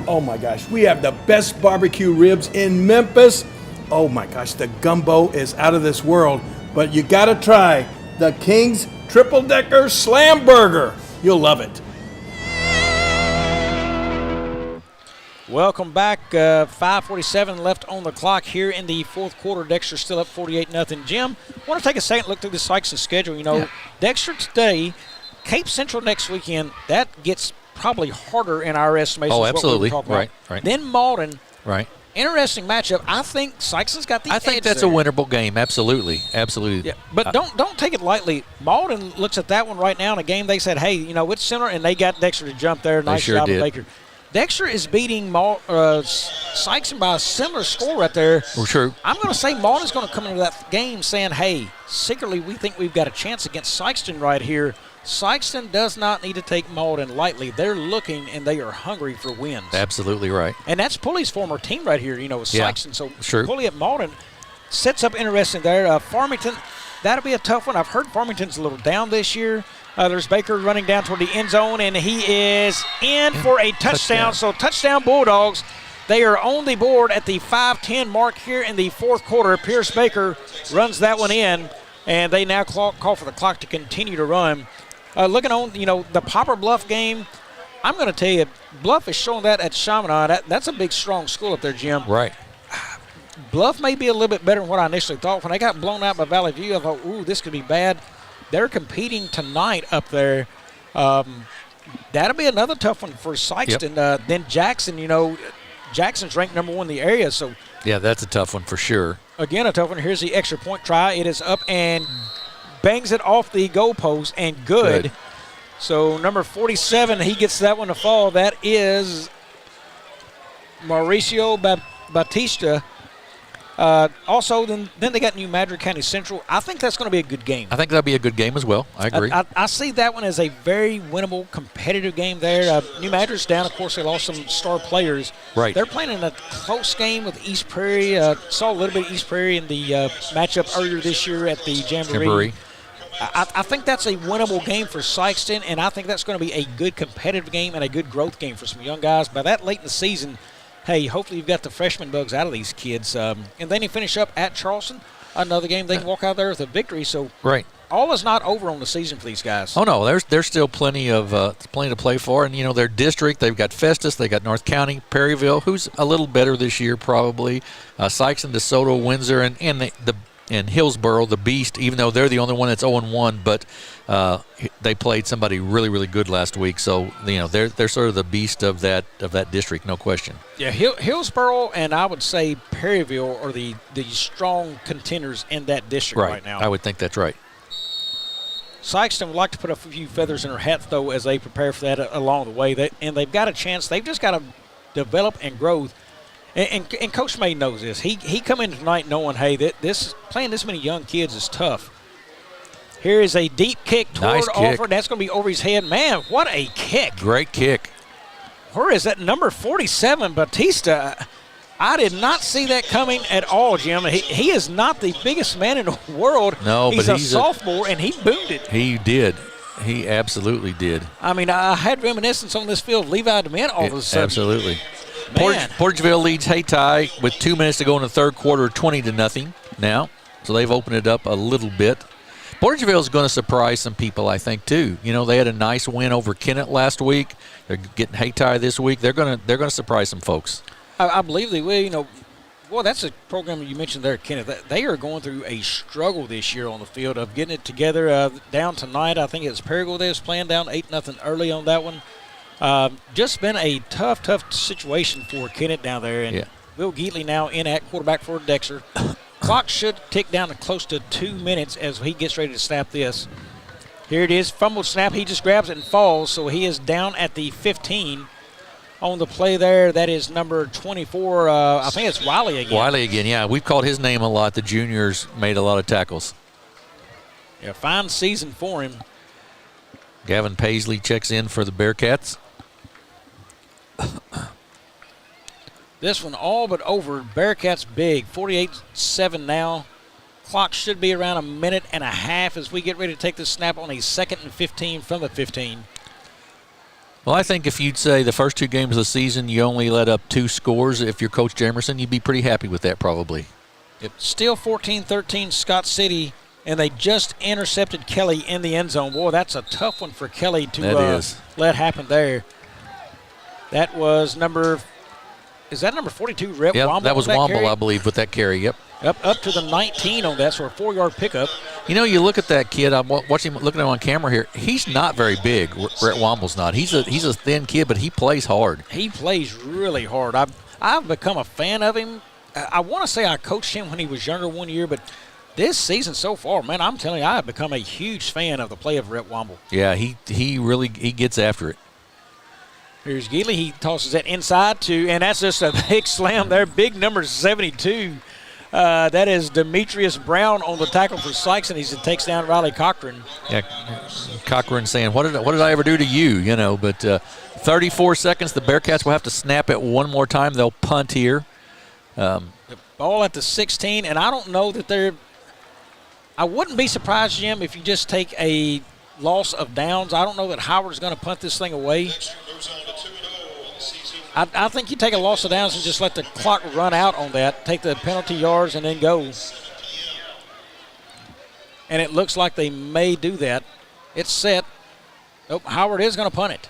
oh my gosh, we have the best barbecue ribs in Memphis. Oh my gosh, the gumbo is out of this world, but you gotta try the King's triple-decker slam burger. You'll love it. Welcome back. 5:47 left on the clock here in the fourth quarter. Dexter still up 48-0. Jim, I want to take a second look through the Sikeston schedule. You know, Dexter today, Cape Central next weekend, that gets probably harder in our estimation. Oh, absolutely. Right. Then Malden. Right. Interesting matchup. I think Sikeston's got the edge. I think that's there. a winnable game. Absolutely. Yeah, but don't take it lightly. Malden looks at that one right now in a game they said, hey, you know, it's similar, and they got Dexter to jump there. Nice job of Baker. Dexter is beating Sikeston by a similar score right there. Well, true. I'm going to say Malden's going to come into that game saying, hey, secretly we think we've got a chance against Sikeston right here. Sikeston does not need to take Malden lightly. They're looking and they are hungry for wins. Absolutely right. And that's Pulley's former team right here, you know, with Sikeston. So sure. Pulley at Malden sets up interesting there. Farmington, that'll be a tough one. I've heard Farmington's a little down this year. There's Baker running down toward the end zone, and he is in for a touchdown. So touchdown Bulldogs. They are on the board at the 5:10 mark here in the fourth quarter. Pierce Baker runs that one in, and they now call for the clock to continue to run. Looking on, you know, the Popper Bluff game, I'm going to tell you, Bluff is showing that at Chaminade. That's a big, strong school up there, Jim. Right. Bluff may be a little bit better than what I initially thought. When they got blown out by Valley View, I thought, ooh, this could be bad. They're competing tonight up there. That'll be another tough one for Sikeston. Yep. Then Jackson, you know, Jackson's ranked number 1 in the area. So yeah, that's a tough one for sure. Again, a tough one. Here's the extra point try. It is up and bangs it off the goalpost and good. So number 47, he gets that one to fall. That is Mauricio Batista. Also, then they got New Madrid County Central. I think that's going to be a good game. I think that'll be a good game as well. I agree. I see that one as a very winnable, competitive game there. New Madrid's down. Of course, they lost some star players. Right. They're playing in a close game with East Prairie. Saw a little bit of East Prairie in the matchup earlier this year at the Jamboree. I think that's a winnable game for Sikeston, and I think that's going to be a good competitive game and a good growth game for some young guys. By that late in the season, hey, hopefully you've got the freshman bugs out of these kids. And then you finish up at Charleston, another game they can walk out there with a victory. So all is not over on the season for these guys. Oh, no, there's still plenty to play for. And, you know, their district, they've got Festus, they've got North County, Perryville, who's a little better this year probably. Sikeston, DeSoto, Windsor, and Hillsboro, the Beast, even though they're the only one that's 0-1, but they played somebody really, really good last week. So, you know, they're sort of the beast of that district, no question. Yeah, Hillsboro and I would say Perryville are the strong contenders in that district right now. I would think that's right. Sikeston would like to put a few feathers in her hat, though, as they prepare for that along the way. And they've got a chance. They've just got to develop and grow. And Coach May knows this. He come in tonight knowing, hey, this playing this many young kids is tough. Here is a deep kick toward Alford. That's going to be over his head. Man, what a kick. Great kick. Where is that number 47, Batista? I did not see that coming at all, Jim. He is not the biggest man in the world. No, he's but he's a sophomore, and he boomed it. He did. He absolutely did. I mean, I had reminiscence on this field of Levi DeMint all of a sudden. Absolutely. Portageville leads Hayti with 2 minutes to go in the third quarter, 20-0 now. So they've opened it up a little bit. Portageville is going to surprise some people, I think, too. You know, they had a nice win over Kennett last week. They're getting Hayti this week. They're going to surprise some folks. I believe they will. You know, well, that's a program you mentioned there, Kenneth. They are going through a struggle this year on the field of getting it together. Down tonight, I think it's Perryville they was playing down 8-0 early on that one. Just been a tough situation for Kennett down there. And Will Geatley now in at quarterback for Dexter. Clock should tick down to close to 2 minutes as he gets ready to snap this. Here it is, fumbled snap. He just grabs it and falls, so he is down at the 15. On the play there, that is number 24. I think it's Wiley again. Wiley again, yeah. We've called his name a lot. The juniors made a lot of tackles. Yeah, fine season for him. Gavin Paisley checks in for the Bearcats. This one all but over. Bearcats big, 48-7 now. Clock should be around a minute and a half as we get ready to take the snap on a 2nd and 15 from the 15. Well, I think if you'd say the first 2 games of the season you only let up 2 scores, if you're Coach Jamerson, you'd be pretty happy with that probably. Still 14-13 Scott City and they just intercepted Kelly in the end zone. Boy, that's a tough one for Kelly to let happen there. That was number 42, Rhett Womble? That was Womble, carry? I believe, with that carry, yep. Up to the 19 on that, so a 4-yard pickup. You know, you look at that kid. I'm watching him, looking at him on camera here. He's not very big. Rhett Womble's not. He's a thin kid, but he plays hard. He plays really hard. I've become a fan of him. I want to say I coached him when he was younger one year, but this season so far, man, I'm telling you, I have become a huge fan of the play of Rhett Womble. Yeah, he really gets after it. Here's Geely. He tosses that inside and that's just a big slam there. Big number 72. That is Demetrius Brown on the tackle for Sikeston. He takes down Riley Cochran. Yeah, Cochran saying, what did I ever do to you? You know, but 34 seconds. The Bearcats will have to snap it one more time. They'll punt here. The ball at the 16, and I don't know that I wouldn't be surprised, Jim, if you just take a loss of downs. I don't know that Howard's going to punt this thing away. I think you take a loss of downs and just let the clock run out on that, take the penalty yards, and then go. And it looks like they may do that. It's set. Nope, Howard is going to punt it.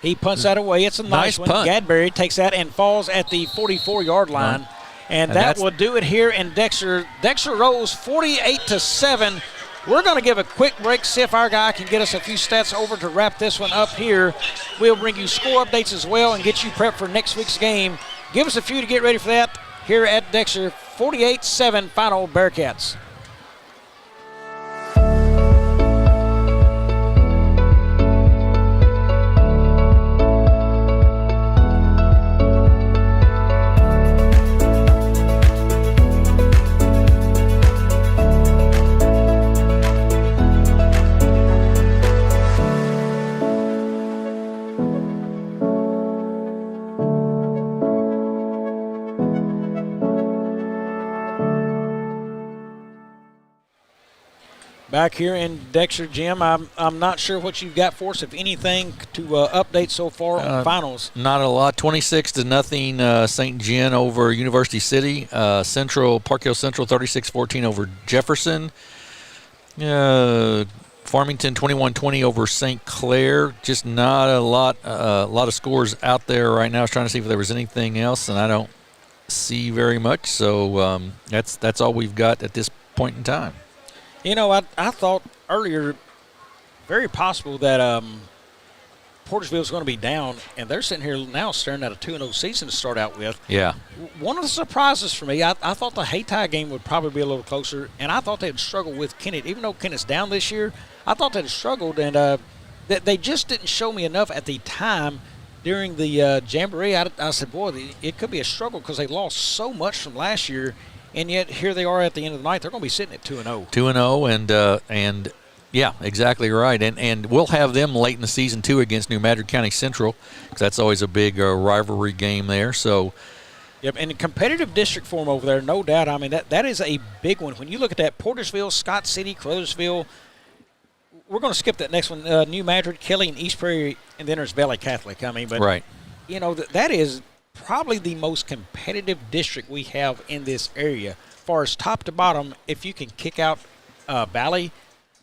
He punts that away. It's a nice one. Punt. Gadberry takes that and falls at the 44-yard line. And that will do it here in Dexter. Dexter rose 48-7. We're going to give a quick break, see if our guy can get us a few stats over to wrap this one up here. We'll bring you score updates as well and get you prepped for next week's game. Give us a few to get ready for that here at Dexter. 48-7 final Bearcats. Back here in Dexter, Jim, I'm not sure what you've got for us, if anything, to update so far on finals. Not a lot. 26-0 St. John over University City. Park Hill Central 36-14 over Jefferson. Farmington 21-20 over St. Clair. Just not a lot of scores out there right now. I was trying to see if there was anything else, and I don't see very much. So that's all we've got at this point in time. You know, I thought earlier, very possible that Portersville was going to be down, and they're sitting here now staring at a 2-0 season to start out with. Yeah. One of the surprises for me, I thought the Hayti game would probably be a little closer, and I thought they'd struggle with Kennett. Even though Kennett's down this year, I thought they'd struggled, and they just didn't show me enough at the time during the Jamboree. I said, boy, it could be a struggle because they lost so much from last year. And yet here they are at the end of the night. They're going to be sitting at 2-0. 2-0, and yeah, exactly right. And we'll have them late in the season too against New Madrid County Central, because that's always a big rivalry game there. So. Yep, and competitive district form over there, no doubt. I mean, that is a big one. When you look at that, Portersville, Scott City, Crothersville. We're going to skip that next one. New Madrid, Kelly, and East Prairie, and then there's Valley Catholic. I mean, but right. You know that is probably the most competitive district we have in this area. As far as top to bottom, if you can kick out Valley,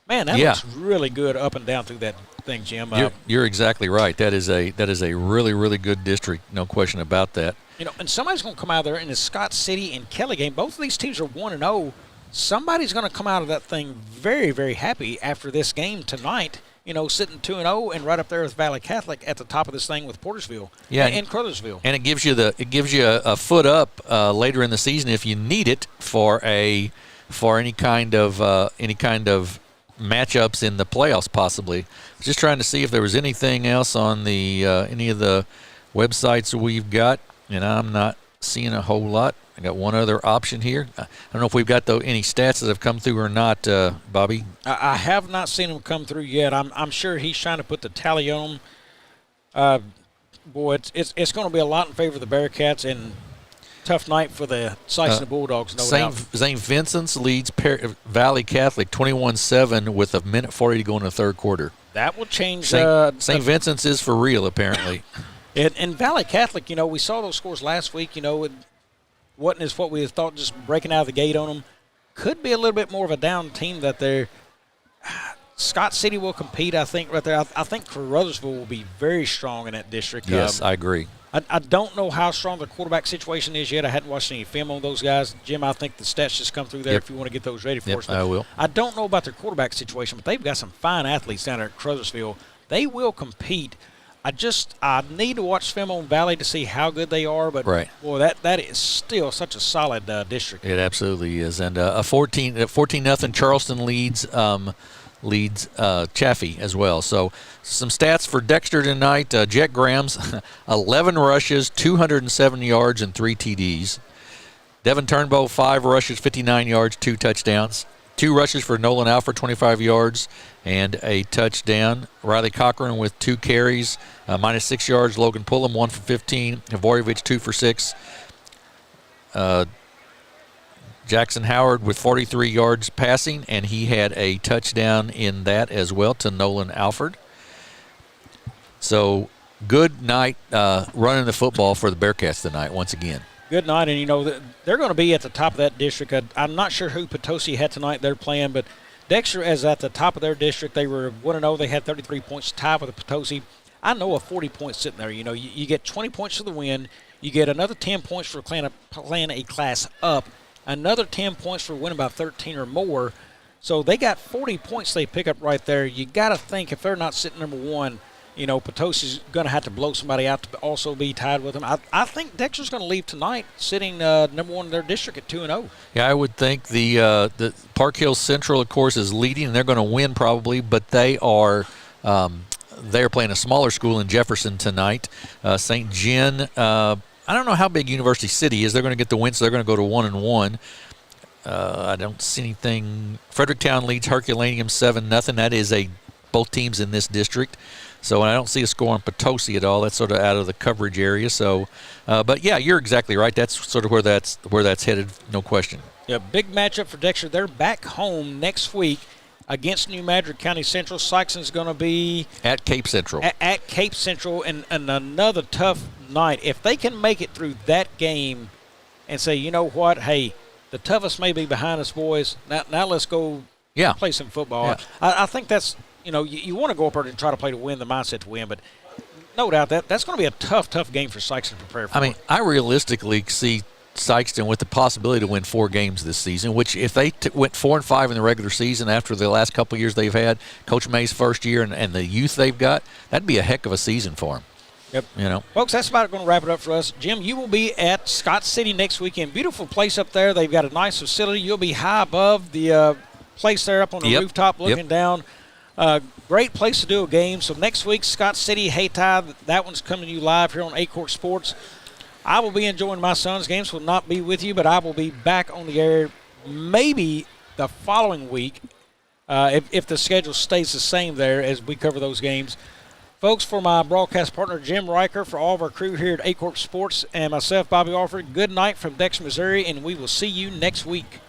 man, that looks really good up and down through that thing, Jim. You're exactly right. That is a really, really good district, no question about that. You know, and somebody's going to come out there in the Scott City and Kelly game. Both of these teams are 1-0. Somebody's going to come out of that thing very, very happy after this game tonight. You know, sitting 2-0 and right up there with Valley Catholic at the top of this thing with Portersville and Crothersville. And it gives you a foot up later in the season if you need it for any kind of matchups in the playoffs possibly. Just trying to see if there was anything else on the any of the websites we've got, and I'm not seeing a whole lot. I got one other option here. I don't know if we've got any stats that have come through or not, Bobby. I have not seen them come through yet. I'm sure he's trying to put the tally on them. Boy, it's going to be a lot in favor of the Bearcats, and tough night for the Sikeston Bulldogs, no doubt. St. Vincent's leads Valley Catholic 21-7 with a minute 40 to go in the third quarter. That will change. St. Vincent's is for real, apparently. And Valley Catholic, you know, we saw those scores last week. You know, it wasn't as what we thought, just breaking out of the gate on them. could be a little bit more of a down team that they're Scott City will compete, I think, right there. I think Carruthersville will be very strong in that district. Yes, I agree. I don't know how strong the quarterback situation is yet. I hadn't watched any film on those guys. Jim, I think the stats just come through there if you want to get those ready for us. I will. I don't know about their quarterback situation, but they've got some fine athletes down there at Carruthersville. They will compete. I need to watch film on Valley to see how good they are, but boy, that is still such a solid district. It absolutely is. And a 14-0 Charleston leads Chaffee as well. So some stats for Dexter tonight. Jet Grams, 11 rushes, 207 yards, and 3 TDs. Devin Turnbow, 5 rushes, 59 yards, 2 touchdowns. 2 rushes for Nolan Alford, 25 yards, and a touchdown. Riley Cochran with 2 carries, -6 yards. Logan Pullum, 1 for 15. Avorovich, 2 for 6. Jackson Howard with 43 yards passing, and he had a touchdown in that as well to Nolan Alford. So good night running the football for the Bearcats tonight once again. Good night, and they're going to be at the top of that district. I'm not sure who Potosi had tonight they're playing, but Dexter is at the top of their district. They were 1-0. They had 33 points tied with Potosi. I know a 40 points sitting there. You get 20 points for the win. You get another 10 points for playing a class up. Another 10 points for winning by 13 or more. So they got 40 points they pick up right there. You got to think if they're not sitting number 1, Potosi's going to have to blow somebody out to also be tied with them. I think Dexter's going to leave tonight sitting number 1 in their district at 2-0. Yeah, I would think the Park Hill Central, of course, is leading, and they're going to win probably, but they are they're playing a smaller school in Jefferson tonight. St. John, I don't know how big University City is. They're going to get the win, so they're going to go to 1-1. I don't see anything. Fredericktown leads Herculaneum 7-0. That is both teams in this district. So I don't see a score on Potosi at all. That's sort of out of the coverage area. So, but yeah, you're exactly right. That's sort of where that's headed, no question. Yeah, big matchup for Dexter. They're back home next week against New Madrid County Central. Sikeston's going to be at Cape Central. At Cape Central, and another tough night. If they can make it through that game and say, you know what, hey, the toughest may be behind us, boys. Now let's go play some football. Yeah. I think that's, you want to go up there and try to play to win, the mindset to win, but no doubt that's going to be a tough game for Sikeston to prepare for. I mean, I realistically see Sikeston with the possibility to win 4 games this season, which if they went 4-5 in the regular season after the last couple of years they've had, Coach May's first year and the youth they've got, that'd be a heck of a season for them. Yep. Folks, that's about going to wrap it up for us. Jim, you will be at Scott City next weekend. Beautiful place up there. They've got a nice facility. You'll be high above the place there up on the rooftop looking down. Great place to do a game. So next week, Scott City, Hayti, that one's coming to you live here on Aycorp Sports. I will be enjoying my son's games. Will not be with you, but I will be back on the air maybe the following week if the schedule stays the same there as we cover those games. Folks, for my broadcast partner, Jim Riker, for all of our crew here at Aycorp Sports, and myself, Bobby Alford, good night from Dexter, Missouri, and we will see you next week.